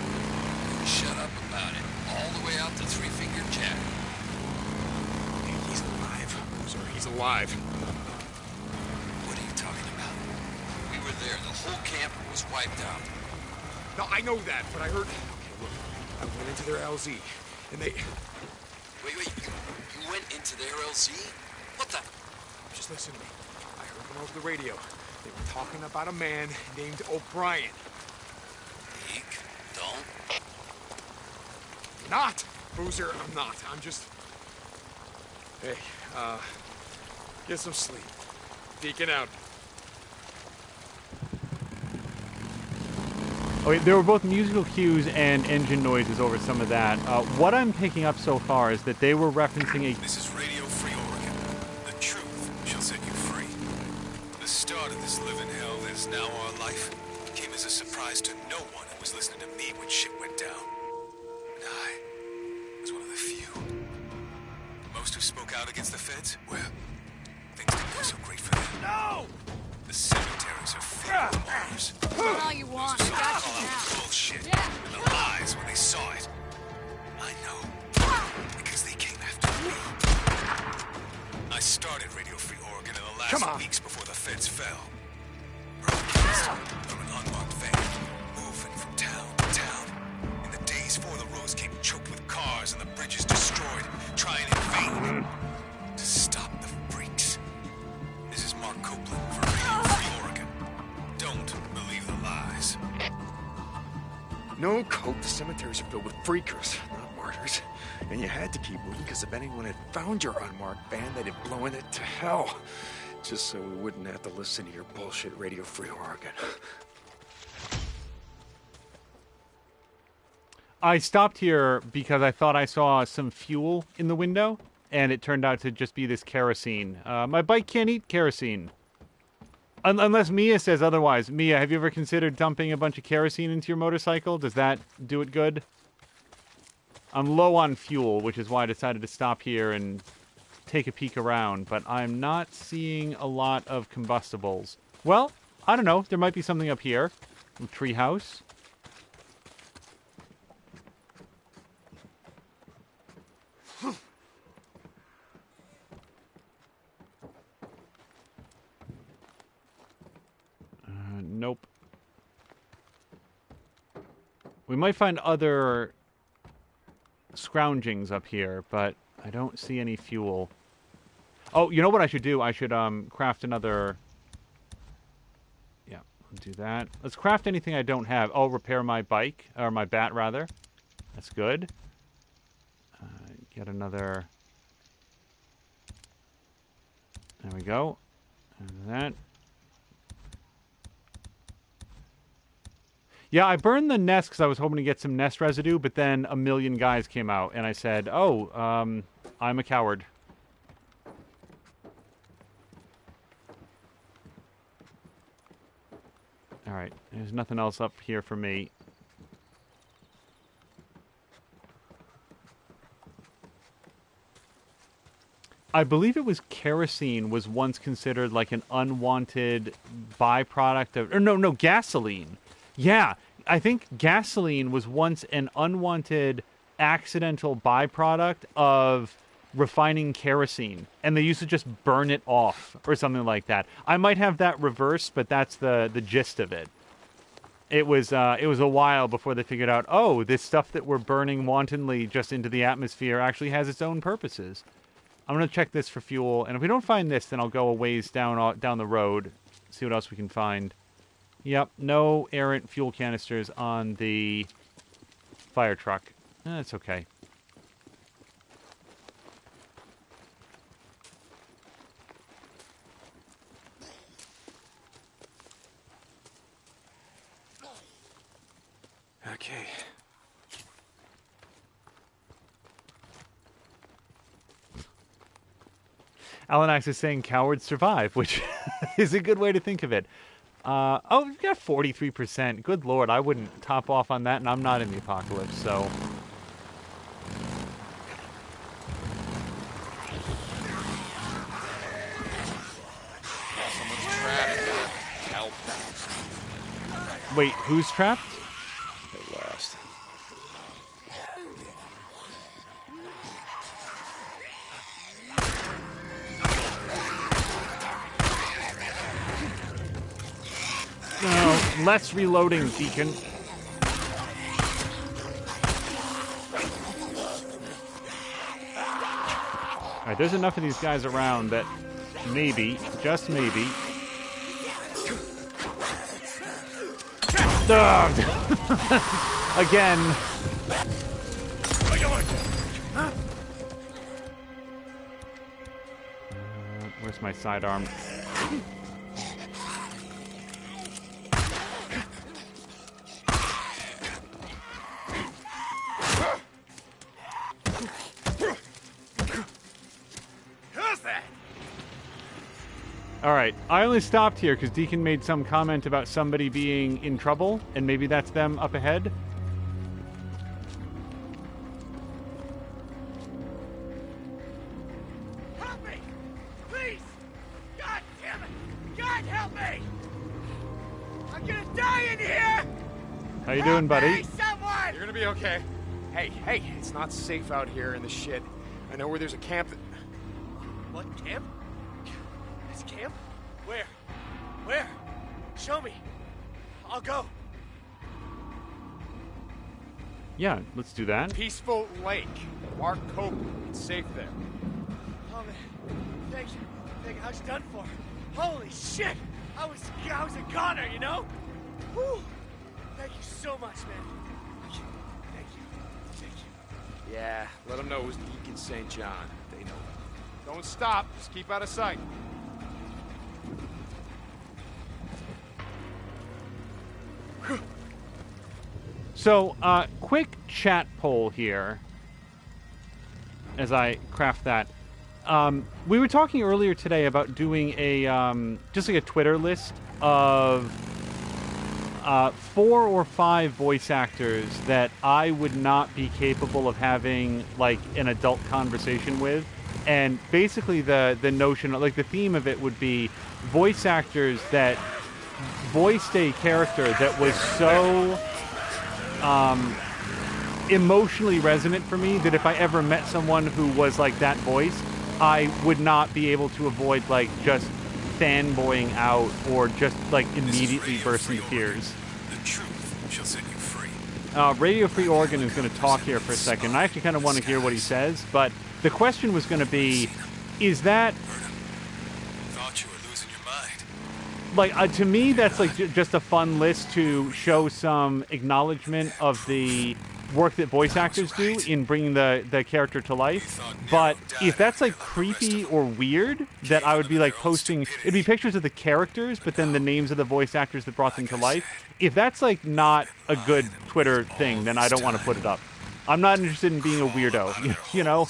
I: shut up about it. All the way out to Three Finger Jack.
G: He's alive. Boozer, he's alive.
I: What are you talking about? We were there. The whole camp was wiped out.
G: No, I know that, but I heard... Okay, look. I went into their LZ, and they...
I: Wait, you went into their LZ? What the...
G: Just listen to me. I heard them over the radio. They were talking about a man named O'Brien.
I: Zeke, don't.
G: Not! Boozer, I'm not. I'm just... Hey, get some sleep. Deacon out.
A: Okay, there were both musical cues and engine noises over some of that. What I'm picking up so far is that they were referencing a...
B: This is Radio Free Oregon. The truth shall set you free. The start of this living hell that is now our life came as a surprise to no one who was listening to me when shit went down. And I was one of the few. Most who spoke out against the feds, well, things didn't go so great for them. No! The cemeteries are filled with martyrs.
E: All you want, I got you now.
B: Bullshit.
E: Yeah.
B: And the lies when they saw it. I know. Because they came after me. I started Radio Free Oregon in the last weeks before the feds fell. Broadcast from an unmarked van, moving from town to town. In the days before the roads came choked with cars and the bridges destroyed, trying in vain to stop the freaks. This is Mark Copeland for Radio Free Oregon. Don't believe the lies.
C: No, Cope, the cemeteries are filled with freakers, not martyrs. And you had to keep moving because if anyone had found your unmarked van, they'd have blown it to hell. Just so we wouldn't have to listen to your bullshit Radio Free Oregon.
A: I stopped here because I thought I saw some fuel in the window, and it turned out to just be this kerosene. My bike can't eat kerosene. Unless Mia says otherwise. Mia, have you ever considered dumping a bunch of kerosene into your motorcycle? Does that do it good? I'm low on fuel, which is why I decided to stop here and take a peek around, but I'm not seeing a lot of combustibles. Well, I don't know. There might be something up here. Treehouse. Nope. We might find other scroungings up here, but I don't see any fuel. Oh, you know what I should do? I should craft another... Yeah, I'll do that. Let's craft anything I don't have. Oh, repair my bike, or my bat, rather. That's good. Get another... There we go. And that... Yeah, I burned the nest because I was hoping to get some nest residue, but then a million guys came out, and I said, oh, I'm a coward. Alright, there's nothing else up here for me. I believe it was kerosene was once considered like an unwanted byproduct of... Or no, gasoline. Yeah, I think gasoline was once an unwanted accidental byproduct of refining kerosene, and they used to just burn it off or something like that. I might have that reversed, but that's the gist of it. It was a while before they figured out, oh, this stuff that we're burning wantonly just into the atmosphere actually has its own purposes. I'm going to check this for fuel, and if we don't find this, then I'll go a ways down the road, see what else we can find. Yep, no errant fuel canisters on the fire truck. That's okay.
F: Okay.
A: Alanax is saying cowards survive, which is a good way to think of it. Oh, we've got 43%. Good lord, I wouldn't top off on that, and I'm not in the apocalypse, so...
G: Someone's trapped. Help.
A: Wait, who's trapped?
F: At last.
A: No, less reloading, Deacon. Alright, there's enough of these guys around that maybe, just maybe... Again. Where's my sidearm? Alright, I only stopped here because Deacon made some comment about somebody being in trouble, and maybe that's them up ahead.
J: Help me! Please! God damn it! God help me! I'm gonna die in here!
A: How you doing, buddy?
J: Hey, someone!
G: You're gonna be okay. Hey, it's not safe out here in the shit. I know where there's a camp that...
J: What camp? This camp? Where? Where? Show me. I'll go.
A: Yeah, let's do that.
G: Peaceful Lake. Mark Copeland. It's safe there.
J: Oh man, thank you. I was done for. Holy shit! I was a goner, you know? Whew. Thank you so much, man. Thank you.
G: Yeah, let them know it was Deacon St. John. They know. Don't stop. Just keep out of sight.
A: So, quick chat poll here as I craft that. We were talking earlier today about doing a just like a Twitter list of 4 or 5 voice actors that I would not be capable of having like an adult conversation with. And basically the notion, like the theme of it would be voice actors that voiced a character that was so emotionally resonant for me that if I ever met someone who was like that voice, I would not be able to avoid like just fanboying out or just like immediately burst into tears.
B: The truth shall set you free.
A: Radio Free Oregon is going to talk here for a second. I actually kind of want to hear what he says, but the question was going to be, is that...
B: Thought you were losing your mind.
A: Like, to me, that's like just a fun list to show some acknowledgement of the work that voice actors do in bringing the character to life. But if that's like creepy or weird, that I would be like posting, it'd be pictures of the characters, but then the names of the voice actors that brought them to life. If that's like not a good Twitter thing, then I don't want to put it up. I'm not interested in being a weirdo, you know?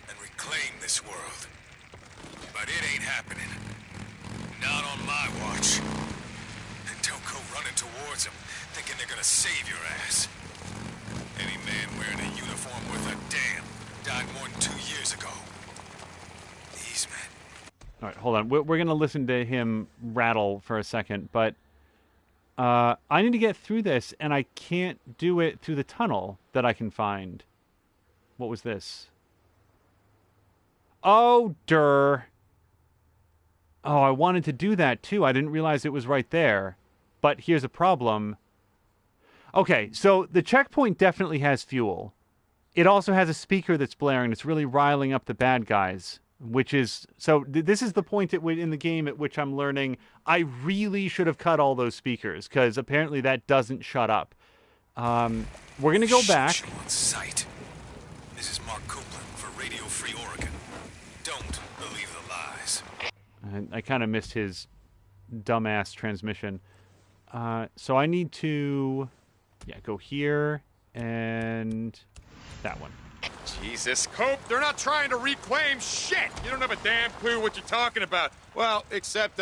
B: And reclaim this world. But it ain't happening. Not on my watch. And don't go running towards them, thinking they're gonna save your ass. Any man wearing a uniform worth a damn died more than 2 years ago. These men.
A: All right, hold on. We're going to listen to him rattle for a second, but I need to get through this, and I can't do it through the tunnel that I can find. What was this? Oh, durr. Oh, I wanted to do that too. I didn't realize it was right there. But here's a problem. Okay, so the checkpoint definitely has fuel. It also has a speaker that's blaring. It's really riling up the bad guys, which is... So this is the point in the game at which I'm learning I really should have cut all those speakers, because apparently that doesn't shut up. We're going to go back.
B: Show on sight. This is Mark Copeland for Radio Free Oregon. Don't believe the lies.
A: I kind of missed his dumbass transmission. So I need to... Yeah, go here and that one.
G: Jesus, Cope, they're not trying to reclaim shit! You don't have a damn clue what you're talking about. Well, except,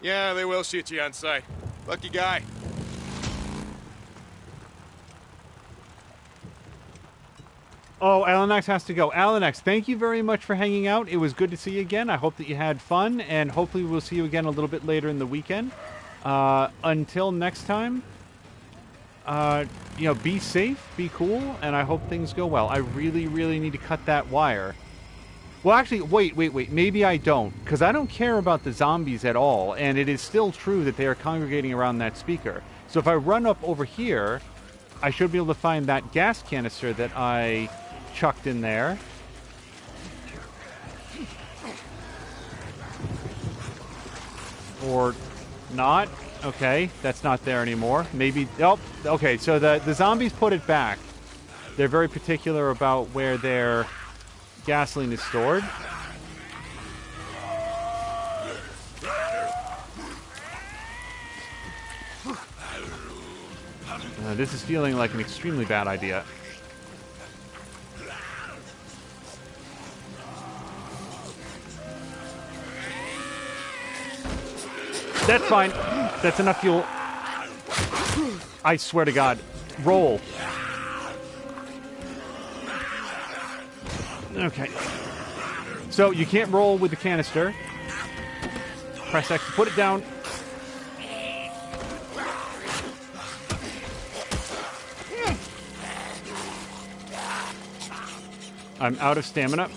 G: yeah, they will shoot you on sight. Lucky guy.
A: Oh, Alan X has to go. Alan X, thank you very much for hanging out. It was good to see you again. I hope that you had fun, and hopefully we'll see you again a little bit later in the weekend. Until next time, be safe, be cool, and I hope things go well. I really, really need to cut that wire. Well, actually, wait. Maybe I don't, because I don't care about the zombies at all, and it is still true that they are congregating around that speaker. So if I run up over here, I should be able to find that gas canister that I chucked in there. Or not. Okay, that's not there anymore. Maybe... Oh, okay, so the zombies put it back. They're very particular about where their gasoline is stored. This is feeling like an extremely bad idea. That's fine. That's enough fuel. I swear to God. Roll. Okay. So you can't roll with the canister. Press X to put it down. I'm out of stamina.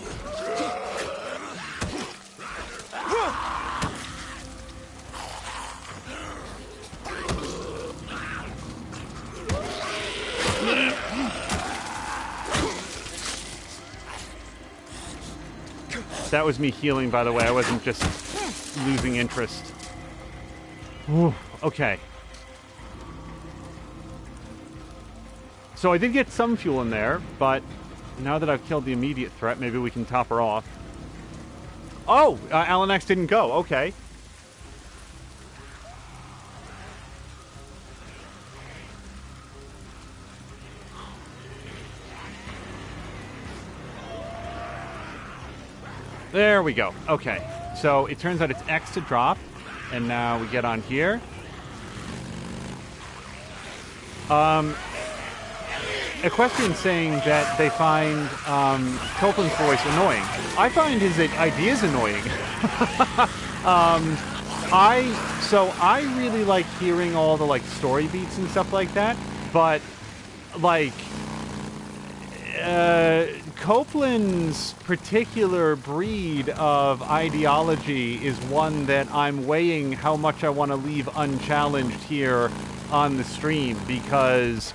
A: That was me healing, by the way. I wasn't just losing interest. Whew, okay. So I did get some fuel in there, but now that I've killed the immediate threat, maybe we can top her off. Oh! Alan X didn't go. Okay. There we go. Okay. So it turns out it's X to drop. And now we get on here. Equestrian saying that they find Copeland's voice annoying. I find his ideas annoying. I really like hearing all the story beats and stuff like that, but Copeland's particular breed of ideology is one that I'm weighing how much I want to leave unchallenged here on the stream, because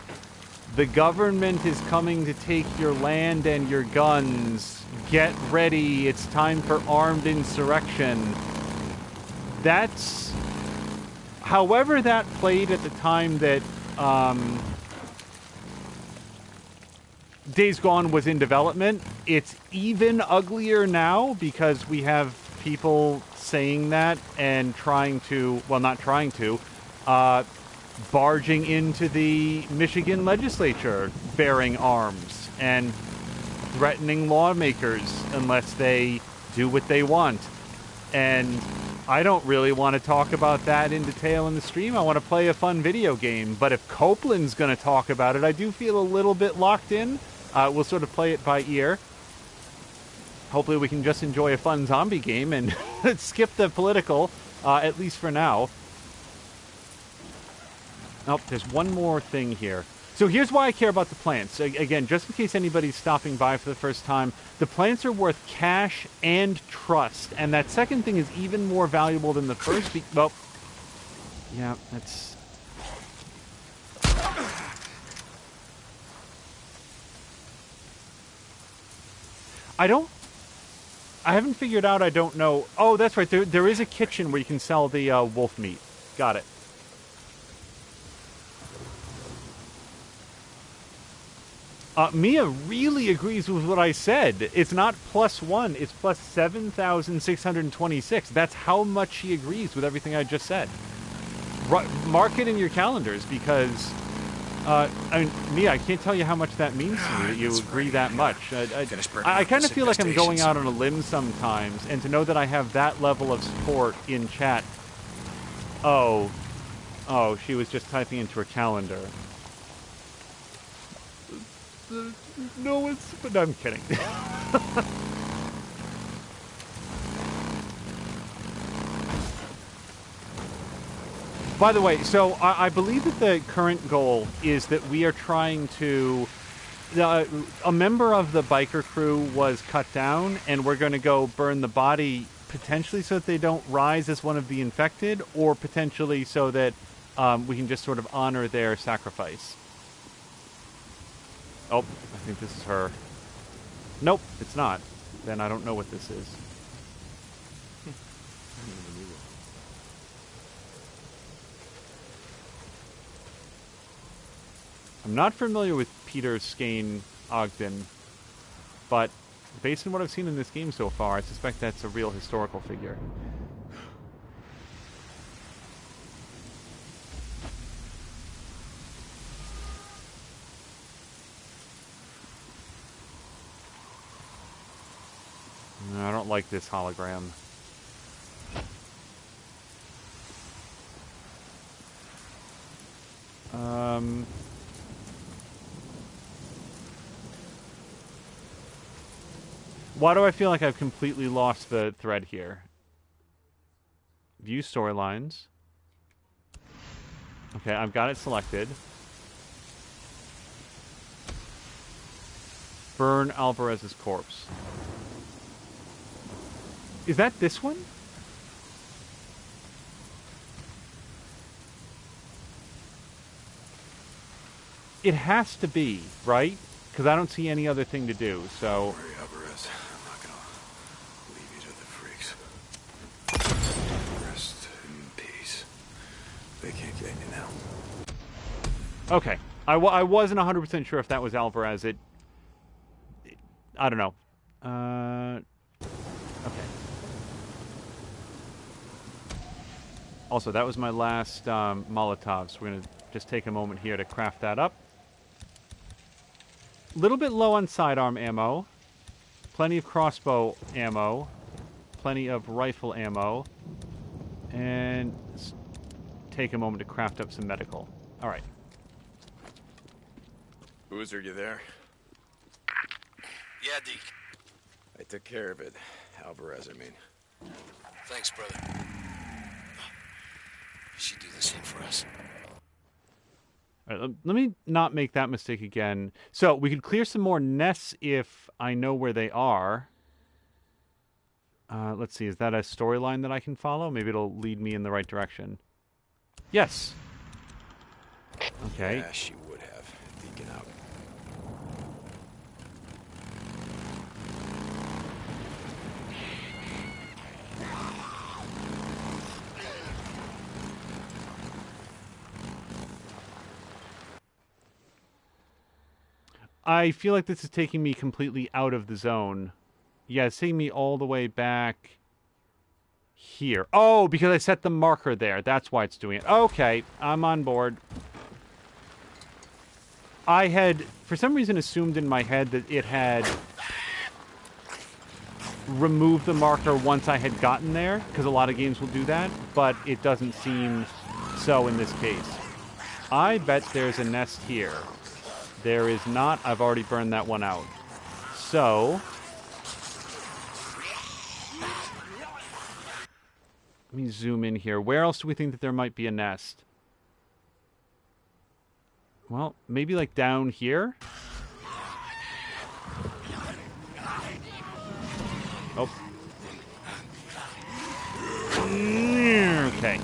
A: the government is coming to take your land and your guns. Get ready. It's time for armed insurrection. That's... However that played at the time that Days Gone was in development, it's even uglier now because we have people saying that and trying to, well, not trying to, barging into the Michigan legislature bearing arms and threatening lawmakers unless they do what they want. And I don't really want to talk about that in detail in the stream. I want to play a fun video game. But if Copeland's going to talk about it, I do feel a little bit locked in. We'll sort of play it by ear. Hopefully we can just enjoy a fun zombie game and skip the political, at least for now. Oh, there's one more thing here. So here's why I care about the plants. Again, just in case anybody's stopping by for the first time, the plants are worth cash and trust. And that second thing is even more valuable than the first. Well, yeah, that's... I haven't figured out, I don't know. Oh, that's right. There is a kitchen where you can sell the wolf meat. Got it. Mia really agrees with what I said. It's not +1, it's plus 7,626. That's how much she agrees with everything I just said. Mark it in your calendars because, I mean, Mia, I can't tell you how much that means to me that you agree that much. I kind of feel like I'm going out on a limb sometimes, and to know that I have that level of support in chat. Oh, she was just typing into her calendar. No, but I'm kidding. By the way, so I believe that the current goal is that we are trying to... a member of the biker crew was cut down, and we're going to go burn the body potentially so that they don't rise as one of the infected, or potentially so that we can just sort of honor their sacrifice. Oh, I think this is her. Nope, it's not. Then I don't know what this is. I'm not familiar with Peter Skane Ogden, but based on what I've seen in this game so far, I suspect that's a real historical figure. I don't like this hologram. Why do I feel like I've completely lost the thread here? View storylines. Okay, I've got it selected. Burn Alvarez's corpse. Is that this one? It has to be, right? Because I don't see any other thing to do, so...
C: Don't worry, Alvarez. I'm not gonna leave you to the freaks. Rest in peace. They can't get you now.
A: Okay. I wasn't 100% sure if that was Alvarez. I don't know. Okay. Also, that was my last Molotov, so we're going to just take a moment here to craft that up. A little bit low on sidearm ammo. Plenty of crossbow ammo. Plenty of rifle ammo. And let's take a moment to craft up some medical. All right.
C: Boozer, you there?
I: Yeah, Deke.
C: I took care of it. Alvarez, I mean.
I: Thanks, brother. You should do the same for us.
A: All right, let me not make that mistake again. So we could clear some more nests if I know where they are. Let's see, is that a storyline that I can follow? Maybe it'll lead me in the right direction. Yes. Okay.
C: Yeah, she would have. Deacon out.
A: I feel like this is taking me completely out of the zone. Yeah, it's taking me all the way back here. Oh, because I set the marker there. That's why it's doing it. Okay, I'm on board. I had, for some reason, assumed in my head that it had removed the marker once I had gotten there, because a lot of games will do that, but it doesn't seem so in this case. I bet there's a nest here. There is not. I've already burned that one out. So... let me zoom in here. Where else do we think that there might be a nest? Well, maybe like down here? Oh. Okay.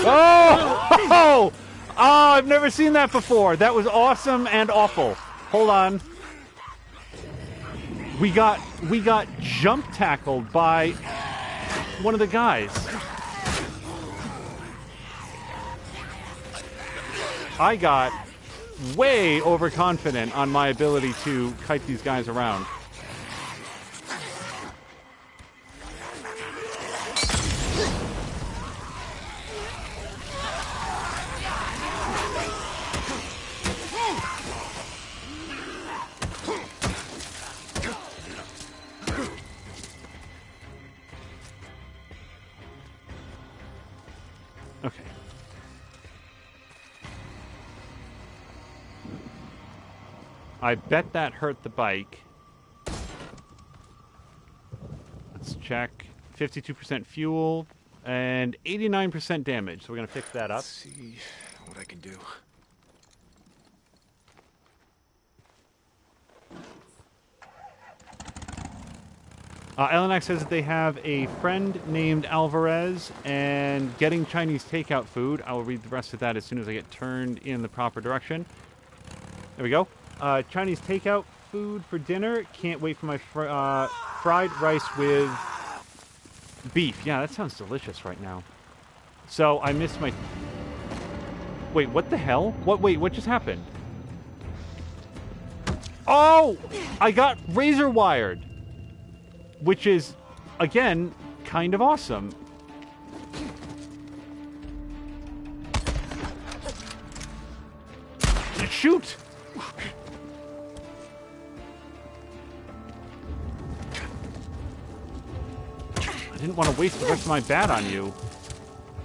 A: Oh! Oh, I've never seen that before. That was awesome and awful. Hold on. We got jump tackled by one of the guys. I got way overconfident on my ability to kite these guys around. Okay. I bet that hurt the bike. Let's check. 52% fuel and 89% damage. So we're going to fix that up.
F: Let's see what I can do.
A: Elenax says that they have a friend named Alvarez and getting Chinese takeout food. I will read the rest of that as soon as I get turned in the proper direction. There we go. Chinese takeout food for dinner. Can't wait for my fried rice with beef. Yeah, that sounds delicious right now. So I missed my... Wait, what the hell? Wait, what just happened? Oh! I got razor wired. Which is, again, kind of awesome. Shoot! I didn't want to waste the rest of my bat on you.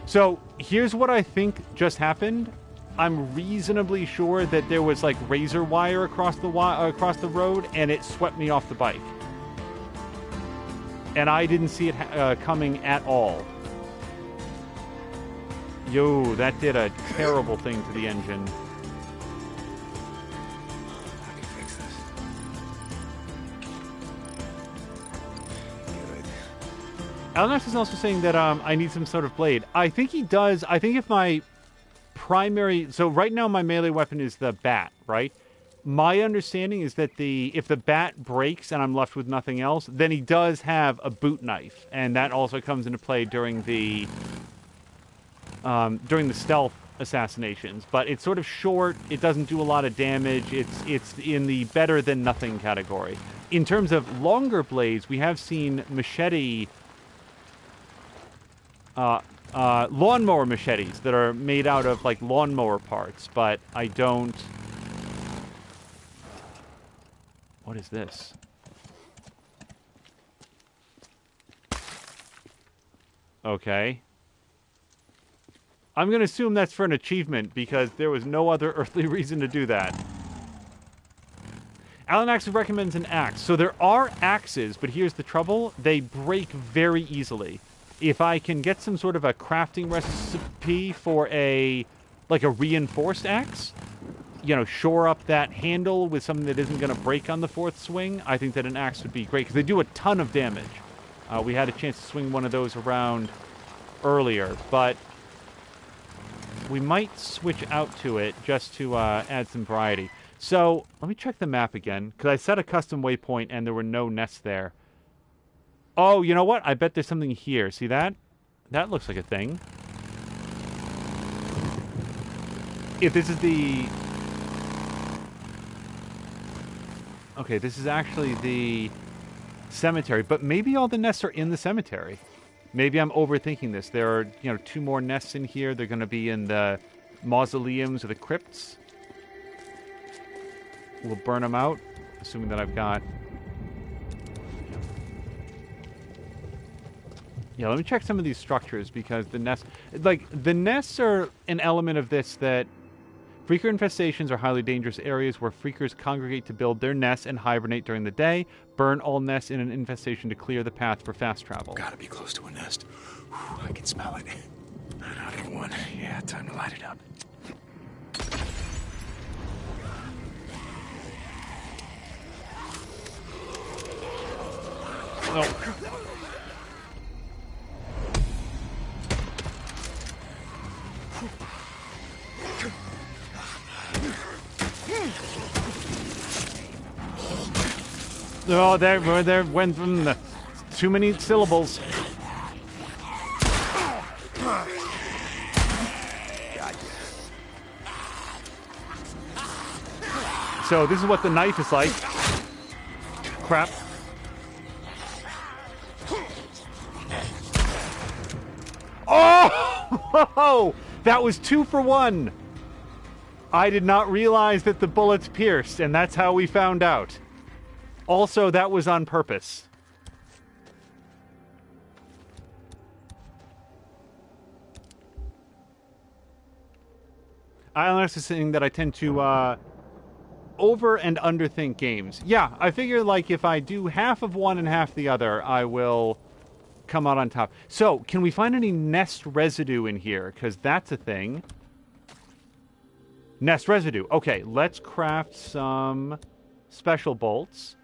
A: So, here's what I think just happened. I'm reasonably sure that there was, like, razor wire across the road, and it swept me off the bike. And I didn't see it coming at all. Yo, that did a terrible thing to the engine.
F: I can fix this. Good.
A: Alanax is also saying that I need some sort of blade. I think he does. I think if my primary... So right now my melee weapon is the bat, right? My understanding is that if the bat breaks and I'm left with nothing else, then he does have a boot knife, and that also comes into play during the stealth assassinations. But it's sort of short. It doesn't do a lot of damage. It's in the better than nothing category. In terms of longer blades, we have seen machete, lawnmower machetes that are made out of like lawnmower parts, but I don't. What is this? Okay. I'm going to assume that's for an achievement because there was no other earthly reason to do that. Alanax recommends an axe. So there are axes, but here's the trouble. They break very easily. If I can get some sort of a crafting recipe for a reinforced axe, you know, shore up that handle with something that isn't going to break on the fourth swing, I think that an axe would be great, because they do a ton of damage. We had a chance to swing one of those around earlier, but we might switch out to it just to add some variety. So, let me check the map again, because I set a custom waypoint and there were no nests there. Oh, you know what? I bet there's something here. See that? That looks like a thing. If this is the... Okay, this is actually the cemetery, but maybe all the nests are in the cemetery. Maybe I'm overthinking this. There are, 2 more nests in here. They're going to be in the mausoleums or the crypts. We'll burn them out, assuming that I've got... Yeah, let me check some of these structures, because the nests... the nests are an element of this that... Freaker infestations are highly dangerous areas where freakers congregate to build their nests and hibernate during the day. Burn all nests in an infestation to clear the path for fast travel.
C: Gotta be close to a nest. Whew, I can smell it. Another one. Yeah, time to light it up.
A: Oh. Oh, there went from the too many syllables. So this is what the knife is like. Crap. Oh! That was 2 for 1. I did not realize that the bullets pierced, and that's how we found out. Also, that was on purpose. I honestly think that I tend to over and underthink games. Yeah, I figure like if I do half of one and half the other, I will come out on top. So, can we find any nest residue in here? Because that's a thing. Nest residue. Okay, let's craft some special bolts.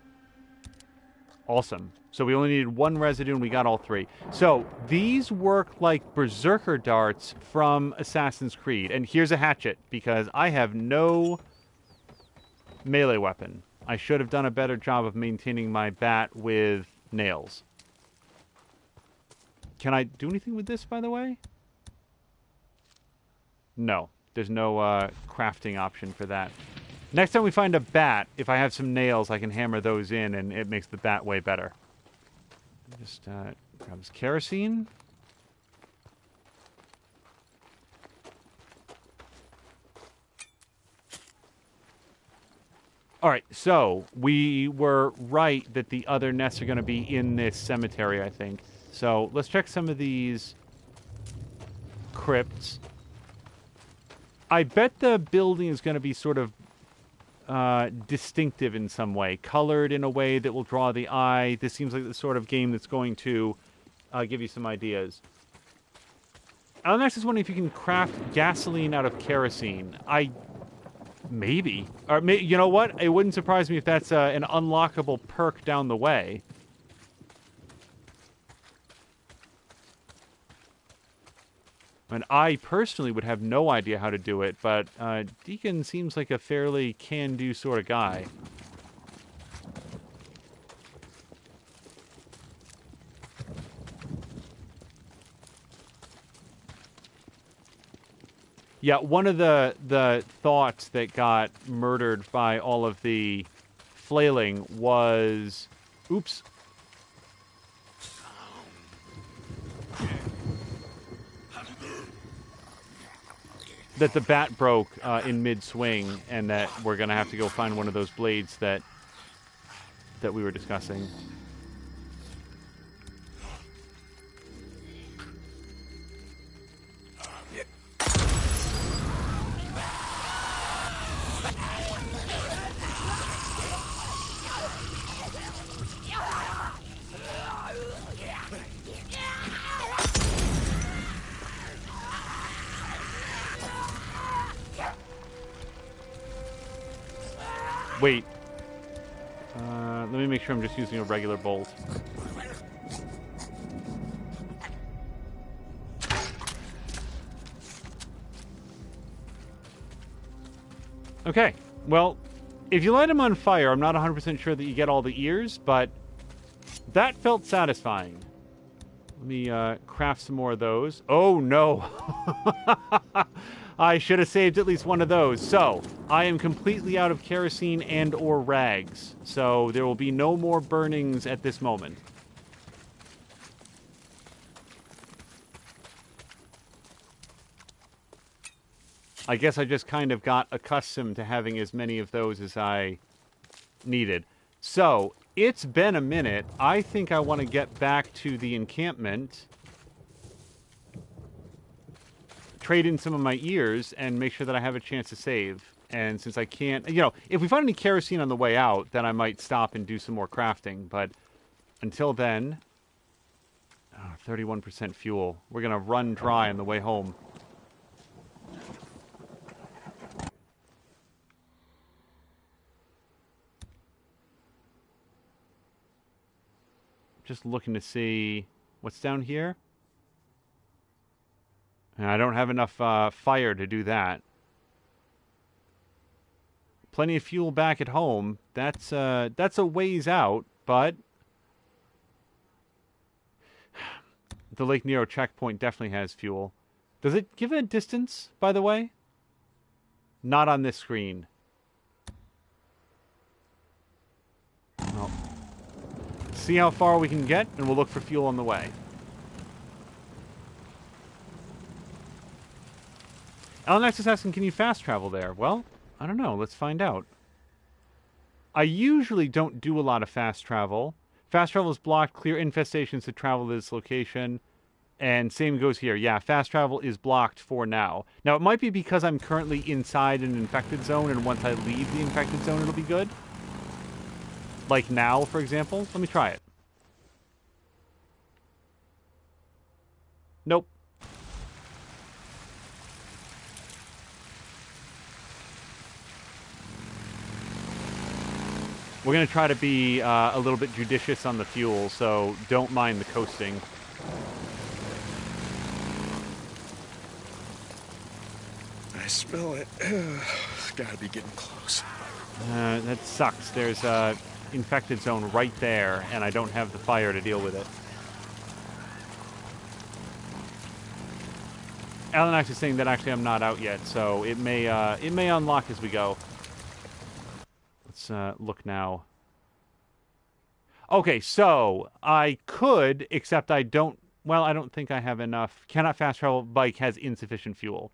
A: Awesome. So we only needed 1 residue and we got all 3. So these work like berserker darts from Assassin's Creed. And here's a hatchet because I have no melee weapon. I should have done a better job of maintaining my bat with nails. Can I do anything with this, by the way? No. There's no crafting option for that. Next time we find a bat, if I have some nails, I can hammer those in, and it makes the bat way better. Just grab this kerosene. All right, so we were right that the other nests are going to be in this cemetery, I think. So let's check some of these crypts. I bet the building is going to be sort of distinctive in some way, colored in a way that will draw the eye. This seems like the sort of game that's going to give you some ideas. Alex is wondering if you can craft gasoline out of kerosene. Maybe. Or you know what? It wouldn't surprise me if that's an unlockable perk down the way. And I personally would have no idea how to do it, but Deacon seems like a fairly can-do sort of guy. Yeah, one of the thoughts that got murdered by all of the flailing was... Oops. That the bat broke in mid-swing, and that we're going to have to go find one of those blades that we were discussing. Wait. Let me make sure I'm just using a regular bolt. Okay. Well, if you light them on fire, I'm not 100% sure that you get all the ears, but that felt satisfying. Let me craft some more of those. Oh, no. I should have saved at least one of those. So, I am completely out of kerosene and or rags. So, there will be no more burnings at this moment. I guess I just kind of got accustomed to having as many of those as I needed. So, it's been a minute. I think I want to get back to the encampment. trade in some of my ears and make sure that I have a chance to save. And since I can't, if we find any kerosene on the way out, then I might stop and do some more crafting. But until then, 31% fuel. We're going to run dry on the way home. Just looking to see what's down here. And I don't have enough fire to do that. Plenty of fuel back at home. That's a ways out, but the Lake Nero checkpoint definitely has fuel. Does it give a distance, by the way? Not on this screen. Well, see how far we can get, and we'll look for fuel on the way. LNX is asking, can you fast travel there? Well, I don't know. Let's find out. I usually don't do a lot of fast travel. Fast travel is blocked. Clear infestations to travel to this location. And same goes here. Yeah, fast travel is blocked for now. Now, it might be because I'm currently inside an infected zone, and once I leave the infected zone, it'll be good. Like now, for example. Let me try it. Nope. We're going to try to be a little bit judicious on the fuel, so don't mind the coasting.
C: I smell it. Gotta be getting close.
A: That sucks. There's a infected zone right there, and I don't have the fire to deal with it. Alanax is saying that actually I'm not out yet, so it may unlock as we go. Let's look now. Okay, so I could, except I don't. Well, I don't think I have enough. Cannot fast travel. Bike has insufficient fuel.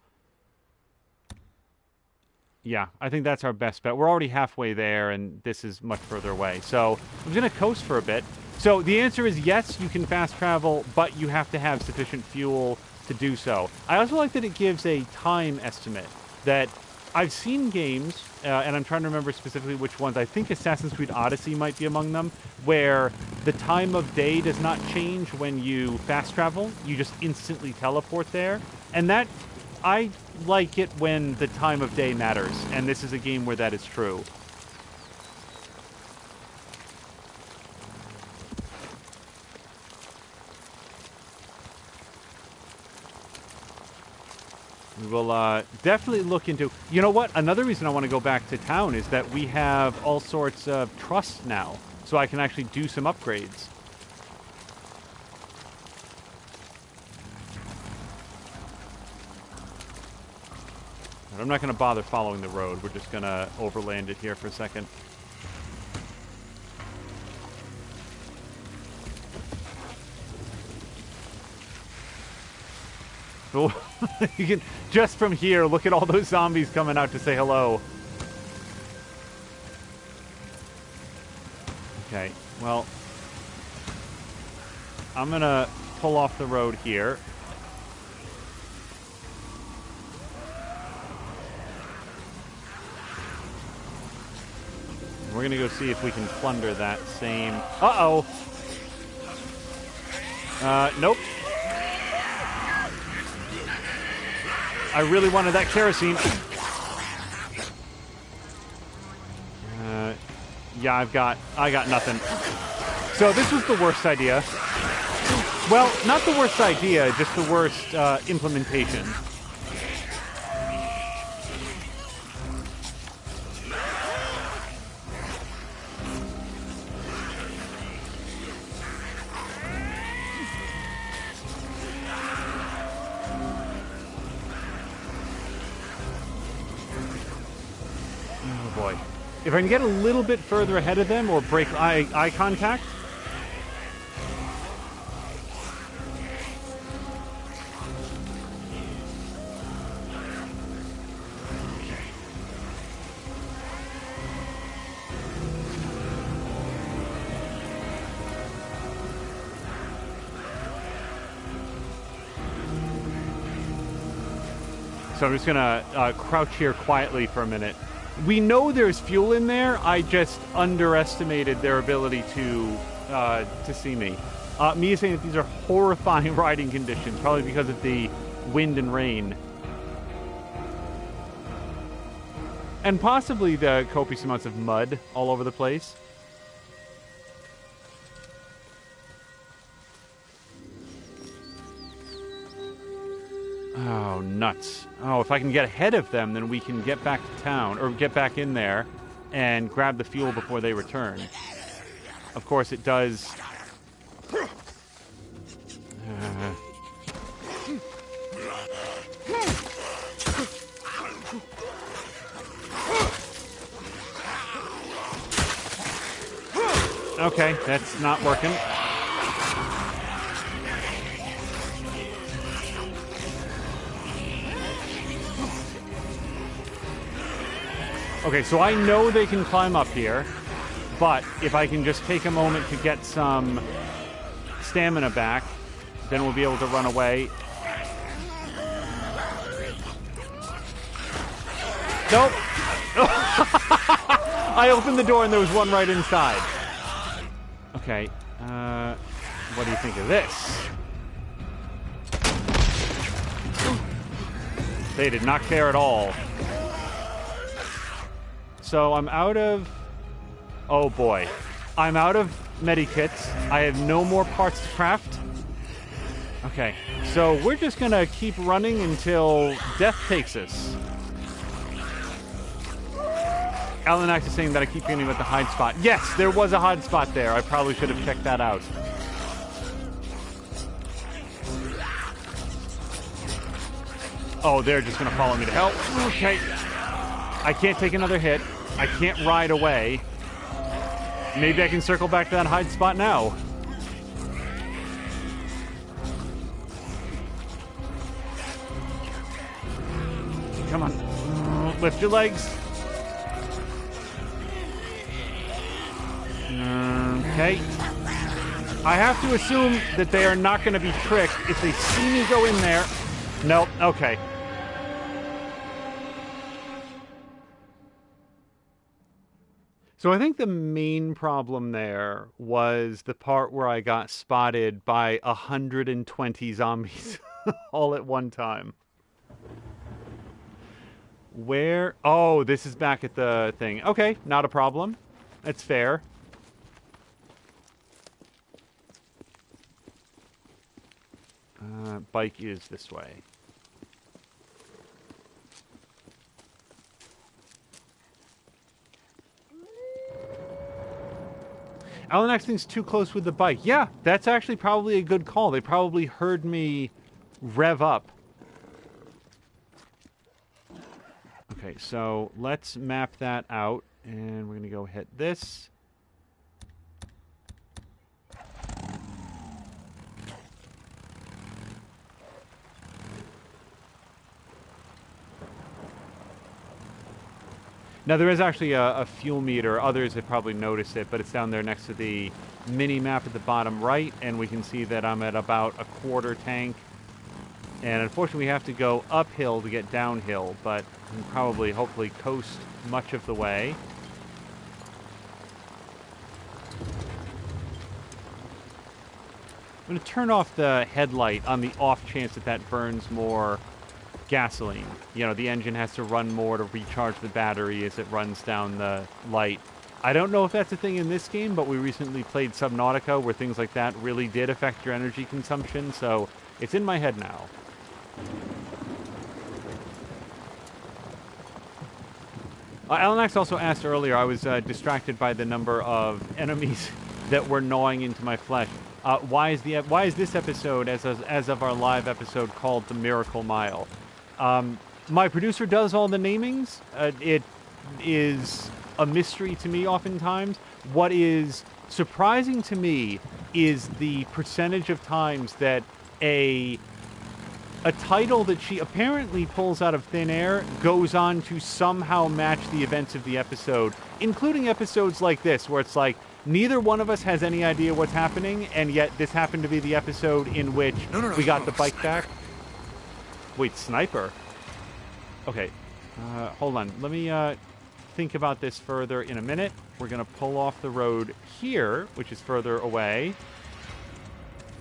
A: Yeah, I think that's our best bet. We're already halfway there, and this is much further away. So I'm going to coast for a bit. So the answer is yes, you can fast travel, but you have to have sufficient fuel to do so. I also like that it gives a time estimate. That I've seen games, and I'm trying to remember specifically which ones. I think Assassin's Creed Odyssey might be among them, where the time of day does not change when you fast travel. You just instantly teleport there. And that, I like it when the time of day matters, and this is a game where that is true. We will definitely look into... You know what? Another reason I want to go back to town is that we have all sorts of trusts now, so I can actually do some upgrades. But I'm not going to bother following the road. We're just going to overland it here for a second. You can, just from here, look at all those zombies coming out to say hello. Okay, well, I'm gonna pull off the road here. We're gonna go see if we can plunder that same... Uh-oh! Nope. I really wanted that kerosene. Yeah, I got nothing. So this was the worst idea. Well, not the worst idea, just the worst implementation. If I can get a little bit further ahead of them or break eye contact. So I'm just gonna crouch here quietly for a minute. We know there's fuel in there. I just underestimated their ability to see me. Me is saying that these are horrifying riding conditions, probably because of the wind and rain. And possibly the copious amounts of mud all over the place. Oh, nuts. Oh, if I can get ahead of them, then we can get back to town, or get back in there and grab the fuel before they return. Of course, it does... Okay, that's not working. Okay, so I know they can climb up here, but if I can just take a moment to get some stamina back, then we'll be able to run away. Nope. I opened the door and there was one right inside. Okay, what do you think of this? They did not care at all. So I'm out of... Oh boy. I'm out of medikits. I have no more parts to craft. Okay, so we're just gonna keep running until death takes us. Alanax is saying that I keep forgetting about the hide spot. Yes, there was a hide spot there. I probably should have checked that out. Oh, they're just gonna follow me to hell. Okay. I can't take another hit. I can't ride away. Maybe I can circle back to that hide spot now. Come on. Lift your legs. Okay. I have to assume that they are not going to be tricked if they see me go in there. Nope. Okay. So I think the main problem there was the part where I got spotted by 120 zombies all at one time. Where? Oh, this is back at the thing. Okay, not a problem. That's fair. Bike is this way. Alanax thinks too close with the bike. Yeah, that's actually probably a good call. They probably heard me rev up. Okay, so let's map that out, and we're going to go hit this. Now, there is actually a fuel meter. Others have probably noticed it, but it's down there next to the mini-map at the bottom right, and we can see that I'm at about a quarter tank. And unfortunately, we have to go uphill to get downhill, but we can probably, hopefully, coast much of the way. I'm going to turn off the headlight on the off chance that that burns more gasoline. You know, the engine has to run more to recharge the battery as it runs down the light. I don't know if that's a thing in this game, but we recently played Subnautica where things like that really did affect your energy consumption, so it's in my head now. Alanax also asked earlier, I was distracted by the number of enemies that were gnawing into my flesh. Why is this episode, as of our live episode, called The Miracle Mile? My producer does all the namings. It is a mystery to me oftentimes. What is surprising to me is the percentage of times that a title that she apparently pulls out of thin air goes on to somehow match the events of the episode, including episodes like this, where it's like, neither one of us has any idea what's happening, and yet this happened to be the episode in which we got the bike back. Wait, sniper? Okay. Hold on. Let me think about this further in a minute. We're going to pull off the road here, which is further away.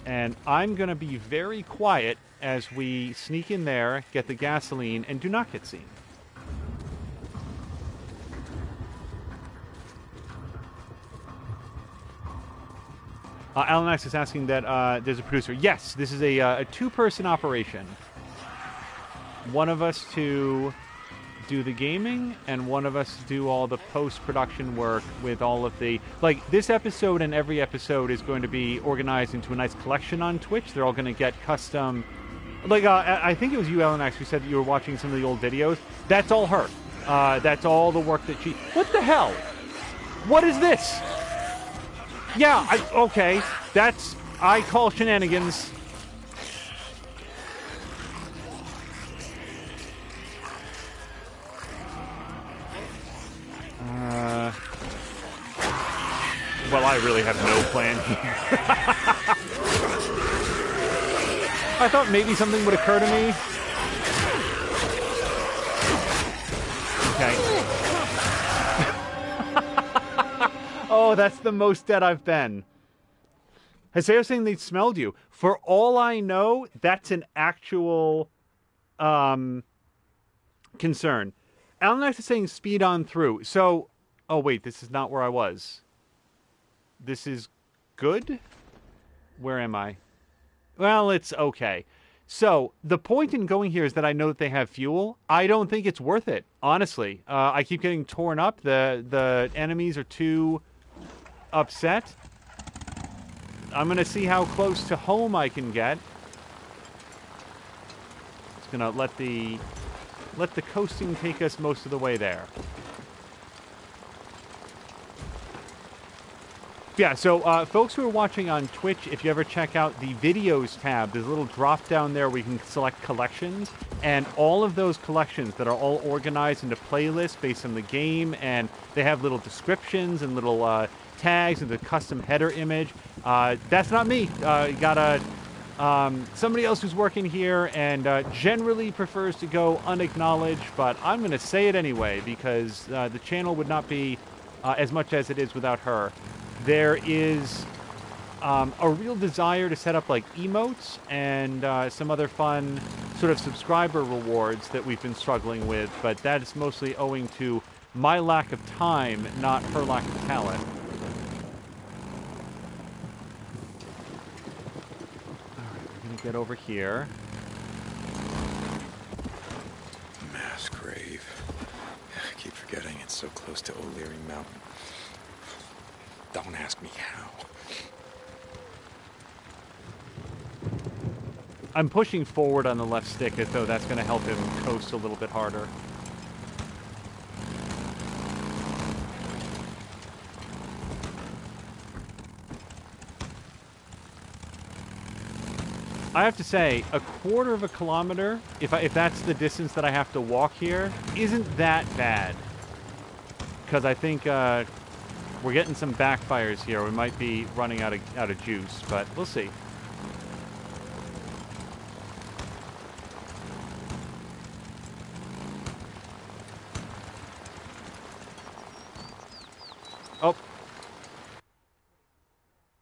A: And I'm going to be very quiet as we sneak in there, get the gasoline, and do not get seen. Alan X is asking that there's a producer. Yes, this is a two-person operation. One of us to do the gaming, and one of us to do all the post-production work with all of the... Like, this episode and every episode is going to be organized into a nice collection on Twitch. They're all going to get custom... Like, I think it was you, Ellen X, who said that you were watching some of the old videos. That's all her. That's all the work that she... What the hell? What is this? Yeah, okay. That's... I call shenanigans. Well, I really have no plan here. I thought maybe something would occur to me. Okay. Oh, that's the most dead I've been. Haseo saying they smelled you. For all I know, that's an actual concern. Alan X is saying speed on through. So, oh wait, this is not where I was. This is good? Where am I? Well, it's okay. So, the point in going here is that I know that they have fuel. I don't think it's worth it, honestly. I keep getting torn up. The enemies are too upset. I'm going to see how close to home I can get. It's going to let the coasting take us most of the way there. Yeah, so folks who are watching on Twitch, if you ever check out the videos tab, there's a little drop down there where you can select collections, and all of those collections that are all organized into playlists based on the game, and they have little descriptions and little tags and the custom header image. That's not me. You got somebody else who's working here and generally prefers to go unacknowledged, but I'm going to say it anyway because the channel would not be as much as it is without her. There is a real desire to set up like emotes and some other fun sort of subscriber rewards that we've been struggling with, but that is mostly owing to my lack of time, not her lack of talent. Alright, we're gonna get over here.
F: Mass grave. I keep forgetting it's so close to O'Leary Mountain. Don't ask me how.
A: I'm pushing forward on the left stick as though that's going to help him coast a little bit harder. I have to say, a quarter of a kilometer, if that's the distance that I have to walk here, isn't that bad. Because I think we're getting some backfires here. We might be running out of juice, but we'll see. Oh.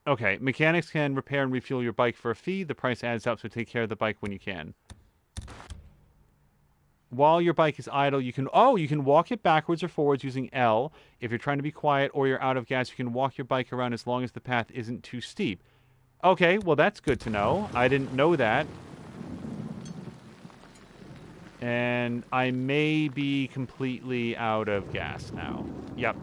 A: Okay, mechanics can repair and refuel your bike for a fee. The price adds up, so take care of the bike when you can. While your bike is idle, you can walk it backwards or forwards using L. If you're trying to be quiet or you're out of gas, you can walk your bike around as long as the path isn't too steep. Okay, well that's good to know. I didn't know that. And I may be completely out of gas now. Yep.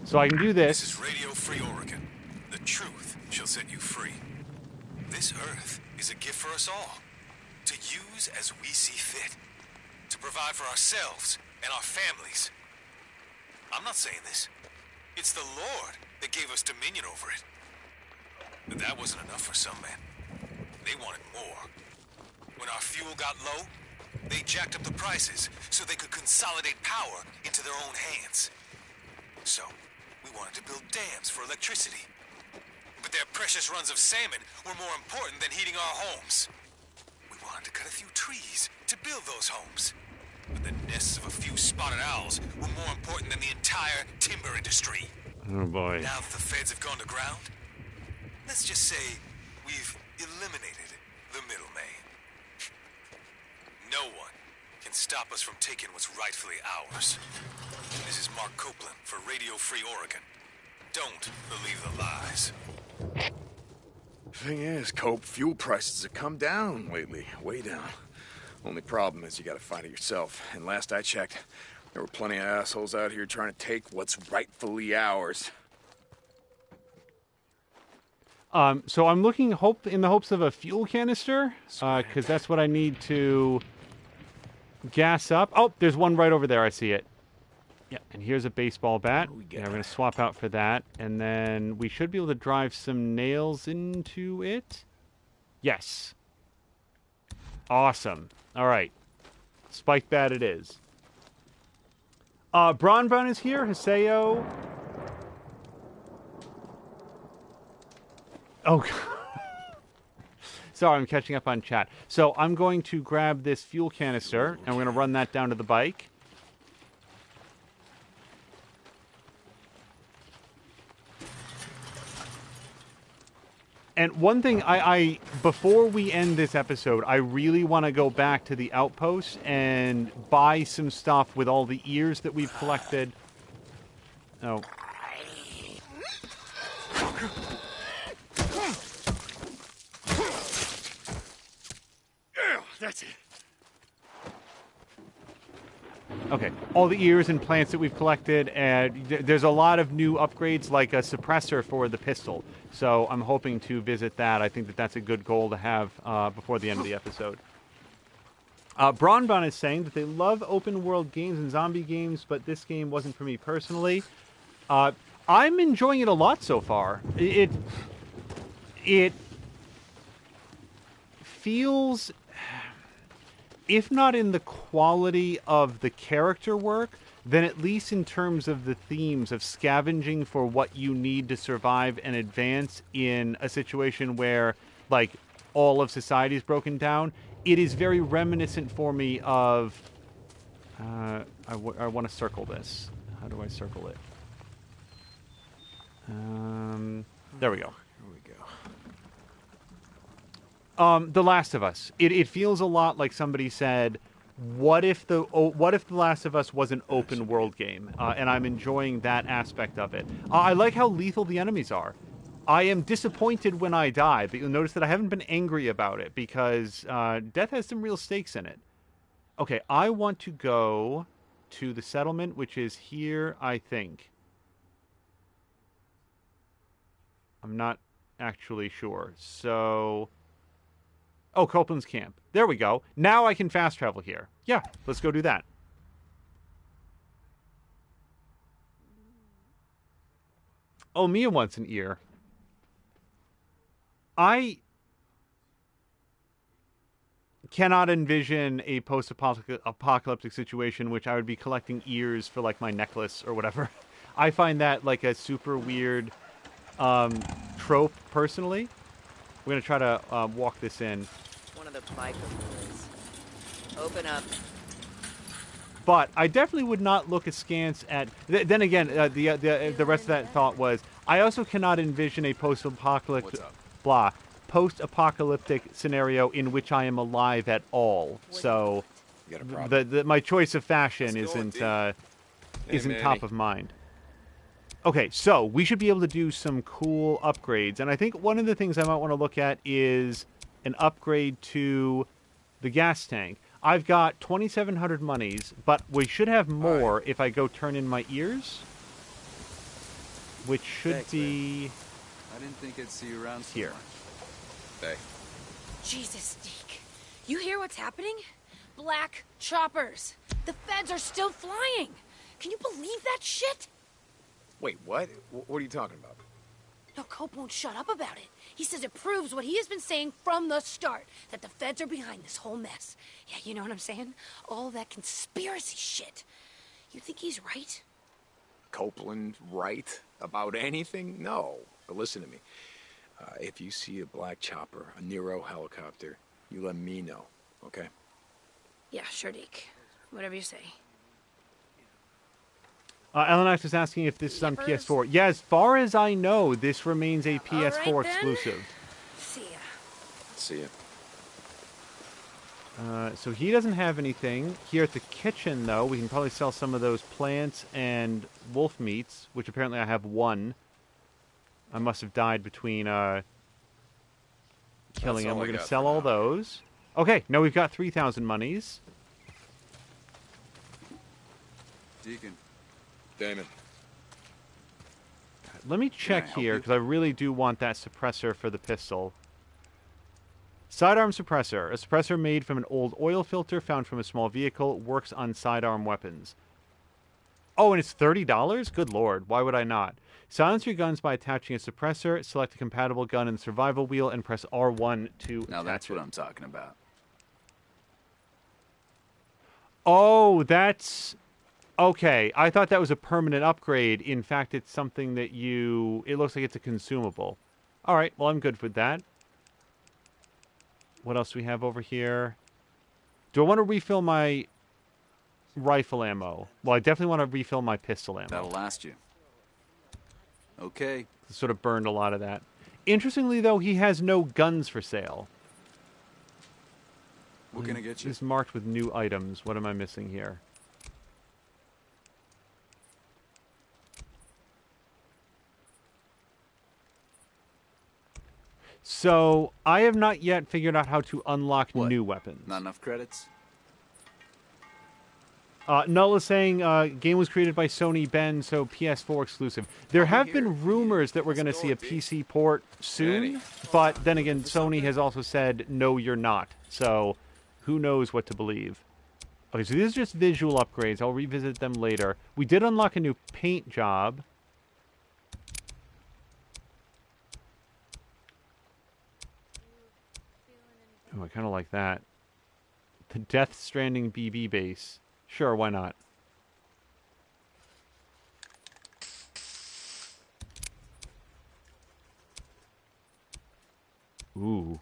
A: So I can do this.
B: This is Radio Free Oregon. The truth shall set you free. This earth is a gift for us all, to use as we see fit, to provide for ourselves and our families. I'm not saying this. It's the Lord that gave us dominion over it. But that wasn't enough for some men. They wanted more. When our fuel got low, they jacked up the prices so they could consolidate power into their own hands. So, we wanted to build dams for electricity. But their precious runs of salmon were more important than heating our homes. We wanted to cut a few trees to build those homes. but the nests of a few spotted owls were more important than the entire timber industry.
A: Oh boy.
B: Now that the feds have gone to ground, let's just say we've eliminated the middleman. No one can stop us from taking what's rightfully ours. This is Mark Copeland for Radio Free Oregon. Don't believe the lies.
C: Thing is, Cope, fuel prices have come down lately, way down. Only problem is you gotta find it yourself. And last I checked, there were plenty of assholes out here trying to take what's rightfully ours.
A: So I'm looking in the hopes of a fuel canister, because that's what I need to gas up. Oh, there's one right over there. I see it. Yeah, and here's a baseball bat. Yeah, we're going to swap out for that. And then we should be able to drive some nails into it. Yes. Awesome. All right. Spike bat it is. Bronbun is here. Haseo. Oh, sorry, I'm catching up on chat. So I'm going to grab this fuel canister, and we're going to run that down to the bike. And one thing, I before we end this episode, I really want to go back to the outpost and buy some stuff with all the ears that we've collected. Oh.
J: That's it.
A: Okay, all the ears and plants that we've collected, and there's a lot of new upgrades, like a suppressor for the pistol. So I'm hoping to visit that. I think that that's a good goal to have before the end of the episode. Bronbon is saying that they love open-world games and zombie games, but this game wasn't for me personally. I'm enjoying it a lot so far. It feels, if not in the quality of the character work, then at least in terms of the themes of scavenging for what you need to survive and advance in a situation where, like, all of society is broken down, it is very reminiscent for me of... I want to circle this. How do I circle it? There we go. The Last of Us. It feels a lot like somebody said, what if The Last of Us was an open world game? And I'm enjoying that aspect of it. I like how lethal the enemies are. I am disappointed when I die, but you'll notice that I haven't been angry about it because death has some real stakes in it. Okay, I want to go to the settlement, which is here, I think. I'm not actually sure. So... Oh, Copeland's camp. There we go. Now I can fast travel here. Yeah, let's go do that. Oh, Mia wants an ear. I cannot envision a post-apocalyptic situation in which I would be collecting ears for, like, my necklace or whatever. I find that, like, a super weird trope, personally. We're going to try to walk this in.
D: One of the biker boys. Open up.
A: But I definitely would not look askance at... Then again, the rest of that thought was, I also cannot envision a post-apocalyptic scenario in which I am alive at all. So my choice of fashion isn't top of mind. Okay, so we should be able to do some cool upgrades. And I think one of the things I might want to look at is an upgrade to the gas tank. I've got 2,700 monies, but we should have more if I go turn in my ears. Which should be...
K: Man. I didn't think I'd see you around
A: here.
C: Hey.
E: Jesus, Deke. You hear what's happening? Black choppers. The feds are still flying. Can you believe that shit?
C: Wait, what? What are you talking about?
E: No, Cope won't shut up about it. He says it proves what he has been saying from the start, that the feds are behind this whole mess. Yeah, you know what I'm saying? All that conspiracy shit. You think he's right?
C: Copeland right about anything? No. But listen to me. If you see a black chopper, a Nero helicopter, you let me know, okay?
E: Yeah, sure, Deke. Whatever you say.
A: Elenax is asking if this is on
E: Yippers.
A: PS4. Yeah, as far as I know, this remains a PS4
E: All right, then.
A: exclusive.
E: See ya.
F: See ya.
A: So he doesn't have anything. Here at the kitchen, though, we can probably sell some of those plants and wolf meats, which apparently I have one. I must have died between killing him. We're going to sell all those. Okay, now we've got 3,000 monies.
K: Deacon.
F: Damon.
A: Let me check
K: help
A: here,
K: you?
A: because I really do want that suppressor for the pistol. Sidearm suppressor. A suppressor made from an old oil filter found from a small vehicle. Works on sidearm weapons. Oh, and it's $30? Good lord. Why would I not? Silence your guns by attaching a suppressor. Select a compatible gun in the survival wheel and press R1 to
K: Now
A: attach
K: that's
A: it.
K: what I'm talking about.
A: Oh, that's... Okay, I thought that was a permanent upgrade. In fact, it's something that you... It looks like it's a consumable. All right, well, I'm good with that. What else do we have over here? Do I want to refill my rifle ammo? Well, I definitely want to refill my pistol ammo.
K: That'll last you. Okay.
A: Sort of burned a lot of that. Interestingly, though, he has no guns for sale.
K: What can I get you?
A: It's marked with new items. What am I missing here? So, I have not yet figured out how to unlock new weapons.
K: Not enough credits?
A: Null is saying game was created by Sony Ben, so PS4 exclusive. There have been rumors that we're going to see a PC port soon, but then again, Sony has also said, no, you're not. So, who knows what to believe. Okay, so these are just visual upgrades. I'll revisit them later. We did unlock a new paint job. Oh, I kind of like that. The Death Stranding BB base. Sure, why not? Ooh.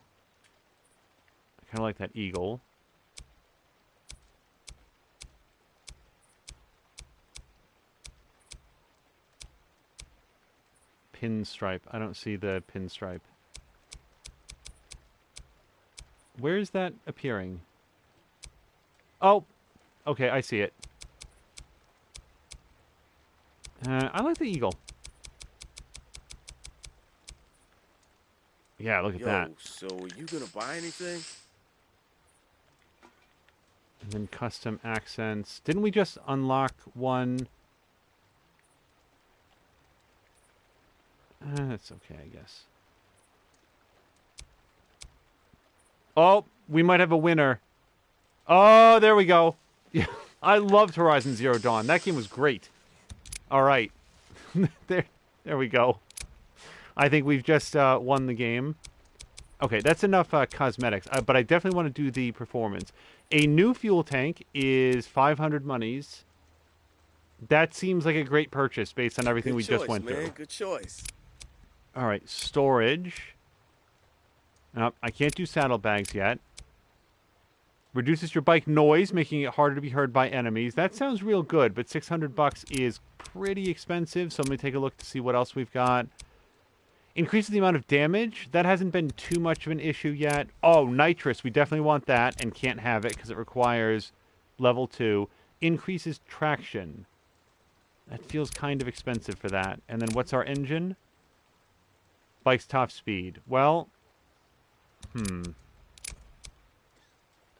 A: I kind of like that eagle. Pinstripe. I don't see the pinstripe. Where is that appearing? Oh, okay, I see it. I like the eagle. Yeah, look at that.
L: So are you gonna buy anything?
A: And then custom accents. Didn't we just unlock one? That's okay, I guess. Oh, we might have a winner. Oh, there we go. Yeah, I loved Horizon Zero Dawn. That game was great. All right. there we go. I think we've just won the game. Okay, that's enough cosmetics. But I definitely want to do the performance. A new fuel tank is 500 monies. That seems like a great purchase based on everything we just went through.
L: Good choice.
A: All right, storage. I can't do saddlebags yet. Reduces your bike noise, making it harder to be heard by enemies. That sounds real good, but $600 is pretty expensive, so let me take a look to see what else we've got. Increases the amount of damage. That hasn't been too much of an issue yet. Oh, nitrous. We definitely want that and can't have it because it requires level 2. Increases traction. That feels kind of expensive for that. And then what's our engine? Bike's top speed. Well,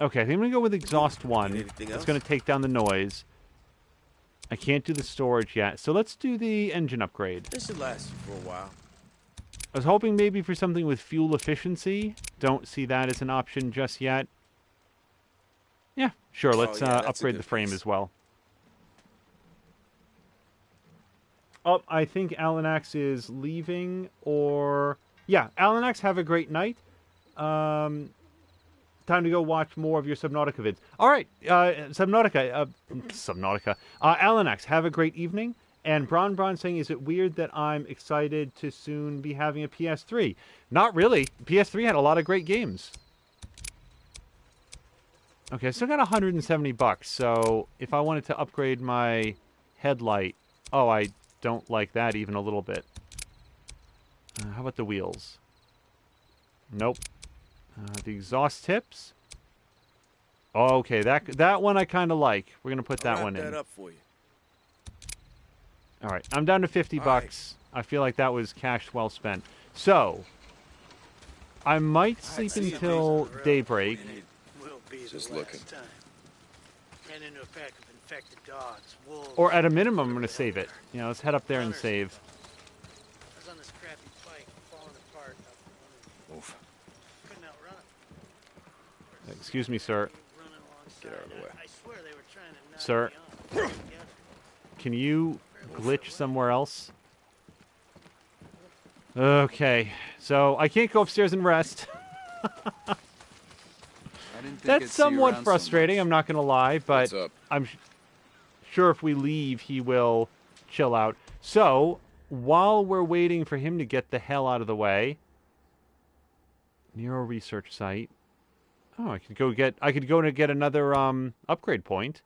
A: okay, I think I'm going to go with exhaust 1. It's going to take down the noise. I can't do the storage yet. So let's do the engine upgrade.
L: This should last you for a while.
A: I was hoping maybe for something with fuel efficiency. Don't see that as an option just yet. Yeah, sure. Let's upgrade the frame as well. Oh, I think Alanax is leaving, or... Yeah, Alanax, have a great night. Time to go watch more of your Subnautica vids. All right, Subnautica. Alanax, have a great evening. And Bron saying, is it weird that I'm excited to soon be having a PS3? Not really. PS3 had a lot of great games. Okay, I still got 170 bucks. So if I wanted to upgrade my headlight, oh, I don't like that even a little bit. How about the wheels? Nope. The exhaust tips. Oh, okay, that one I kind of like. We're gonna put that one in.
L: That up for you.
A: All right, I'm down to 50 bucks. I feel like that was cash well spent. So I might sleep until daybreak.
F: Just looking.
J: Ran into a pack of infected dogs, wolves.
A: Or at a minimum, I'm gonna save it. You know, let's head up there and save.
J: I was on this crappy bike, falling apart.
F: Move.
J: Couldn't outrun them.
A: Excuse me, sir.
F: Get out of the way.
J: I swear they were trying to knock
A: Sir,
J: me off.
A: can you glitch somewhere else? Okay, so I can't go upstairs and rest. That's somewhat frustrating, I'm not going to lie, but I'm sure if we leave, he will chill out. So, while we're waiting for him to get the hell out of the way, Nero research site. Oh, I could go to get another upgrade point.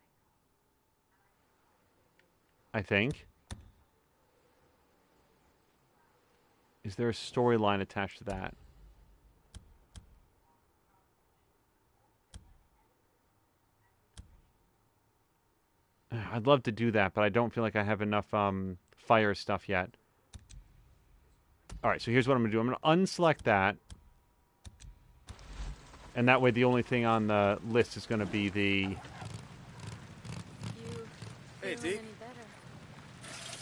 A: I think. Is there a storyline attached to that? I'd love to do that, but I don't feel like I have enough fire stuff yet. All right, so here's what I'm going to do. I'm going to unselect that. And that way the only thing on the list is going to be the...
L: Hey, Deke.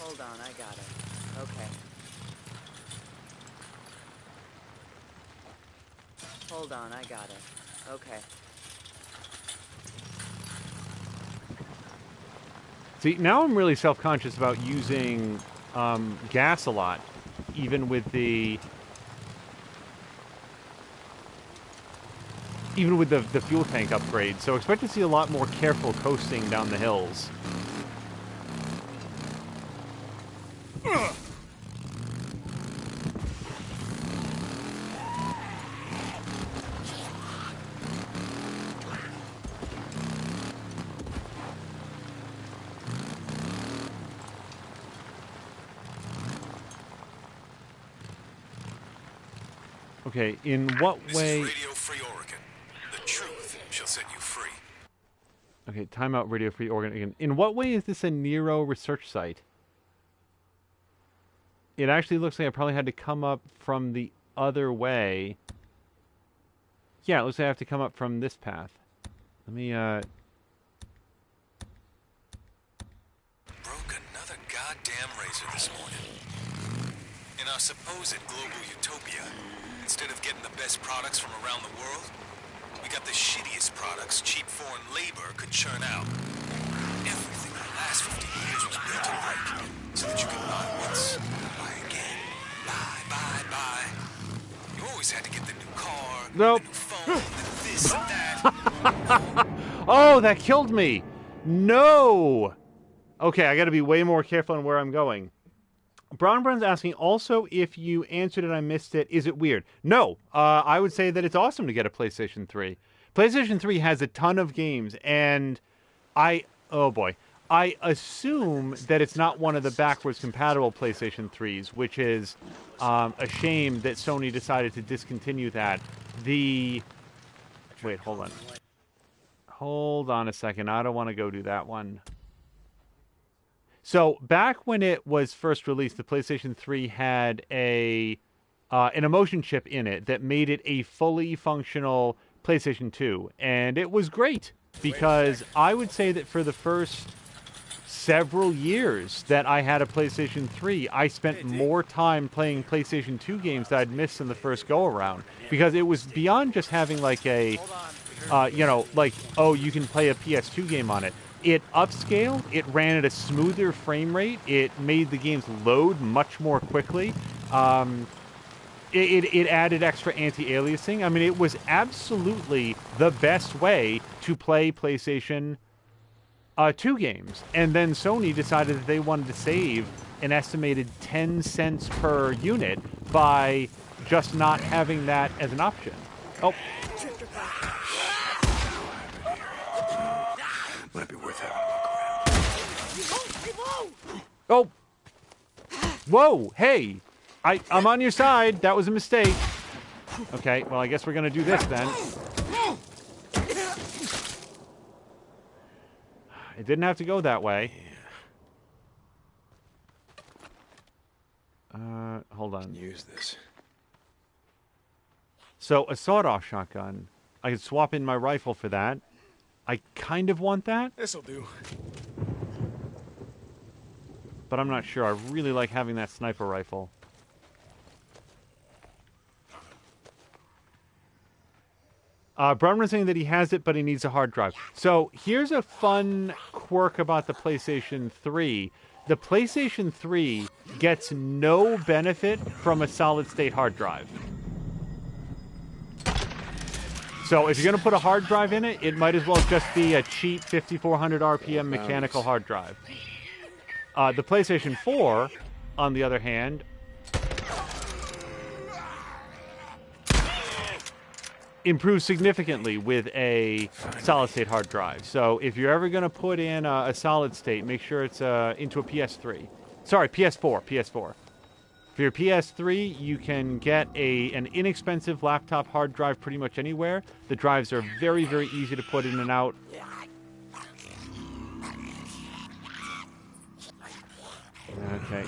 M: Hold on, I got it. Okay. Hold on, I got it. Okay.
A: See, now I'm really self-conscious about using gas a lot, even with the fuel tank upgrade. So expect to see a lot more careful coasting down the hills. Okay, in what way...
B: This is Radio Free Oregon. The truth shall set you free.
A: Okay, timeout Radio Free Oregon. In what way is this a Nero research site? It actually looks like I probably had to come up from the other way. Yeah, it looks like I have to come up from this path. Let me,
B: Broke another goddamn razor this morning. In our supposed global utopia, instead of getting the best products from around the world, we got the shittiest products cheap foreign labor could churn out. Everything in the last 50 years was built alike, so that you could buy once, buy again, buy. You always had to get the new car,
A: nope.
B: The new phone, the this and that.
A: Oh, that killed me! No! Okay, I gotta be way more careful on where I'm going. Brown's asking, also, if you answered it, I missed it. Is it weird? No. I would say that it's awesome to get a PlayStation 3. PlayStation 3 has a ton of games, and oh boy. I assume that it's not one of the backwards compatible PlayStation 3s, which is a shame that Sony decided to discontinue that. Wait, hold on. Hold on a second. I don't want to go do that one. So back when it was first released, the PlayStation 3 had an emotion chip in it that made it a fully functional PlayStation 2. And it was great because I would say that for the first several years that I had a PlayStation 3, I spent more time playing PlayStation 2 games that I'd missed in the first go-around. Because it was beyond just having like a, you can play a PS2 game on it. It upscaled, it ran at a smoother frame rate, it made the games load much more quickly, it added extra anti-aliasing. I mean, it was absolutely the best way to play PlayStation 2 games. And then Sony decided that they wanted to save an estimated 10 cents per unit by just not having that as an option. Oh.
F: Might be worth having a look around.
A: Oh! Whoa! Hey! I'm on your side. That was a mistake. Okay, well, I guess we're gonna do this then. It didn't have to go that way. Hold on.
F: Use this.
A: So, a sawed-off shotgun. I could swap in my rifle for that. I kind of want that.
G: This'll do.
A: But I'm not sure. I really like having that sniper rifle. Brown was saying that he has it, but he needs a hard drive. So, here's a fun quirk about the PlayStation 3. The PlayStation 3 gets no benefit from a solid-state hard drive. So if you're going to put a hard drive in it, it might as well just be a cheap 5400 RPM mechanical hard drive. The PlayStation 4, on the other hand, improves significantly with a solid-state hard drive. So if you're ever going to put in a solid-state, make sure it's into a PS3. Sorry, PS4. For your PS3, you can get an inexpensive laptop hard drive pretty much anywhere. The drives are very, very easy to put in and out. Okay.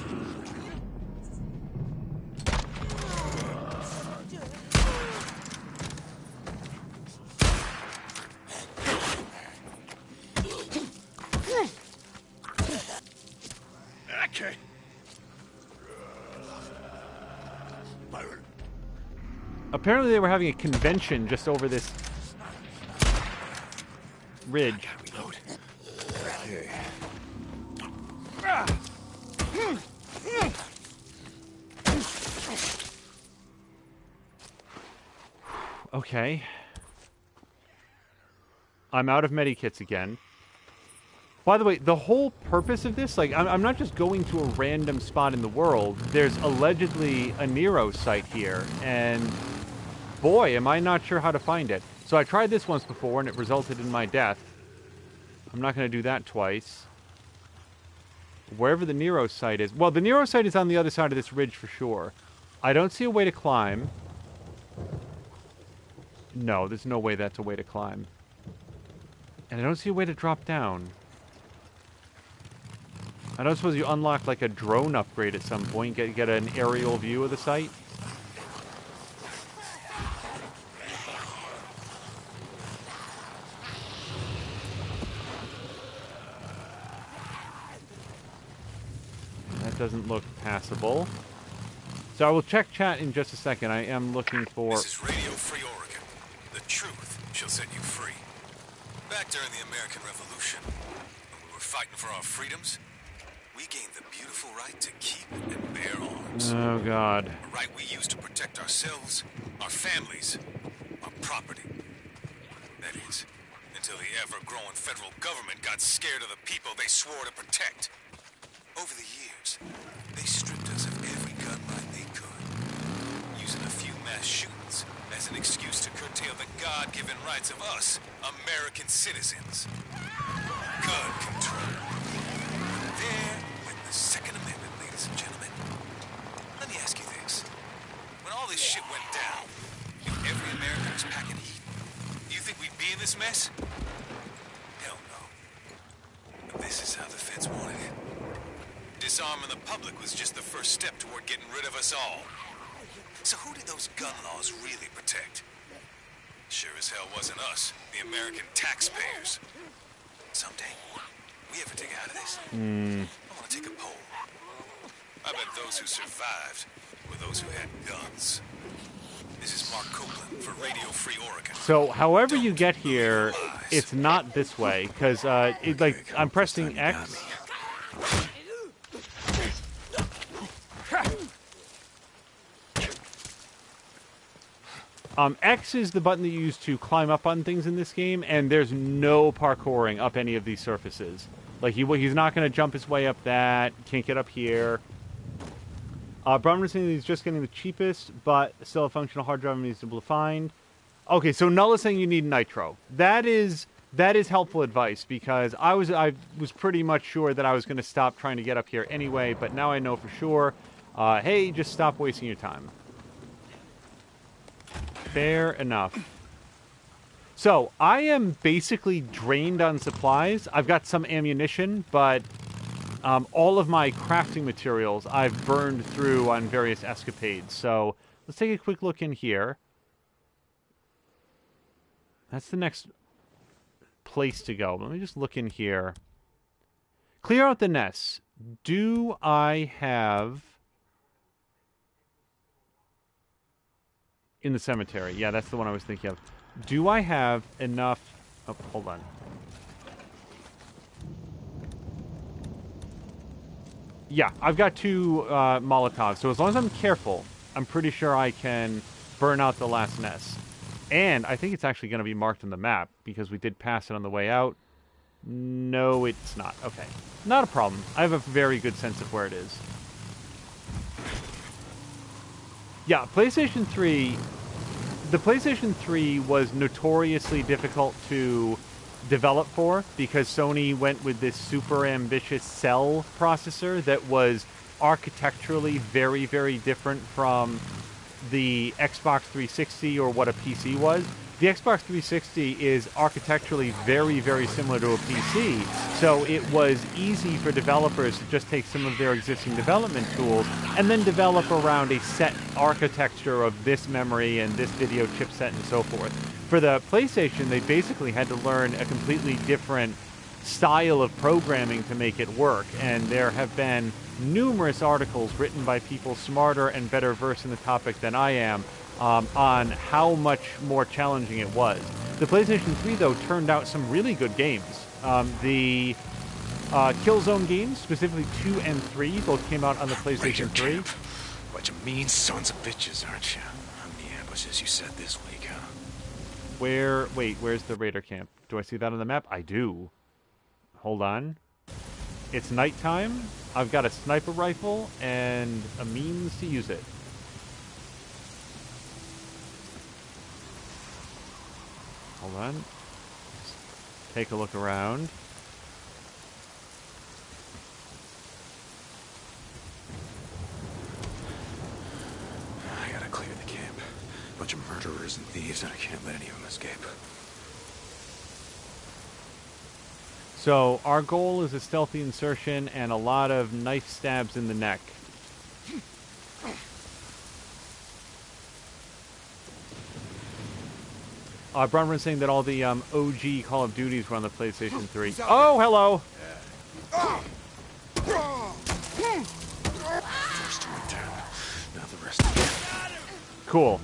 G: Okay.
A: Apparently they were having a convention just over this ridge.
F: Reload. Okay.
A: Okay. I'm out of medikits again. By the way, the whole purpose of this, like, I'm not just going to a random spot in the world. There's allegedly a Nero site here, and boy, am I not sure how to find it. So I tried this once before, and it resulted in my death. I'm not going to do that twice. Wherever the Nero site is. Well, the Nero site is on the other side of this ridge for sure. I don't see a way to climb. No, there's no way that's a way to climb. And I don't see a way to drop down. I don't suppose you unlock like a drone upgrade at some point, get an aerial view of the site. That doesn't look passable. So I will check chat in just a second. I am looking for...
B: This is Radio Free Oregon. The truth shall set you free. Back during the American Revolution, when we were fighting for our freedoms, we gained the beautiful right to keep and bear arms.
A: Oh, God.
B: A right we used to protect ourselves, our families, our property. That is, until the ever-growing federal government got scared of the people they swore to protect. Over the years, they stripped us of every gun right they could, using a few mass shootings as an excuse to curtail the God-given rights of us, American citizens. Gun control. There went the Second Amendment, ladies and gentlemen. Let me ask you this. When all this shit went down, you knew every American was packing heat. Do you think we'd be in this mess? Hell no. But this is how the feds wanted it. Disarming the public was just the first step toward getting rid of us all. So who did those gun laws really protect? Sure as hell wasn't us, the American taxpayers. Someday, we ever dig out of this? I want to take a poll. I bet those who survived were those who had guns. This is Mark Copeland for Radio Free Oregon.
A: So, however you get here, it's not this way, because, I'm pressing X. X is the button that you use to climb up on things in this game, and there's no parkouring up any of these surfaces. Like, he's not going to jump his way up that, can't get up here. Brown was saying he's just getting the cheapest, but still a functional hard drive and reasonable to find. Okay, so Null is saying you need nitro. That is that is helpful advice, because I was pretty much sure that I was going to stop trying to get up here anyway, but now I know for sure. Hey, just stop wasting your time. Fair enough. So, I am basically drained on supplies. I've got some ammunition, but all of my crafting materials I've burned through on various escapades. So, let's take a quick look in here. That's the next place to go. Let me just look in here. Clear out the nests. Do I have... In the cemetery. Yeah, that's the one I was thinking of. Do I have enough... Oh, hold on. Yeah, I've got 2 Molotovs. So as long as I'm careful, I'm pretty sure I can burn out the last nest. And I think it's actually going to be marked on the map, because we did pass it on the way out. No, it's not. Okay. Not a problem. I have a very good sense of where it is. Yeah, PlayStation 3... The PlayStation 3 was notoriously difficult to develop for, because Sony went with this super ambitious Cell processor that was architecturally very, very different from the Xbox 360 or what a PC was. The Xbox 360 is architecturally very, very similar to a PC, so it was easy for developers to just take some of their existing development tools and then develop around a set architecture of this memory and this video chipset and so forth. For the PlayStation, they basically had to learn a completely different style of programming to make it work, and there have been numerous articles written by people smarter and better versed in the topic than I am on how much more challenging it was. The PlayStation 3, though, turned out some really good games. The Killzone games, specifically 2 and 3, both came out on the PlayStation 3.
F: Camp. Bunch of mean sons of bitches, aren't you? On the ambushes you said this week, huh?
A: Where's the Raider camp? Do I see that on the map? I do. Hold on. It's nighttime. I've got a sniper rifle and a means to use it. Hold on. Just take a look around.
F: I gotta clear the camp. Bunch of murderers and thieves, and I can't let any of them escape.
A: So, our goal is a stealthy insertion and a lot of knife stabs in the neck. Bronwyn's saying that all the OG Call of Duties were on the PlayStation 3. Oh, hello!
F: First 2 in town. Now the rest of them.
A: Cool.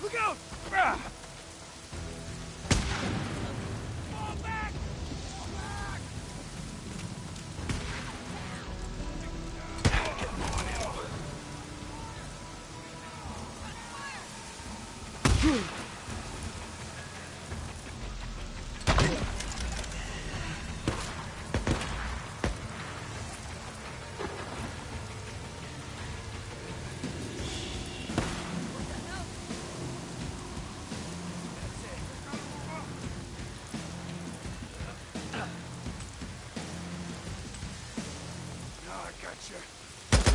J: Look out!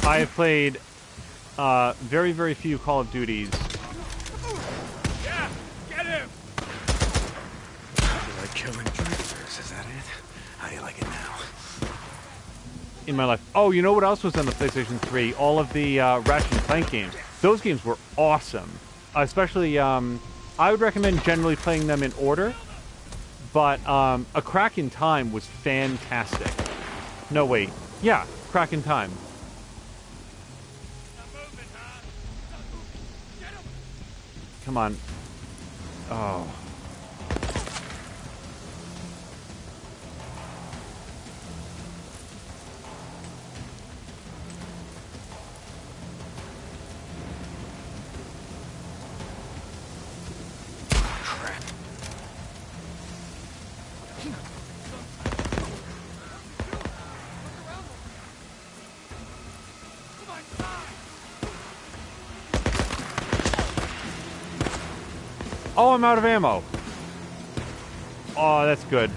A: I have played very, very few Call of Duties.
J: Yeah, get him!
F: You like killing drifters, is that it? How do you like it now?
A: In my life. Oh, you know what else was on the PlayStation 3? All of the Ratchet and Clank games. Those games were awesome. Especially, I would recommend generally playing them in order. But A Crack in Time was fantastic. No, wait. Yeah, Crack in Time. Come on. Oh.
F: Crap.
A: Oh, I'm out of ammo. Oh, that's good.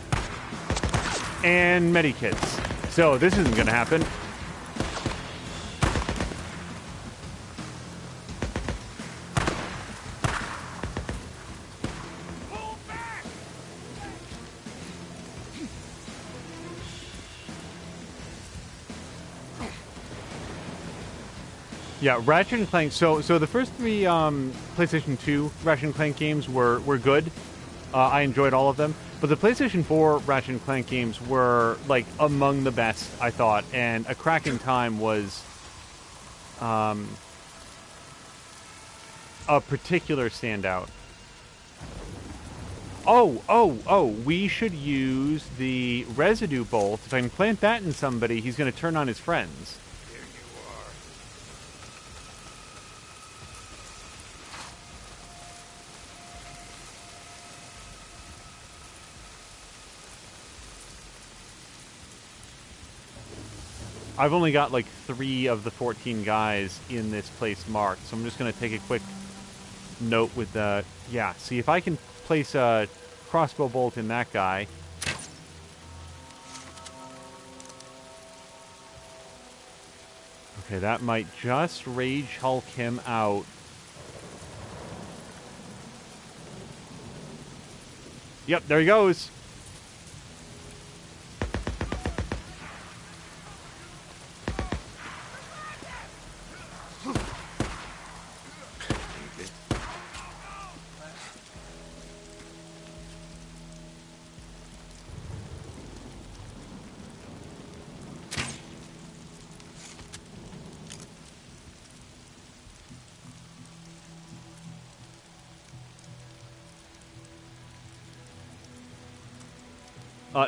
A: And medikits. So this isn't going to happen. Yeah, Ratchet and Clank. So the first three PlayStation 2 Ratchet and Clank games were good. I enjoyed all of them. But the PlayStation 4 Ratchet and Clank games were, like, among the best, I thought. And A Crack in Time was a particular standout. Oh, we should use the residue bolt. If I can plant that in somebody, he's going to turn on his friends. I've only got like 3 of the 14 guys in this place marked, so I'm just going to take a quick note with the... Yeah, see if I can place a crossbow bolt in that guy. Okay, that might just Rage Hulk him out. Yep, there he goes.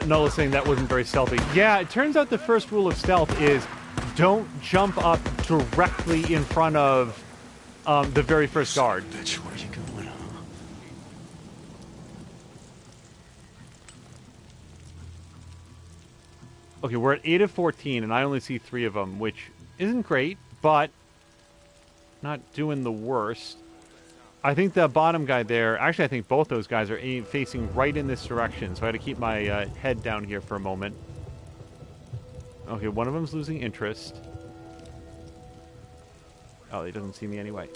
A: Null is saying that wasn't very stealthy. Yeah, it turns out the first rule of stealth is don't jump up directly in front of the very first guard.
C: Bitch, where you going, huh?
A: Okay, we're at 8 of 14, and I only see 3 of them, which isn't great, but not doing the worst. I think the bottom guy there... Actually, I think both those guys are facing right in this direction, so I had to keep my head down here for a moment. Okay, one of them's losing interest. Oh, he doesn't see me anyway.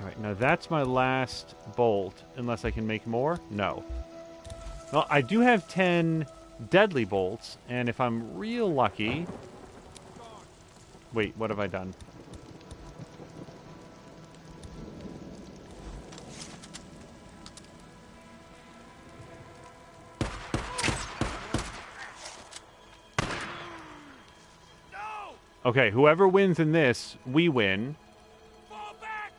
A: Alright, now that's my last bolt, unless I can make more? No. Well, I do have 10 deadly bolts, and if I'm real lucky... Wait, what have I done? Okay, whoever wins in this, we win.
G: Fall back!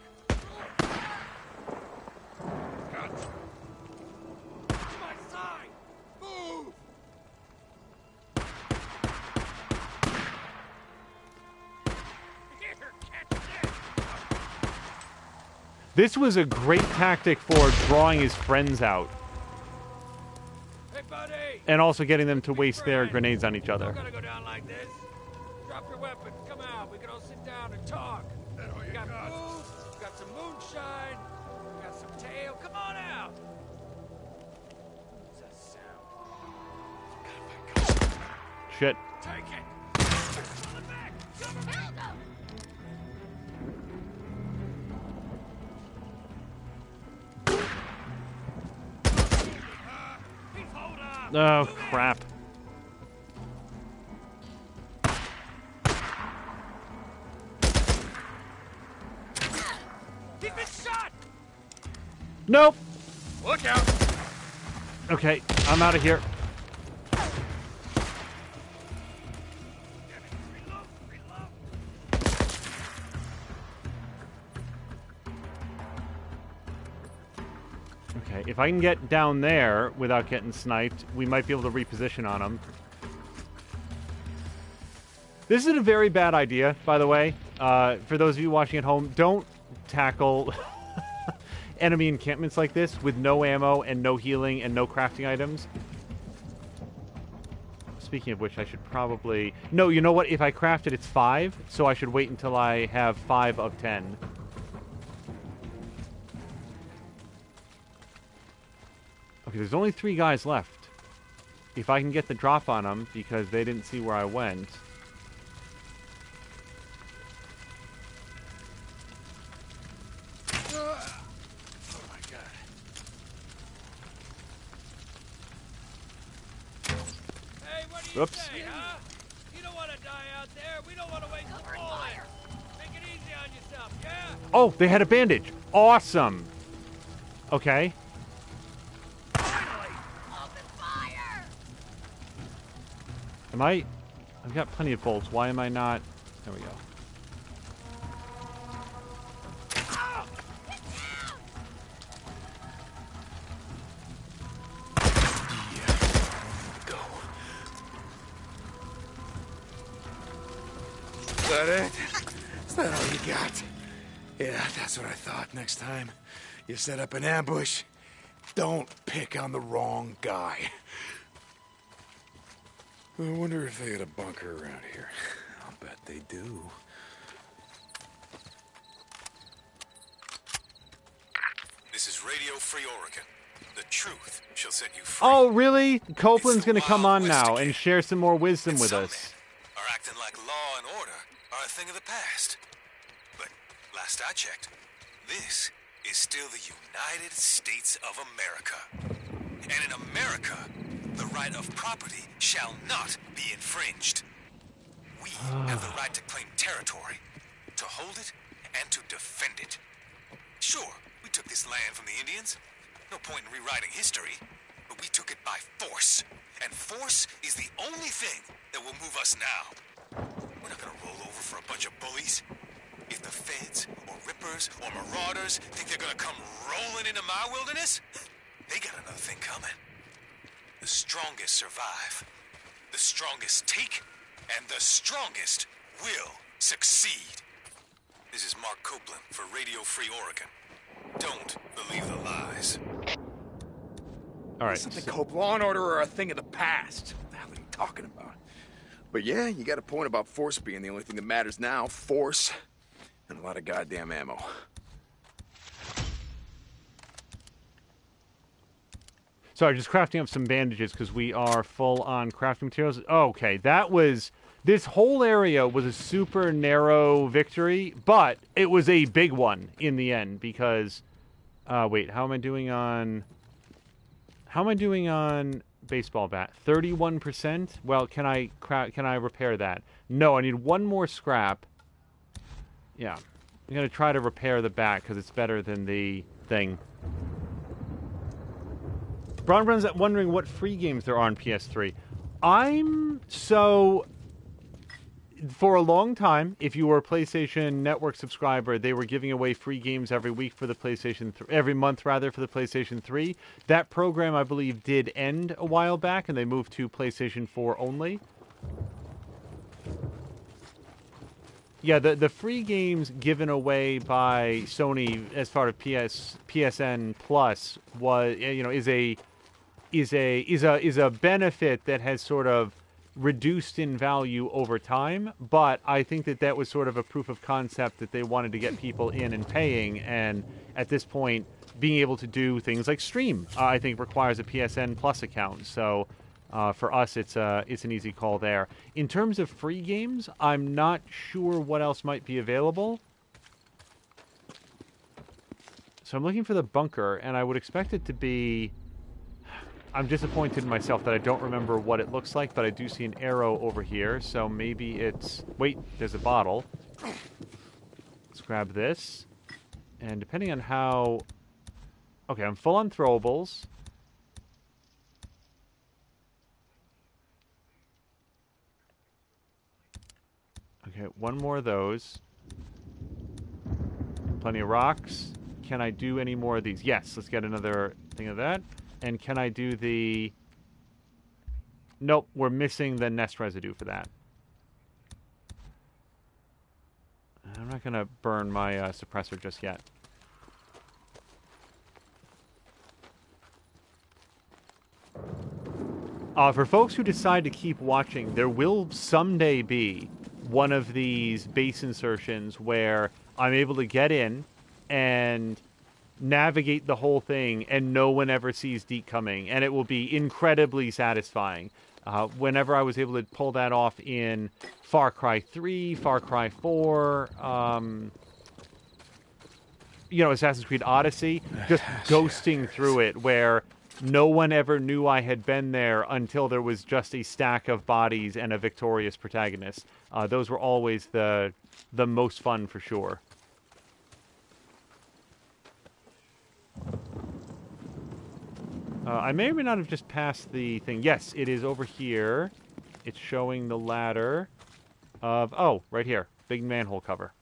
G: To my side! Move! Here, catch this!
A: This was a great tactic for drawing his friends out.
G: Hey, buddy!
A: And also getting them to waste their grenades on each other.
G: Don't gotta go down like this. Drop your weapons. Come out. We can all sit down and talk. We got food. We got some moonshine. We got some tail. Come on out. What's that sound?
A: Shit.
G: Take it. Pull it back.
A: Oh, crap.
G: He's been shot.
A: Nope.
G: Look out.
A: Okay, I'm out of here. Okay, if I can get down there without getting sniped, we might be able to reposition on him. This is a very bad idea, by the way. For those of you watching at home, don't tackle enemy encampments like this with no ammo and no healing and no crafting items. Speaking of which, I should probably... No, you know what? If I craft it, it's 5, so I should wait until I have 5 of 10. Okay, there's only 3 guys left. If I can get the drop on them, because they didn't see where I went.
J: Oh my god. Hey, what do you
A: Oops.
J: say, huh? You don't want to die out there. We don't want to waste the bullet. Make it easy on yourself, yeah?
A: Oh, they had a bandage. Awesome. Okay. I've got plenty of bolts. Why am I not? There we go.
C: Is that it? Is that all you got? Yeah, that's what I thought. Next time you set up an ambush, don't pick on the wrong guy.
F: I wonder if they got a bunker around here. I'll bet they do.
B: This is Radio Free Oregon. The truth shall set you free.
A: Oh, really? Copeland's going to come on now and share some more wisdom with us.
B: Are acting like law and order are a thing of the past. But last I checked, this is still the United States of America. And in America, the right of property shall not be infringed. We have the right to claim territory, to hold it, and to defend it. Sure, we took this land from the Indians. No point in rewriting history, but we took it by force. And force is the only thing that will move us now. We're not gonna roll over for a bunch of bullies. If the feds, or rippers, or marauders think they're gonna come rolling into my wilderness, they got another thing coming. The strongest survive. The strongest take, and the strongest will succeed. This is Mark Copeland for Radio Free Oregon. Don't believe the lies.
A: All right.
C: Something Cope, law and order are a thing of the past. What the hell are you talking about? But yeah, you got a point about force being the only thing that matters now. Force and a lot of goddamn ammo.
A: Sorry, just crafting up some bandages because we are full on crafting materials. Oh, okay, that was... This whole area was a super narrow victory, but it was a big one in the end because... wait, how am I doing on... How am I doing on baseball bat? 31%? Well, can I repair that? No, I need one more scrap. Yeah. I'm going to try to repair the bat because it's better than the thing. Braun runs wondering what free games there are on PS3. For a long time, if you were a PlayStation Network subscriber, they were giving away free games every week for the PlayStation every month rather for the PlayStation 3. That program, I believe, did end a while back, and they moved to PlayStation 4 only. Yeah, the free games given away by Sony as part of PSN Plus is a benefit that has sort of reduced in value over time, but I think that was sort of a proof of concept that they wanted to get people in and paying, and at this point, being able to do things like stream, I think requires a PSN Plus account, so for us, it's an easy call there. In terms of free games, I'm not sure what else might be available. So I'm looking for the bunker, and I would expect it to be... I'm disappointed in myself that I don't remember what it looks like, but I do see an arrow over here, so maybe it's... Wait, there's a bottle. Let's grab this. And depending on how... Okay, I'm full on throwables. Okay, one more of those. Plenty of rocks. Can I do any more of these? Yes, let's get another thing of that. And can I do the... Nope, we're missing the nest residue for that. I'm not going to burn my suppressor just yet. For folks who decide to keep watching, there will someday be one of these base insertions where I'm able to get in and navigate the whole thing and no one ever sees Deke coming, and it will be incredibly satisfying. Whenever I was able to pull that off in Far Cry 3, Far Cry 4, Assassin's Creed Odyssey, just ghosting through it where no one ever knew I had been there until there was just a stack of bodies and a victorious protagonist. Those were always the most fun for sure. I may or may not have just passed the thing. Yes, it is over here. It's showing the ladder of... Oh, right here. Big manhole cover.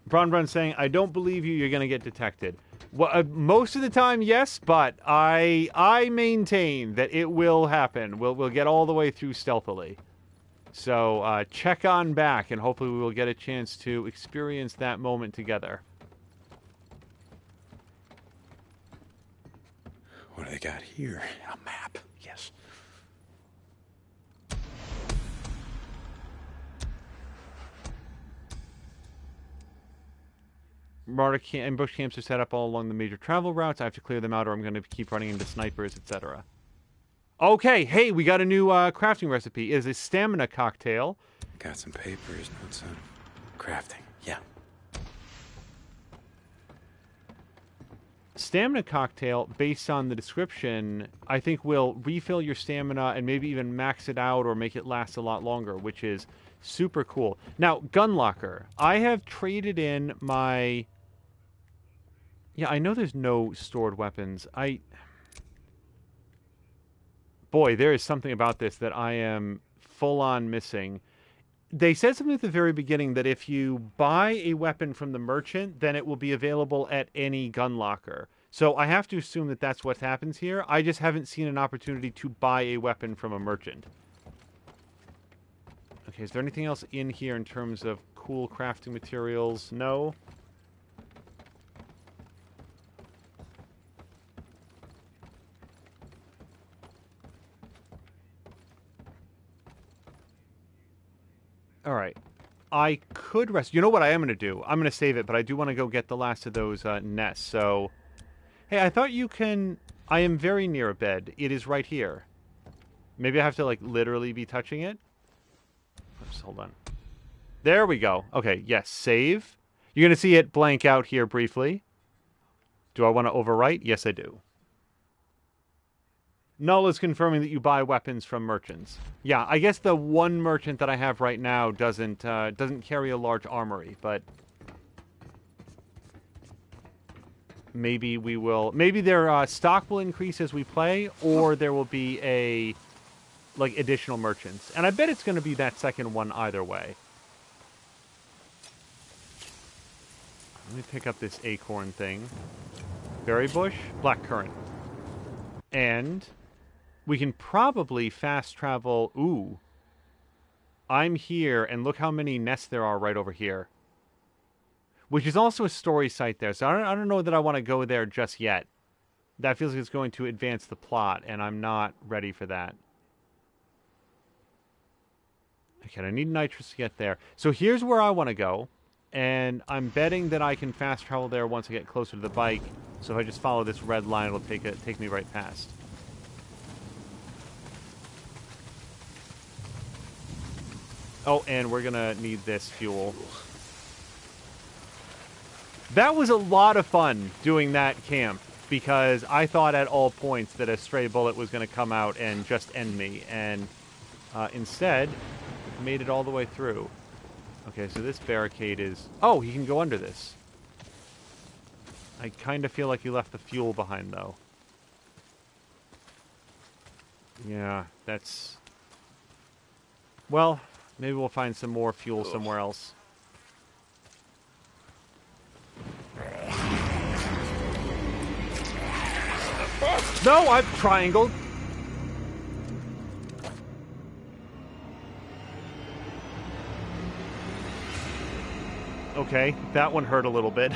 A: Bron saying, I don't believe you. You're going to get detected. Well, most of the time, yes, but I maintain that it will happen. We'll get all the way through stealthily. So check on back, and hopefully we will get a chance to experience that moment together.
F: What do they got here? A map. Yes.
A: Martyr ambush camps are set up all along the major travel routes. I have to clear them out or I'm going to keep running into snipers, etc. Okay, hey, we got a new crafting recipe. It is a stamina cocktail.
F: Got some papers, notes on crafting. Yeah.
A: Stamina cocktail, based on the description, I think will refill your stamina and maybe even max it out or make it last a lot longer, which is super cool. Now, gun locker. I have traded in my... Yeah, I know there's no stored weapons. Boy, there is something about this that I am full-on missing. They said something at the very beginning that if you buy a weapon from the merchant, then it will be available at any gun locker. So I have to assume that that's what happens here. I just haven't seen an opportunity to buy a weapon from a merchant. Okay, is there anything else in here in terms of cool crafting materials? No? All right. I could rest. You know what I am going to do? I'm going to save it, but I do want to go get the last of those nests. So, hey, I thought you can... I am very near a bed. It is right here. Maybe I have to, like, literally be touching it? Oops, hold on. There we go. Okay, yes, save. You're going to see it blank out here briefly. Do I want to overwrite? Yes, I do. Null is confirming that you buy weapons from merchants. Yeah, I guess the one merchant that I have right now doesn't carry a large armory, but maybe we will. Maybe their stock will increase as we play, or there will be additional merchants, and I bet it's going to be that second one either way. Let me pick up this acorn thing. Berry bush, blackcurrant, and we can probably fast travel. Ooh. I'm here, and look how many nests there are right over here. Which is also a story site there, so I don't know that I want to go there just yet. That feels like it's going to advance the plot, and I'm not ready for that. Okay, I need nitrous to get there. So here's where I want to go, and I'm betting that I can fast travel there once I get closer to the bike. So if I just follow this red line, it'll take me right past. Oh, and we're going to need this fuel. That was a lot of fun doing that camp, because I thought at all points that a stray bullet was going to come out and just end me, and instead, made it all the way through. Okay, so this barricade is... Oh, he can go under this. I kind of feel like he left the fuel behind, though. Yeah, that's... Well... Maybe we'll find some more fuel somewhere else. No, I've triangled. Okay, that one hurt a little bit.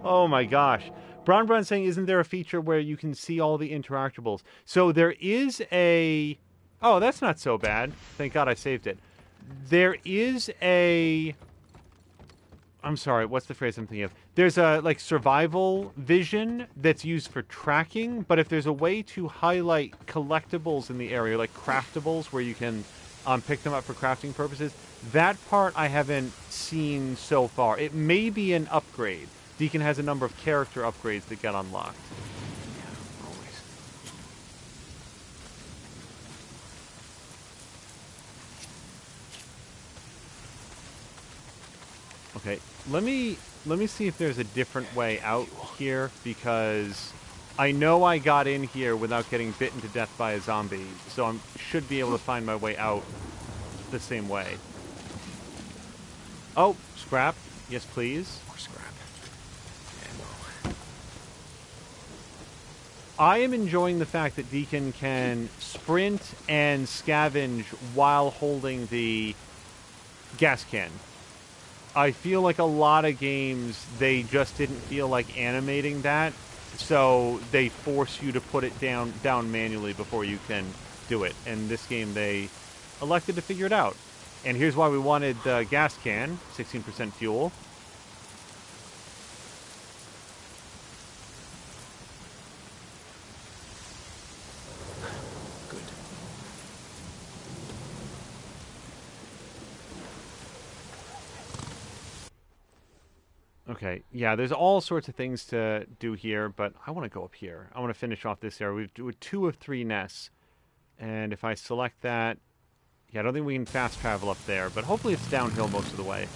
A: Oh my gosh. Brown saying, isn't there a feature where you can see all the interactables? So there is a Oh, that's not so bad. Thank God I saved it. There is a... I'm sorry, what's the phrase I'm thinking of? There's a, like, survival vision that's used for tracking, but if there's a way to highlight collectibles in the area, like craftables, where you can pick them up for crafting purposes, that part I haven't seen so far. It may be an upgrade. Deacon has a number of character upgrades that get unlocked.
F: Yeah, always.
A: Okay, let me see if there's a different way out here, because I know I got in here without getting bitten to death by a zombie, so I should be able to find my way out the same way. Oh, scrap. Yes, please.
F: More scrap.
A: I am enjoying the fact that Deacon can sprint and scavenge while holding the gas can. I feel like a lot of games, they just didn't feel like animating that, so they force you to put it down manually before you can do it. And this game, they elected to figure it out. And here's why we wanted the gas can, 16% fuel. Okay, yeah, there's all sorts of things to do here, but I want to go up here. I want to finish off this area. We've do 2 of 3 nests, and if I select that, yeah, I don't think we can fast travel up there, but hopefully it's downhill most of the way.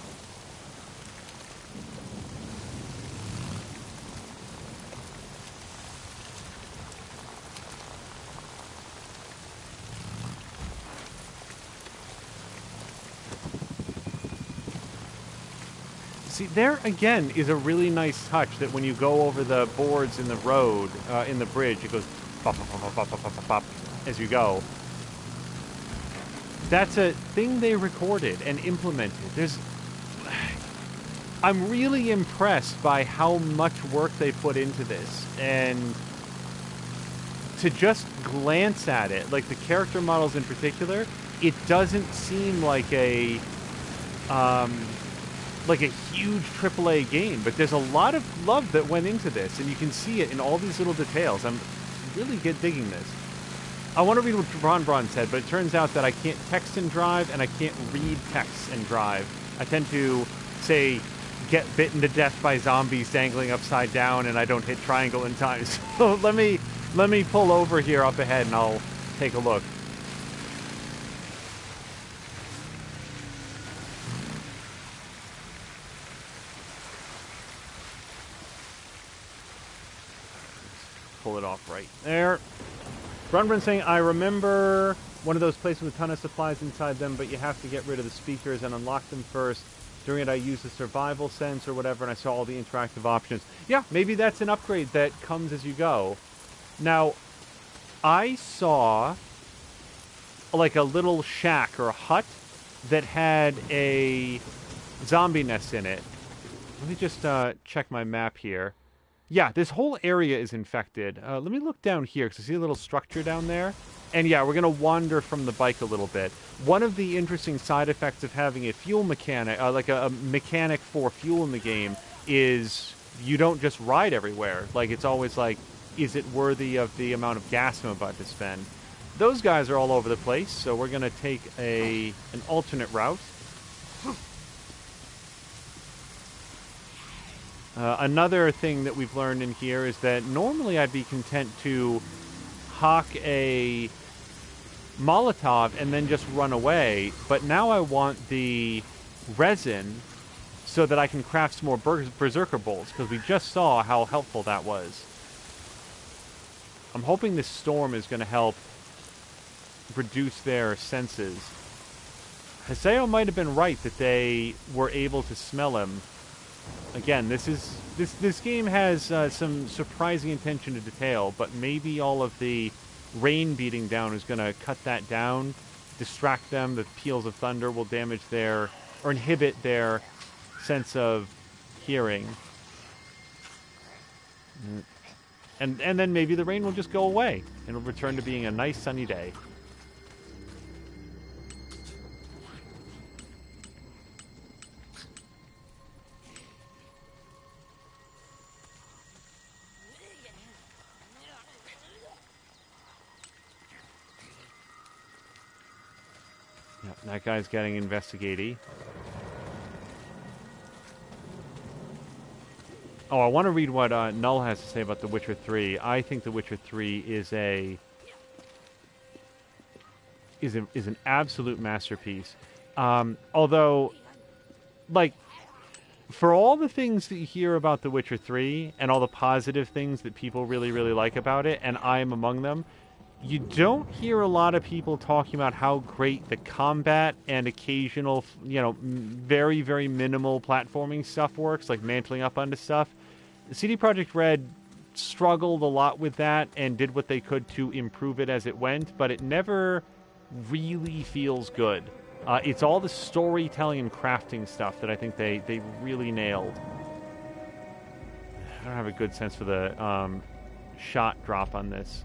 A: See, there again is a really nice touch that when you go over the boards in the road, in the bridge, it goes pop, pop, pop, pop, pop, pop, pop, pop, as you go. That's a thing they recorded and implemented. I'm really impressed by how much work they put into this, and to just glance at it, like the character models in particular, it doesn't seem like a huge AAA game, but there's a lot of love that went into this, and you can see it in all these little details. I'm really digging this. I want to read what Bron said, but it turns out that I can't text and drive, and I can't read text and drive. I tend to, say, get bitten to death by zombies dangling upside down, and I don't hit triangle in time. So let me pull over here up ahead, and I'll take a look. Pull it off right there. Brunbrun saying, I remember one of those places with a ton of supplies inside them, but you have to get rid of the speakers and unlock them first. During it, I used the survival sense or whatever, and I saw all the interactive options. Yeah, maybe that's an upgrade that comes as you go. Now, I saw like a little shack or a hut that had a zombie nest in it. Let me just check my map here. Yeah, this whole area is infected. Let me look down here, because I see a little structure down there. And yeah, we're going to wander from the bike a little bit. One of the interesting side effects of having a fuel mechanic, like a mechanic for fuel in the game, is you don't just ride everywhere. Like, it's always like, is it worthy of the amount of gas I'm about to spend? Those guys are all over the place, so we're going to take an alternate route. Another thing that we've learned in here is that normally I'd be content to hawk a Molotov and then just run away, but now I want the resin so that I can craft some more Berserker bolts, because we just saw how helpful that was. I'm hoping this storm is going to help reduce their senses. Haseo might have been right that they were able to smell him. Again, this game has some surprising attention to detail, but maybe all of the rain beating down is going to cut that down, distract them. The peals of thunder will damage their, or inhibit their sense of hearing. And then maybe the rain will just go away, and it'll return to being a nice sunny day. That guy's getting investigaty. Oh, I want to read what Null has to say about The Witcher 3. I think The Witcher 3 is an absolute masterpiece. Although, like, for all the things that you hear about The Witcher 3 and all the positive things that people really, really like about it, and I am among them, you don't hear a lot of people talking about how great the combat and occasional, very, very minimal platforming stuff works, like mantling up onto stuff. CD Projekt Red struggled a lot with that and did what they could to improve it as it went, but it never really feels good. It's all the storytelling and crafting stuff that I think they really nailed. I don't have a good sense for the shot drop on this.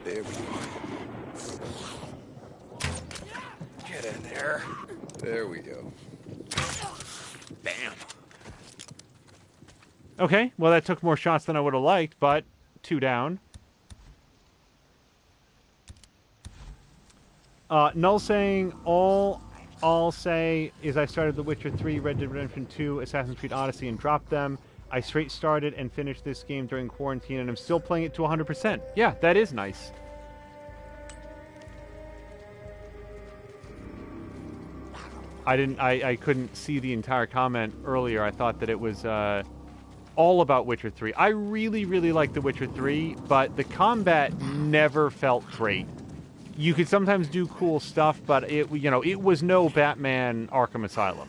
F: There we go. Get in there. There we go. Bam.
A: Okay, well that took more shots than I would have liked, but 2 down. Null saying, all I'll say is I started The Witcher 3, Red Dead Redemption 2, Assassin's Creed Odyssey, and dropped them. I straight started and finished this game during quarantine, and I'm still playing it to 100%. Yeah, that is nice. I couldn't see the entire comment earlier. I thought that it was all about Witcher 3. I really, really like The Witcher 3, but the combat never felt great. You could sometimes do cool stuff, but it was no Batman Arkham Asylum.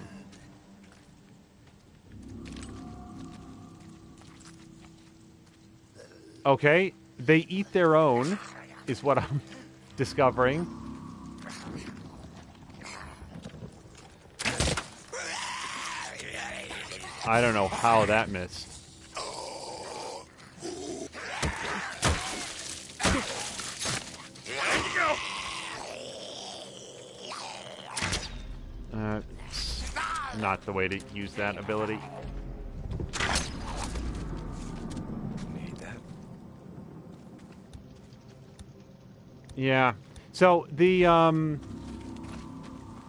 A: Okay, they eat their own, is what I'm discovering. I don't know how that missed. Not the way to use that ability.
F: Need that.
A: Yeah. So the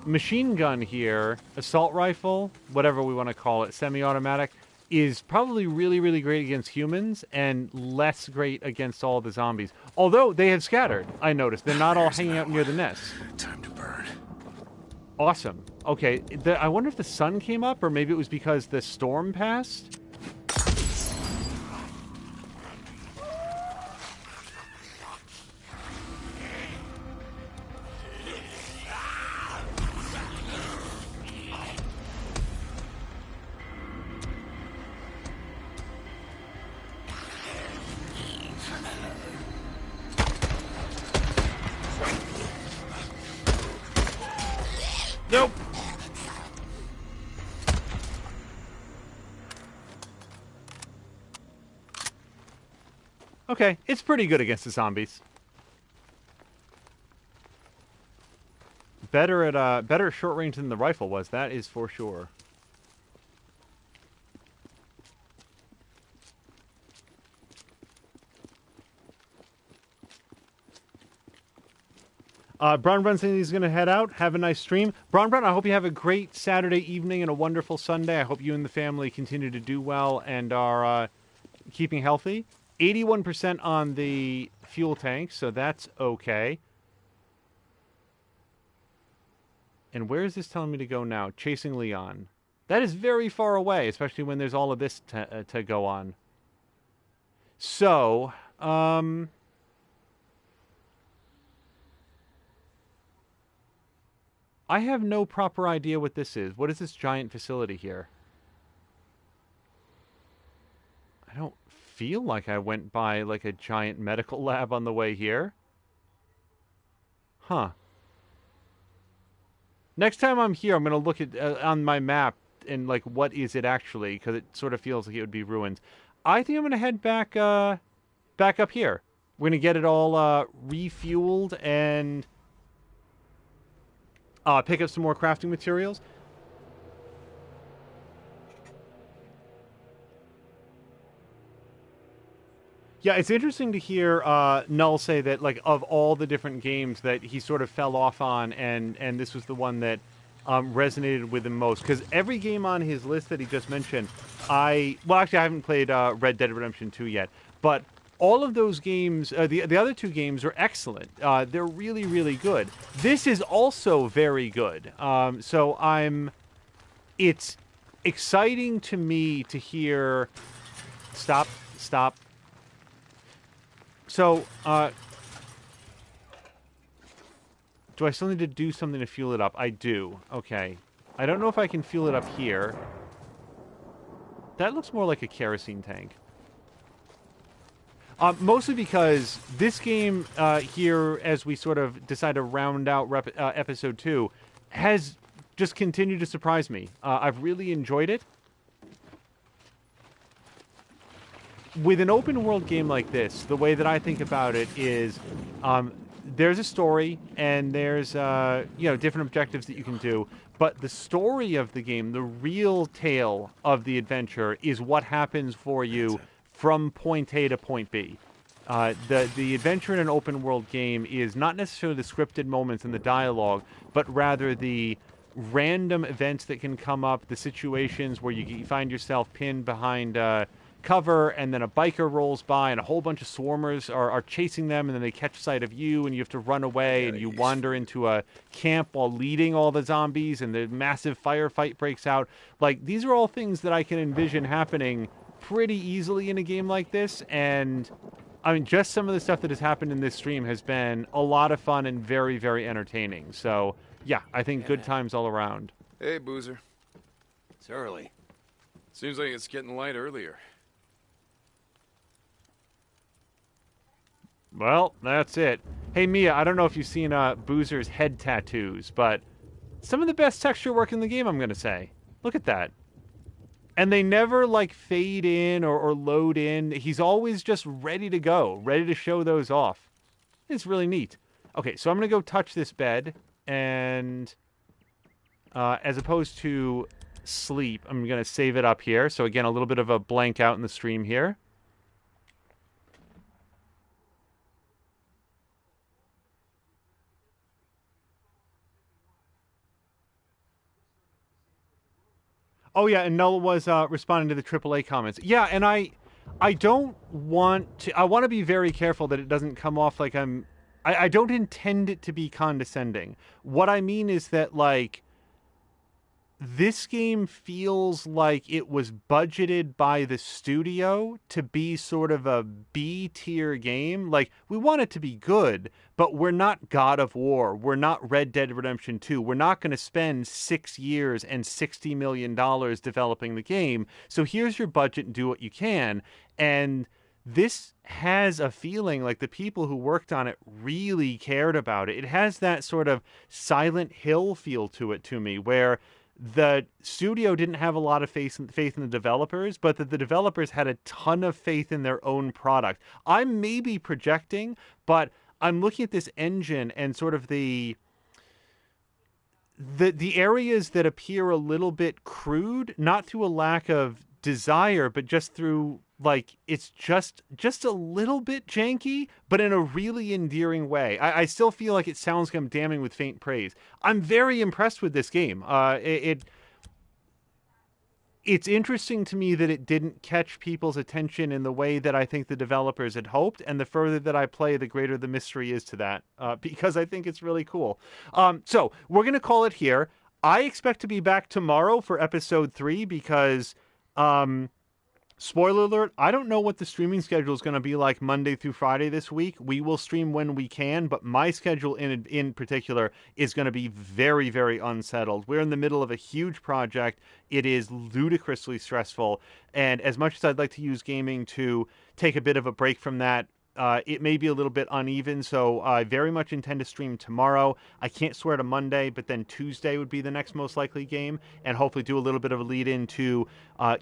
A: machine gun here, assault rifle, whatever we want to call it, semi-automatic, is probably really, really great against humans and less great against all the zombies. Although they have scattered, I noticed. They're not all hanging out near the nest.
F: Time to burn.
A: Awesome. Okay, I wonder if the sun came up, or maybe it was because the storm passed? Nope. Okay, it's pretty good against the zombies. Better at short range than the rifle was, that is for sure. Brown Brun saying he's going to head out. Have a nice stream. Brown Brun, I hope you have a great Saturday evening and a wonderful Sunday. I hope you and the family continue to do well and are keeping healthy. 81% on the fuel tank, so that's okay. And where is this telling me to go now? Chasing Leon. That is very far away, especially when there's all of this to go on. So, I have no proper idea what this is. What is this giant facility here? I don't feel like I went by like a giant medical lab on the way here. Huh. Next time I'm here, I'm going to look at on my map and like what is it actually, because it sort of feels like it would be ruins. I think I'm going to head back back up here. We're going to get it all refueled and pick up some more crafting materials. Yeah, it's interesting to hear Null say that, like, of all the different games that he sort of fell off on, and this was the one that resonated with him most. Because every game on his list that he just mentioned, well, actually, I haven't played Red Dead Redemption 2 yet, but all of those games, the other two games are excellent. They're really, really good. This is also very good. It's exciting to me to hear. Stop. So, do I still need to do something to fuel it up? I do. Okay. I don't know if I can fuel it up here. That looks more like a kerosene tank. Mostly because this game here, as we sort of decide to round out episode 2, has just continued to surprise me. I've really enjoyed it. With an open world game like this, the way that I think about it is there's a story and there's different objectives that you can do, but the story of the game, the real tale of the adventure, is what happens for you from point A to point B. The adventure in an open world game is not necessarily the scripted moments and the dialogue, but rather the random events that can come up, the situations where you find yourself pinned behind cover, and then a biker rolls by and a whole bunch of swarmers are chasing them, and then they catch sight of you and you have to run away, and you wander into a camp while leading all the zombies, and the massive firefight breaks out. Like, these are all things that I can envision happening pretty easily in a game like this, and I mean, just some of the stuff that has happened in this stream has been a lot of fun and very, very entertaining. So yeah, I think good times all around.
G: Hey, Boozer.
K: It's early.
G: Seems like it's getting light earlier.
A: Well, that's it. Hey, Mia, I don't know if you've seen Boozer's head tattoos, but some of the best texture work in the game, I'm going to say. Look at that. And they never, like, fade in or load in. He's always just ready to go, ready to show those off. It's really neat. Okay, so I'm going to go touch this bed, and as opposed to sleep, I'm going to save it up here. So, again, a little bit of a blank out in the stream here. Oh, yeah, and Null was responding to the AAA comments. Yeah, and I don't want to... I want to be very careful that it doesn't come off like I don't intend it to be condescending. What I mean is that, like, this game feels like it was budgeted by the studio to be sort of a B-tier game. Like, we want it to be good, but we're not God of War. We're not Red Dead Redemption 2. We're not going to spend 6 years and $60 million developing the game. So here's your budget and do what you can. And this has a feeling like the people who worked on it really cared about it. It has that sort of Silent Hill feel to it to me, where the studio didn't have a lot of faith in the developers, but that the developers had a ton of faith in their own product. I'm maybe projecting, but I'm looking at this engine and sort of the areas that appear a little bit crude, not through a lack of desire, but just through, like, it's just a little bit janky, but in a really endearing way. I still feel like it sounds like I'm damning with faint praise. I'm very impressed with this game. It's interesting to me that it didn't catch people's attention in the way that I think the developers had hoped, and the further that I play, the greater the mystery is to that, because I think it's really cool. So we're going to call it here. I expect to be back tomorrow for episode 3 because... spoiler alert, I don't know what the streaming schedule is going to be like Monday through Friday this week. We will stream when we can, but my schedule in particular is going to be very, very unsettled. We're in the middle of a huge project. It is ludicrously stressful, and as much as I'd like to use gaming to take a bit of a break from that, it may be a little bit uneven, so I very much intend to stream tomorrow. I can't swear to Monday, but then Tuesday would be the next most likely game, and hopefully do a little bit of a lead into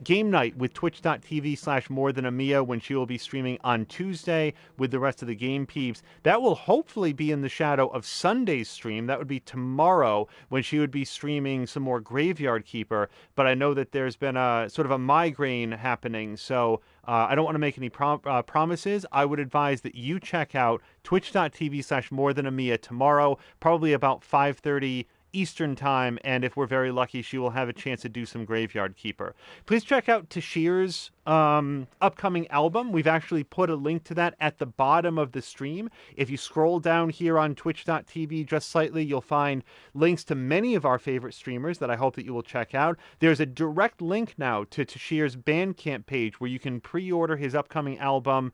A: game night with twitch.tv/morethanamia when she will be streaming on Tuesday with the rest of the game peeps. That will hopefully be in the shadow of Sunday's stream. That would be tomorrow when she would be streaming some more Graveyard Keeper, but I know that there's been a sort of a migraine happening, so I don't want to make any promises. I would advise that you check out twitch.tv/morethanamia tomorrow, probably about 5:30 Eastern time, and if we're very lucky, she will have a chance to do some Graveyard Keeper. Please check out Tashir's upcoming album. We've actually put a link to that at the bottom of the stream. If you scroll down here on twitch.tv just slightly, you'll find links to many of our favorite streamers that I hope that you will check out. There's a direct link now to Tashir's Bandcamp page where you can pre-order his upcoming album.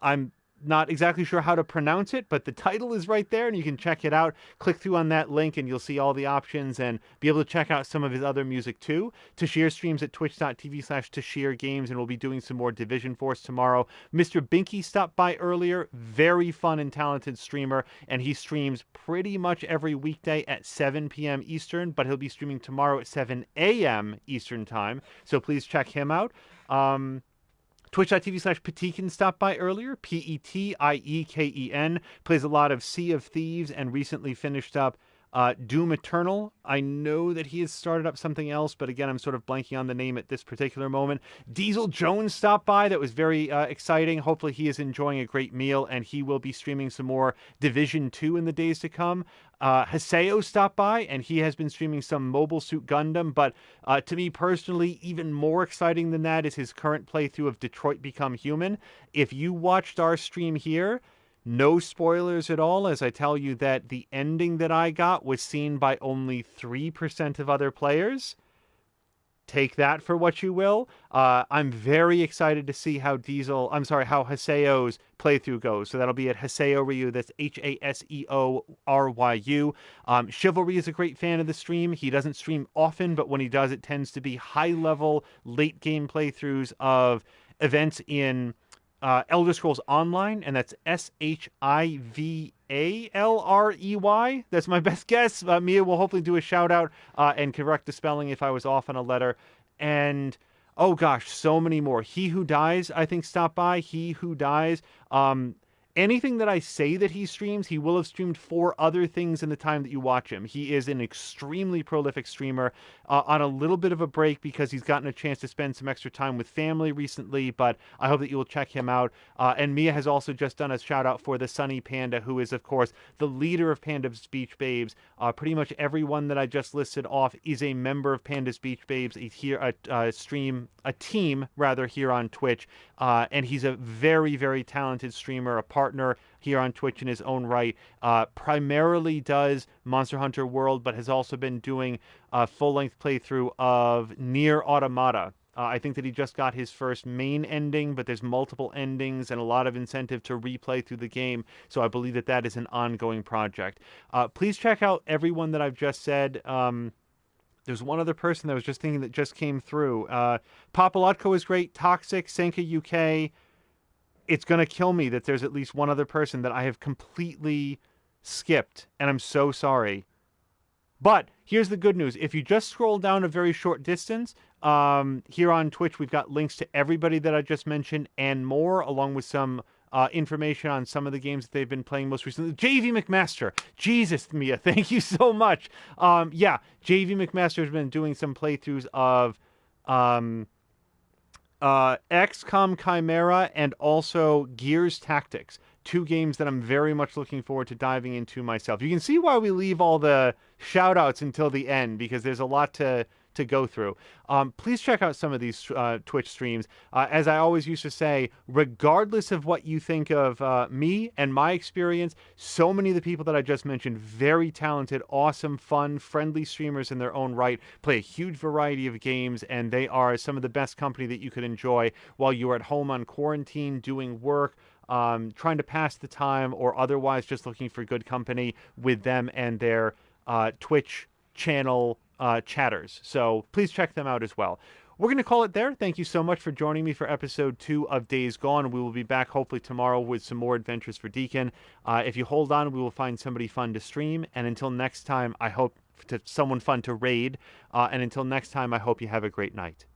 A: I'm not exactly sure how to pronounce it, but the title is right there and you can check it out. Click through on that link and you'll see all the options and be able to check out some of his other music too. Tashir streams at twitch.tv/Tashir Games and we'll be doing some more Division Force tomorrow. Mr. Binky stopped by earlier. Very fun and talented streamer, and he streams pretty much every weekday at 7 p.m. Eastern, but he'll be streaming tomorrow at 7 a.m. Eastern time, so please check him out. Twitch.tv/Petiken stopped by earlier. Petieken. Plays a lot of Sea of Thieves and recently finished up Doom Eternal. I know that he has started up something else, but again, I'm sort of blanking on the name at this particular moment. Diesel Jones stopped by. That was very exciting. Hopefully he is enjoying a great meal, and he will be streaming some more Division 2 in the days to come. Haseo stopped by, and he has been streaming some Mobile Suit Gundam, but to me personally, even more exciting than that is his current playthrough of Detroit Become Human. If you watched our stream here, no spoilers at all, as I tell you that the ending that I got was seen by only 3% of other players. Take that for what you will. I'm very excited to see how Haseo's playthrough goes. So that'll be at Haseo Ryu. That's Haseoryu. Chivalry is a great fan of the stream. He doesn't stream often, but when he does, it tends to be high-level, late-game playthroughs of events in Elder Scrolls Online, and that's Shivalrey. That's my best guess. Mia will hopefully do a shout out and correct the spelling if I was off on a letter. And oh gosh, so many more. He Who Dies, I think, stopped by. He Who Dies. Anything that I say that he streams, he will have streamed 4 other things in the time that you watch him. He is an extremely prolific streamer, on a little bit of a break because he's gotten a chance to spend some extra time with family recently, but I hope that you will check him out. And Mia has also just done a shout out for the Sunny Panda, who is, of course, the leader of Panda's Beach Babes. Pretty much everyone that I just listed off is a member of Panda's Beach Babes, a team here on Twitch. And he's a very, very talented streamer, a partner here on Twitch in his own right. Primarily does Monster Hunter World, but has also been doing a full-length playthrough of Nier Automata. I think that he just got his first main ending, but there's multiple endings and a lot of incentive to replay through the game, so I believe that that is an ongoing project. Please check out everyone that I've just said. There's one other person that I was just thinking that just came through. Papalotko is great. Toxic, Senka UK. It's going to kill me that there's at least one other person that I have completely skipped, and I'm so sorry. But here's the good news. If you just scroll down a very short distance, here on Twitch, we've got links to everybody that I just mentioned and more, along with some information on some of the games that they've been playing most recently. JV McMaster. Jesus, Mia, thank you so much. JV McMaster has been doing some playthroughs of XCOM Chimera and also Gears Tactics. 2 games that I'm very much looking forward to diving into myself. You can see why we leave all the shout-outs until the end, because there's a lot to go through. Please check out some of these Twitch streams. As I always used to say, regardless of what you think of me and my experience, so many of the people that I just mentioned, very talented, awesome, fun, friendly streamers in their own right, play a huge variety of games, and they are some of the best company that you could enjoy while you're at home on quarantine, doing work, trying to pass the time, or otherwise just looking for good company with them and their Twitch channel chatters. So please check them out as well. We're going to call it there. Thank you so much for joining me for episode 2 of Days Gone. We will be back hopefully tomorrow with some more adventures for Deacon. If you hold on, we will find somebody fun to stream. And until next time, I hope to someone fun to raid. And until next time, I hope you have a great night.